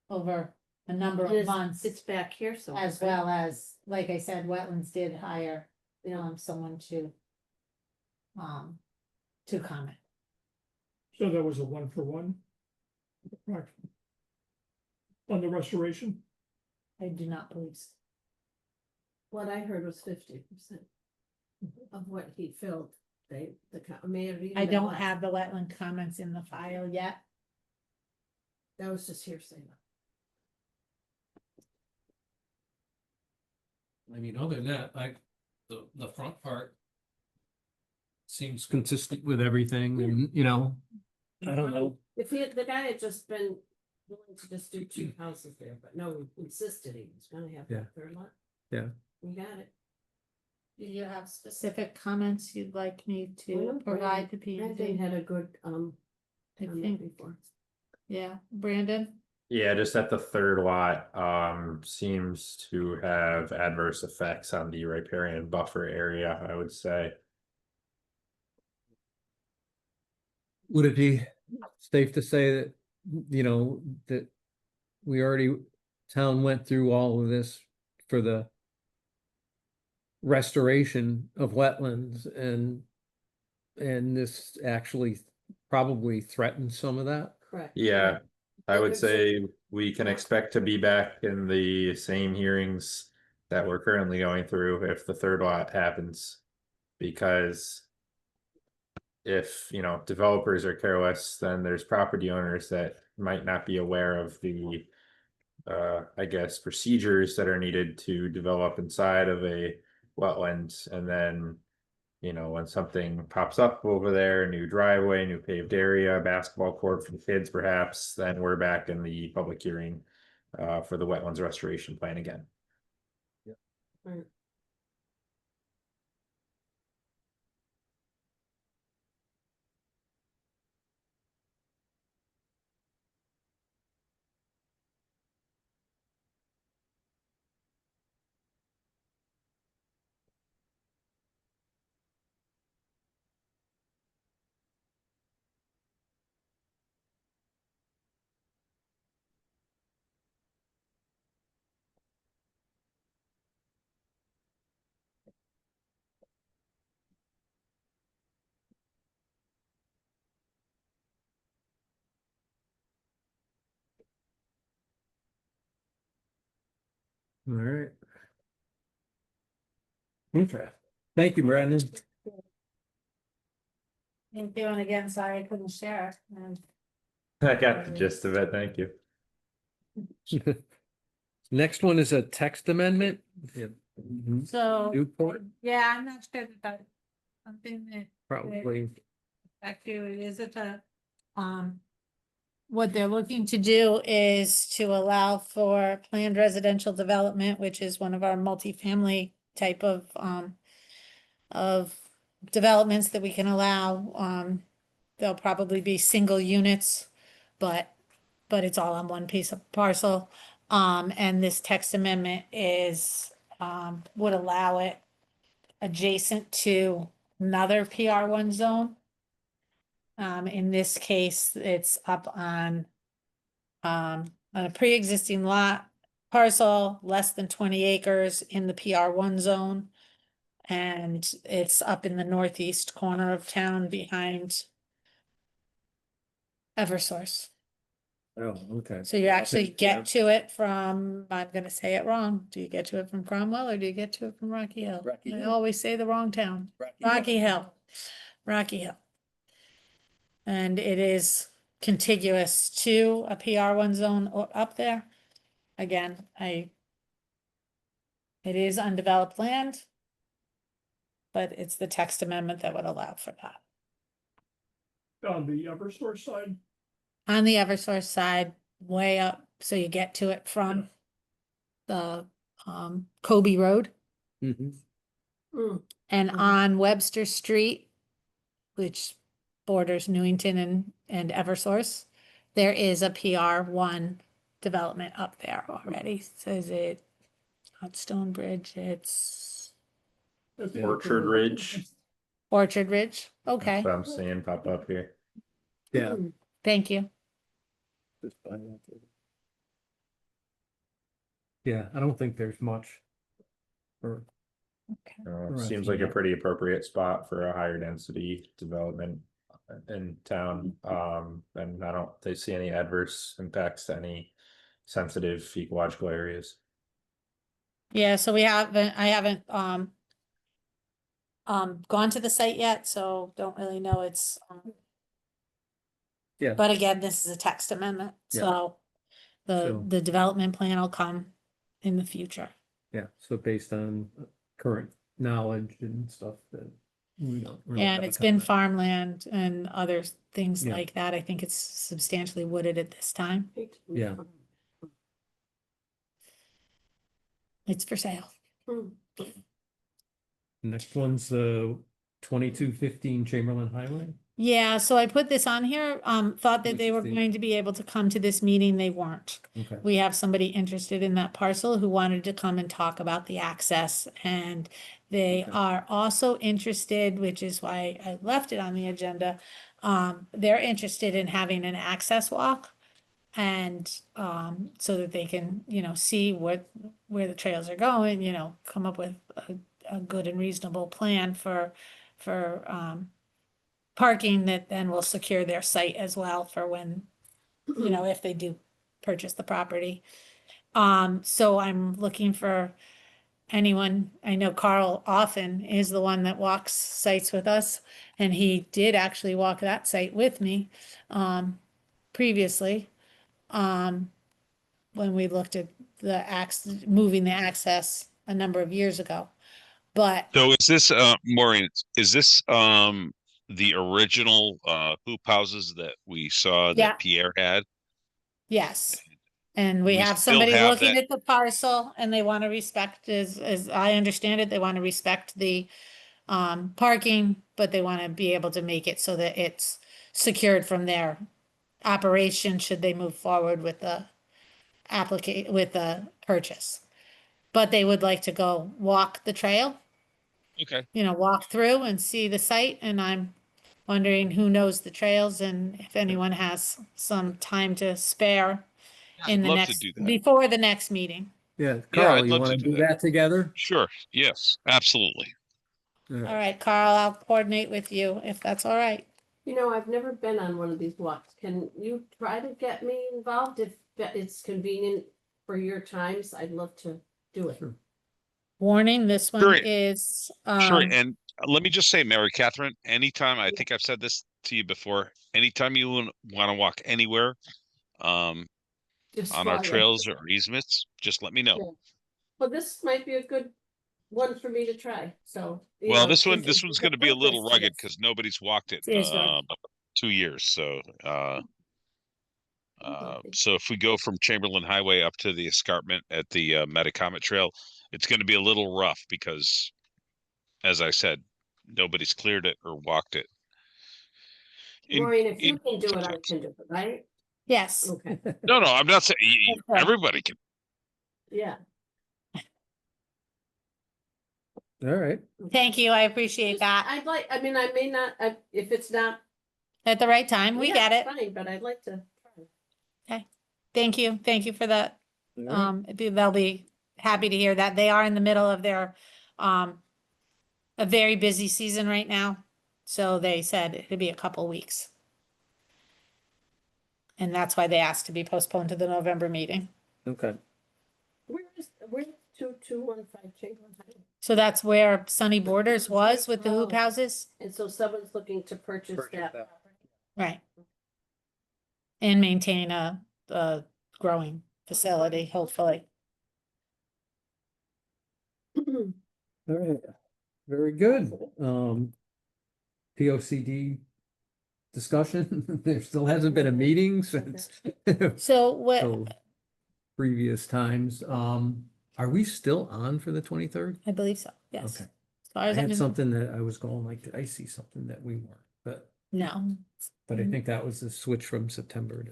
over a number
And
of
it's-
months,
It's back here, so.
as well as, like I said, wetlands did hire someone to comment.
so that was a 1-for-1? Correct. On the restoration?
I do not believe so.
What I heard was 50% of what he filled, mayor.
I don't have the wetland comments in the file yet.
That was just hearsay.
I mean, other than that, the front part. Seems consistent with everything and, you know, I don't know.
If the guy had just been willing to just do 2 houses there, but no, he insisted he was gonna have
Yeah.
that third lot.
Yeah.
We got it.
Do you have specific comments you'd like me
Well,
to provide to P and
Brandon
Z?
had a good,
I
comment
think,
before.
yeah, Brandon,
Yeah, just that the third lot seems to have adverse effects on the riparian buffer area, I would say.
Would it be safe to say that, you know, that we already, town went through all of this for the restoration of wetlands and this actually probably threatens some of that?
Correct.
Yeah, I
It
would
was-
say we can expect to be back in the same hearings that we're currently going through if the third lot happens. Because if, you know, developers are careless, then there's property owners that might not be aware of the I guess procedures that are needed to develop inside of a wetland, and then you know, when something pops up over there, new driveway, new paved area, basketball court for the kids perhaps, then we're back in the public hearing for the wetlands restoration plan again.
Right.
All right. Okay, thank you, Brandon.
Thank you, and again, sorry I couldn't share, and
I got the gist of it, thank you.
Next one is a text amendment. Yeah. Mhm.
so.
Newport,
Yeah, I'm not sure that that's something that
probably.
actually it is what they're looking to do is to allow for planned residential development, which is one of our multifamily type of developments that we can allow. They'll probably be single units, but it's all on one piece of parcel. And this text amendment is, would allow it adjacent to another PR1 zone. In this case, it's up on a pre-existing lot parcel, less than 20 acres in the PR1 zone. And it's up in the northeast corner of town behind Eversource.
Oh, okay.
So you actually
Yeah.
get to it from, I'm gonna say it wrong. Do you get to it from Cromwell or do you get to it from Rocky Hill?
Rocky
I
Hill.
always say the wrong town. Rocky Hill. Rocky Hill. And it is contiguous to a PR1 zone up there. Again, it is undeveloped land. But it's the text amendment that would allow for that.
On the Eversource side,
On the Eversource side, way up, so you get to it from the Kobe Road.
Mhm.
And on Webster Street, which borders Newington and Eversource, there is a PR1 development up there already. So is it not Stonebridge? It's
at the-
Orchard Ridge.
Orchard Ridge. Okay,
That's what I'm seeing pop up here.
Yeah.
thank you.
Yeah, I don't think there's much. Or, Right.
Seems like a pretty appropriate spot for a higher density development in town. And I don't, they see any adverse impacts to any sensitive ecological areas.
Yeah, so I haven't gone to the site yet, so don't really know it's
Yeah.
but again, this is a text amendment,
Yeah.
so
So-
the development plan will come in the future.
Yeah, so based on current knowledge and stuff that we don't. really
And
have a
it's been
comment.
farmland and other things
Yeah.
like that. I think it's substantially wooded at this time.
Yeah.
It's for sale.
Next one's 2215 Chamberlain Highway.
Yeah, so I put this on here, thought that they were
Interesting.
going to be able to come to this meeting. They weren't.
Okay.
We have somebody interested in that parcel who wanted to come and talk about the access, and they
Okay.
are also interested, which is why I left it on the agenda. They're interested in having an access walk. And, so that they can, see where the trails are going, come up with a good and reasonable plan for, parking that then will secure their site as well for when, if they do purchase the property. So I'm looking for anyone, I know Carl often is the one that walks sites with us, and he did actually walk that site with me, previously. When we looked at moving the access a number of years ago. But
So is this, Maureen, is this, the original, hoop houses that we saw
Yeah.
that Pierre had?
yes, and we
We
have
still
somebody
have
looking
that-
at the parcel and they want to respect, as I understand it, they want to respect the parking, but they want to be able to make it so that it's secured from their operation should they move forward with the with the purchase. But they would like to go walk the trail,
Okay.
walk through and see the site, and I'm wondering who knows the trails and if anyone has some time to spare in
I'd
the
love to
next,
do that.
before the next meeting.
Yeah, Carl,
I'd
you
love
want to
to
do
do that.
that together?
Sure, yes, absolutely.
All right.
All right, Carl, I'll coordinate with you if that's all right.
I've never been on one of these walks. Can you try to get me involved if it's convenient for your times? I'd love to do it.
Sure.
Warning, this one
Sure.
is,
Sure, and let me just say, Mary Catherine, anytime, I think I've said this to you before, anytime you want to walk anywhere,
Just
on our
fly it.
trails or easements, just let me know.
Yeah. Well, this might be a good one for me to try, so. you
Well,
know,
this
there's
one's
a
gonna be a little
purpose to
rugged
this.
because nobody's walked it in,
Is rugged.
about 2 years, so,
Okay.
so if we go from Chamberlain Highway up to the escarpment at the, Metacomet Trail, it's gonna be a little rough because, as I said, nobody's cleared it or walked it. In-
Maureen, if you
in
can do it,
some
I
places.
can do it, right?
yes.
Okay,
No, I'm not saying,
Okay.
everybody can.
yeah.
All right.
Thank you. I appreciate
Just-
that.
I'd like, I mean, I may not, if it's not.
At the right time, we
yeah,
get it.
Fine, but I'd like to. try.
Thank you. Thank you for that.
All right.
They'll be happy to hear that. They are in the middle of their, a very busy season right now. So they said it'd be a couple weeks. And that's why they asked to be postponed to the November meeting.
Okay.
Where's 2215 Chamberlain Highway?
So that's where Sunny Borders was with the hoop
Oh.
houses,
And so someone's looking to purchase
Purchase
that
that.
property.
right? And maintain a growing facility, hopefully.
All right. Very good. POCD discussion. There still hasn't been a meeting since
So what,
so previous times. Are we still on for the 23rd?
I believe so, yes.
Okay.
As far
I
as I
had
know,
something that I was going like, did I see something that we weren't?
no.
But I think that was the switch from September to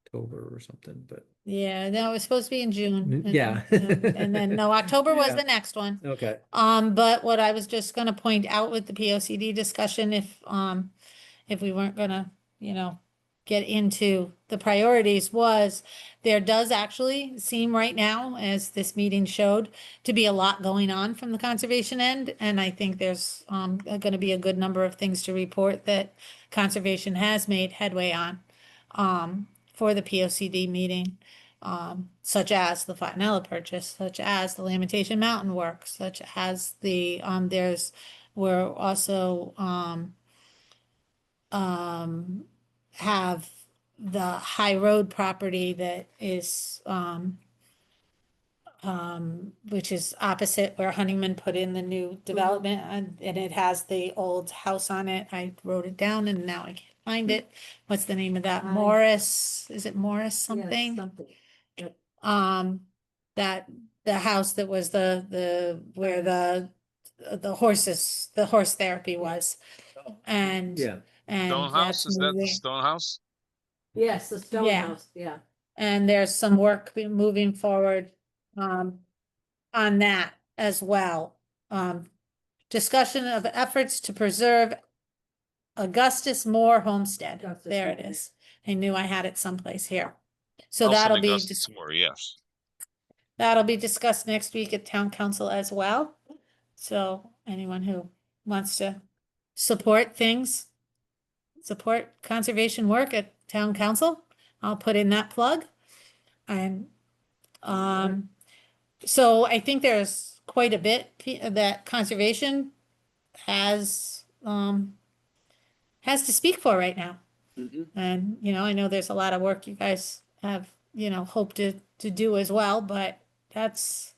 October or something, but
Yeah, no, it was supposed to be in June. and-
Yeah.
And then, no, October was
Yeah.
the next one.
okay.
But what I was just gonna point out with the POCD discussion, if we weren't gonna, get into the priorities, was there does actually seem right now, as this meeting showed, to be a lot going on from the conservation end. And I think there's, gonna be a good number of things to report that conservation has made headway on, for the POCD meeting. Such as the Fontanella purchase, such as the Lamentation Mountain work, such as we're also, have the High Road property that is, which is opposite where Honeyman put in the new development, and it has the old house on it. I wrote it down and now I can't find it. What's the name of that? Morris, is it Morris
Yes,
something?
something.
That the house that was where the horse therapy was. And,
Yeah.
and
Stone
that's
House, is that the
moving.
Stone House?
Yes, the stone
Yeah.
house, yeah.
And there's some work moving forward, on that as well. Discussion of efforts to preserve Augustus Moore Homestead.
Augustus
There it
Moore, yeah.
is. I knew I had it someplace here. So
Nelson
that'll be,
Augustus Moore, yes.
that'll be discussed next week at town council as well. So anyone who wants to support conservation work at town council, I'll put in that plug. And, so I think there's quite a bit that conservation has to speak for right now. And, I know there's a lot of work you guys have, hoped to do as well, but that's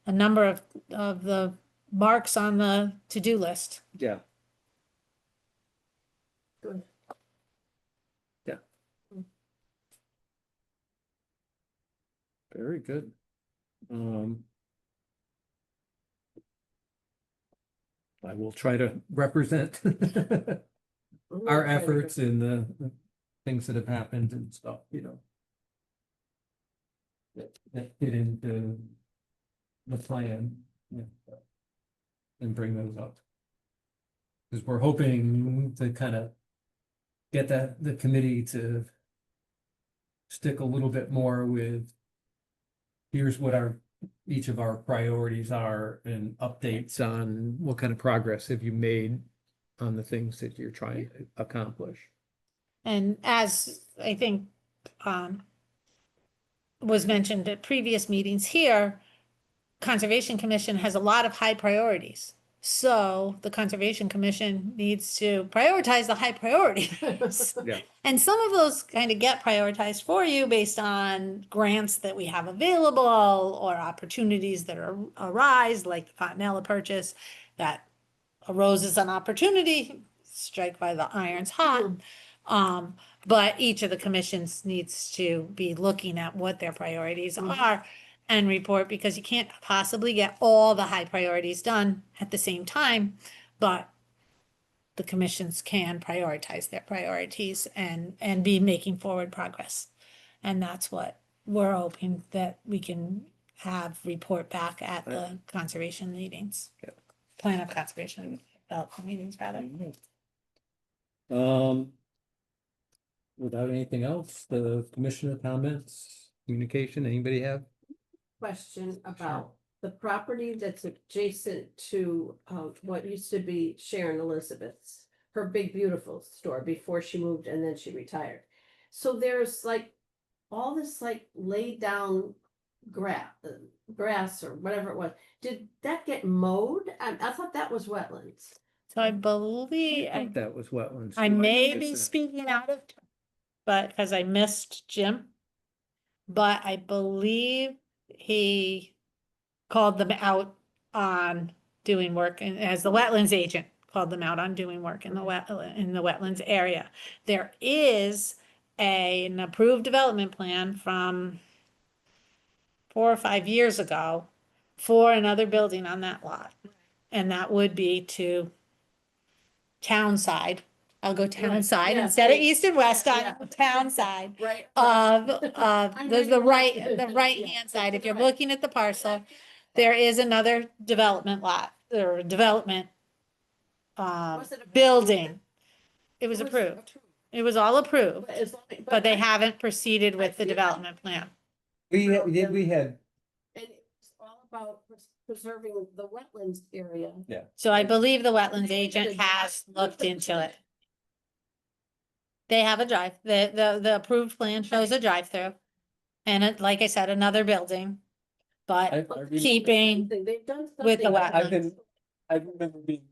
a number of the marks on the to-do list.
Yeah.
Good.
Yeah. Very good. I will try to represent our efforts in the things that have happened and stuff, that fit into the plan. Yeah, and bring those up. Because we're hoping to kind of get the committee to stick a little bit more with here's what each of our priorities are and updates on what kind of progress have you made on the things that you're trying to accomplish.
And as I think, was mentioned at previous meetings here, Conservation Commission has a lot of high priorities. So the Conservation Commission needs to prioritize the high priorities.
Yeah.
And some of those kind of get prioritized for you based on grants that we have available or opportunities that arise, like the Fontanella purchase that arose as an opportunity, strike while the iron's hot. But each of the commissions needs to be looking at what their priorities are and report, because you can't possibly get all the high priorities done at the same time, but the commissions can prioritize their priorities and be making forward progress. And that's what we're hoping that we can have report back at the conservation meetings. Plan of conservation meetings, rather.
Without anything else, the commissioner comments, communication, anybody have?
Question about the property that's adjacent to what used to be Sharon Elizabeth's, her big beautiful store before she moved and then she retired. So there's like all this like laid down grass or whatever it was. Did that get mowed? I thought that was wetlands.
So I believe,
I think that was wetlands.
I may be
It's,
speaking out of, but because I missed Jim. But I believe he called them out on doing work, and as the wetlands agent called them out on doing work in the wetlands area. There is an approved development plan from 4 or 5 years ago for another building on that lot. And that would be to town side. I'll go town side
yeah,
instead of
thanks.
east and west,
Yeah,
on town side
Right.
of,
I'm
the
reading
right,
right.
the right
Yeah,
hand side.
to
If
the
you're
right.
looking at the parcel, there is another development lot or development
Was it approved?
building. It was
Was
approved. It was all approved,
But as long-
but they
I-
haven't proceeded with the
see that.
development plan.
We had,
Yeah.
we had,
And it's all about preserving the wetlands area.
So I believe the wetlands
They did
agent
a
has
drive-
looked into it. They have a drive, the approved plan shows a drive-through. And it, like I said, another building, but
I remember-
keeping
They've done
with the
something.
wetlands.
I've been, I remember being,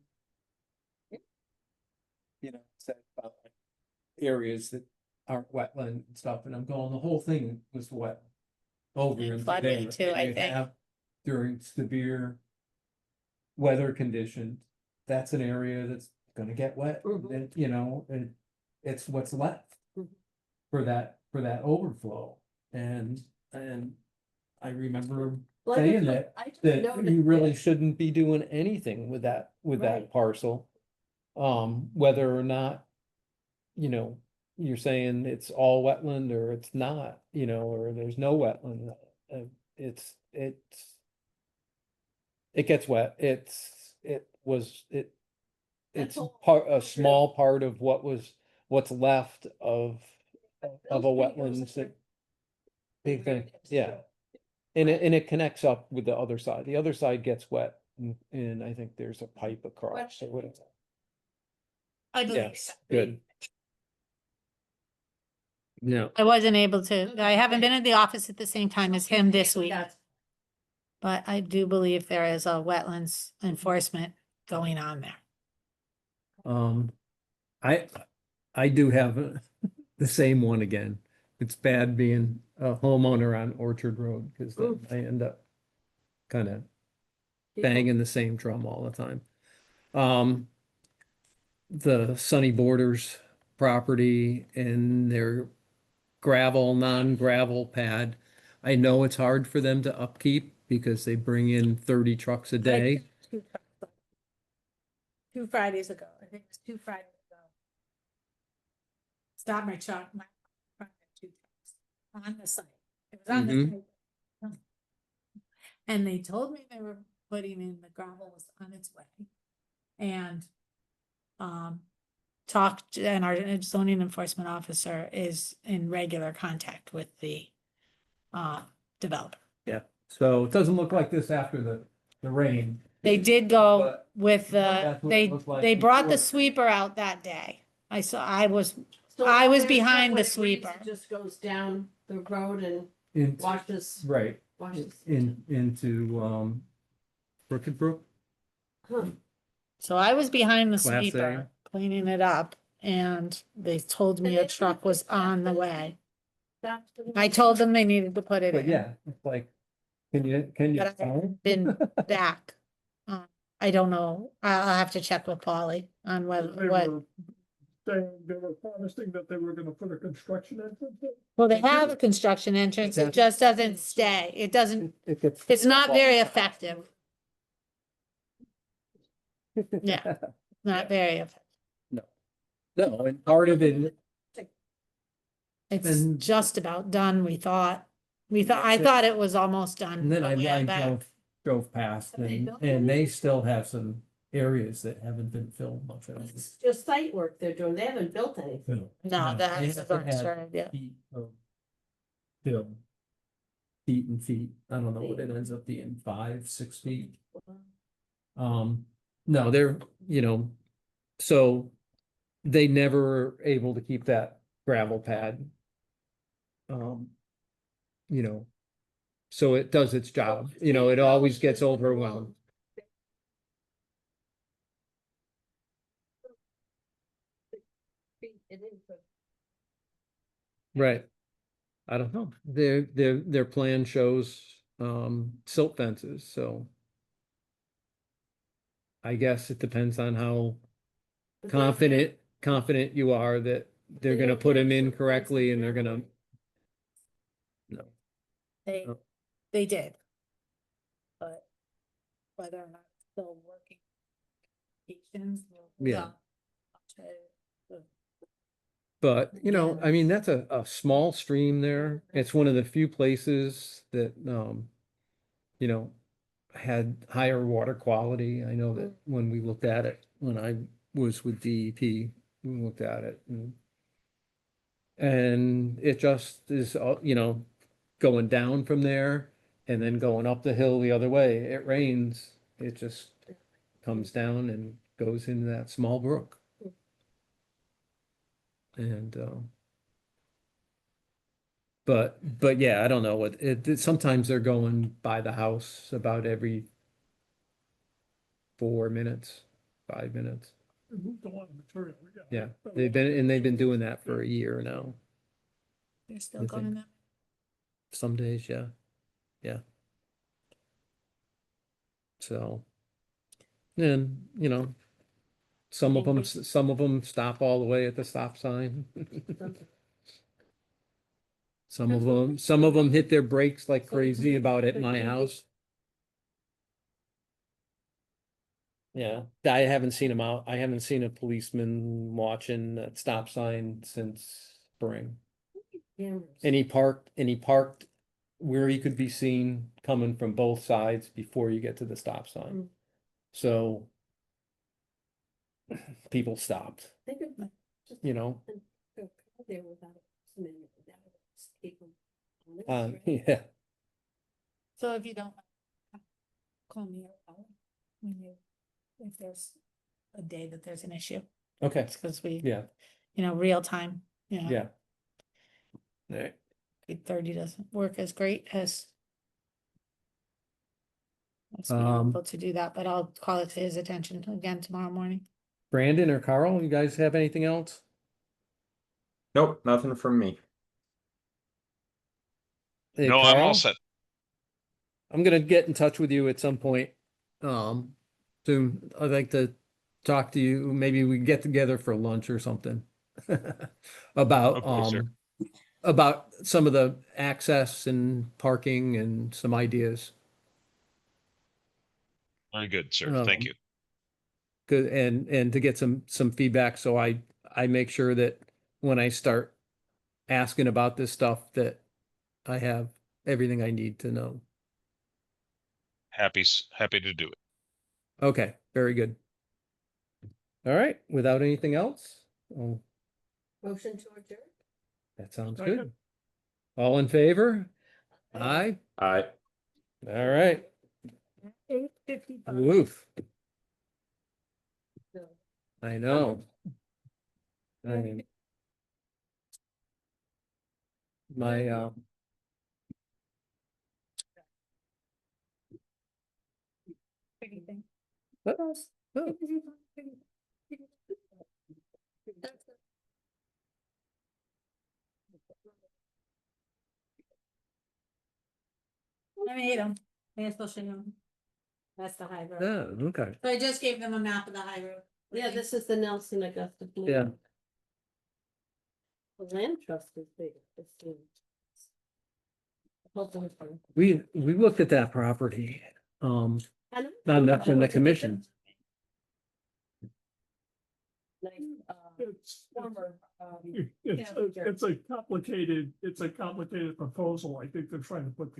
said about like areas that aren't wetland and stuff, and I'm going, the whole thing was wet. Over
And
in
flooding
there,
too,
and
I
you
think.
have during severe weather conditions, that's an area that's gonna get wet,
Mhm.
and it's what's left
Mhm.
for that overflow, and I remember
Well, I
saying
just- I just
that
noticed
you really
that-
shouldn't be doing anything with that
Right.
parcel. Whether or not, you're saying it's all wetland or it's not, or there's no wetland. It gets wet. It's
That's all
a small part of what's left of a
Those videos
wetlands
are
that big thing,
very
yeah. And it connects up with the other side. The other side gets wet and I think there's a pipe across or whatever.
I believe
Yes,
so.
good. Yeah.
I wasn't able to, I haven't been in the office at the same time as him this week,
That's-
but I do believe there is a wetlands enforcement going on there.
I do have the same one again. It's bad being a homeowner on Orchard Road, because then I end up kind of banging the same drum all the time. The Sunny Borders property and their gravel, non-gravel pad. I know it's hard for them to upkeep because they bring in 30 trucks a day.
2 Fridays ago, I think it was 2 Fridays ago. Stop my truck, my front had 2 trucks on the site. It was on the
Mhm.
site. And they told me they were putting in, the gravel was on its way. And talked, and our zoning enforcement officer is in regular contact with the developer.
Yeah, so it doesn't look like this after the rain.
They did go
But
with the,
that's what it looked like
they brought the
before.
sweeper out that day. I
So
was
there's
behind
someone
the
that reads
sweeper.
it Just goes down the road and
It's-
washes.
Right, into, Crooked Brook.
Huh.
So I was behind the
Class A.
sweeper cleaning it up and they told me a truck was on the way. I told them they needed to put it
But
in.
yeah, it's like, can you?
But I haven't been back. I don't know. I'll have to check with Polly on
They
what,
were saying, they were promising that they were gonna put a construction entrance in.
well, they have a construction entrance. It just doesn't stay. It doesn't,
It gets.
it's not very effective. Yeah. Not very effective.
No, and part of it,
It's
And-
just about done, we thought. I
Yeah.
thought it was almost done.
and then
but we had that.
drove past
Have they
and,
built
and they
any?
still have some areas that haven't been filled much of.
It's just site work they're doing. They haven't built anything.
No,
they
that's
have to
not
have
started yet.
feet of fill. Feet and feet, I don't know what it ends up being, 5, 6 feet. No, they're, so they never were able to keep that gravel pad. So it does its job, it always gets overwhelmed. Right. I don't know. Their plan shows, silt fences, so. I guess it depends on how confident you are that they're gonna put them in correctly and they're gonna. No,
They,
Oh.
they did. But whether or not it's still working.
Yeah.
I'll try to-
but,
Yeah.
I mean, that's a small stream there. It's one of the few places that, had higher water quality. I know that when we looked at it, when I was with DEP, we looked at it and it just is, going down from there and then going up the hill the other way. It rains, it just comes down and goes into that small brook. And, but yeah, I don't know what sometimes they're going by the house about every 4 minutes, 5 minutes.
They moved a lot of material.
Yeah, they've been doing that for a year now.
They're still
I
going
think.
that.
Some days, yeah. Yeah. So. And, some of them stop all the way at the stop sign. Some of them hit their brakes like crazy about at my house. Yeah, I haven't seen them out. I haven't seen a policeman watching that stop sign since spring. And he parked where he could be seen coming from both sides before you get to the stop sign.
Mm.
So people stopped,
They could just
you know,
go there without a minute, that would just keep them honest, right?
yeah,
So if you don't. Call me or when you, if there's a day that there's an issue,
okay,
because we,
yeah,
real time,
yeah. Alright,
8:30 doesn't work as great as. Us being
Um,
able to do that, but I'll call it to his attention again tomorrow morning.
Brandon or Carl, you guys have anything else?
Nope, nothing from me.
Hey,
No, I'm all
Carl?
set.
I'm gonna get in touch with you at some point. Soon. I'd like to talk to you. Maybe we can get together for lunch or something. About,
Of course, sir.
about some of the access and parking and some ideas.
Very good, sir. Thank
Um,
you.
Good, and to get some feedback, so I make sure that when I start asking about this stuff, that I have everything I need to know.
Happy to do it.
Okay, very good. All right, without anything else, oh,
Motion to adjourn?
that sounds
Second.
good. All in favor? Aye,
I.
all right.
8:55.
Woof,
No.
I know. I mean. My,
anything.
Oh, oh.
I made them. I still show them. That's the high road.
Oh, okay.
So I just gave them a map of the high road.
Yeah, this is the Nelson Augusta. Blue.
Yeah.
The land trust is big. It's huge. Hopefully it's fine.
We looked at that property,
I know.
on the commission.
Nice,
It's,
former,
it's a complicated proposal. I think they're trying to put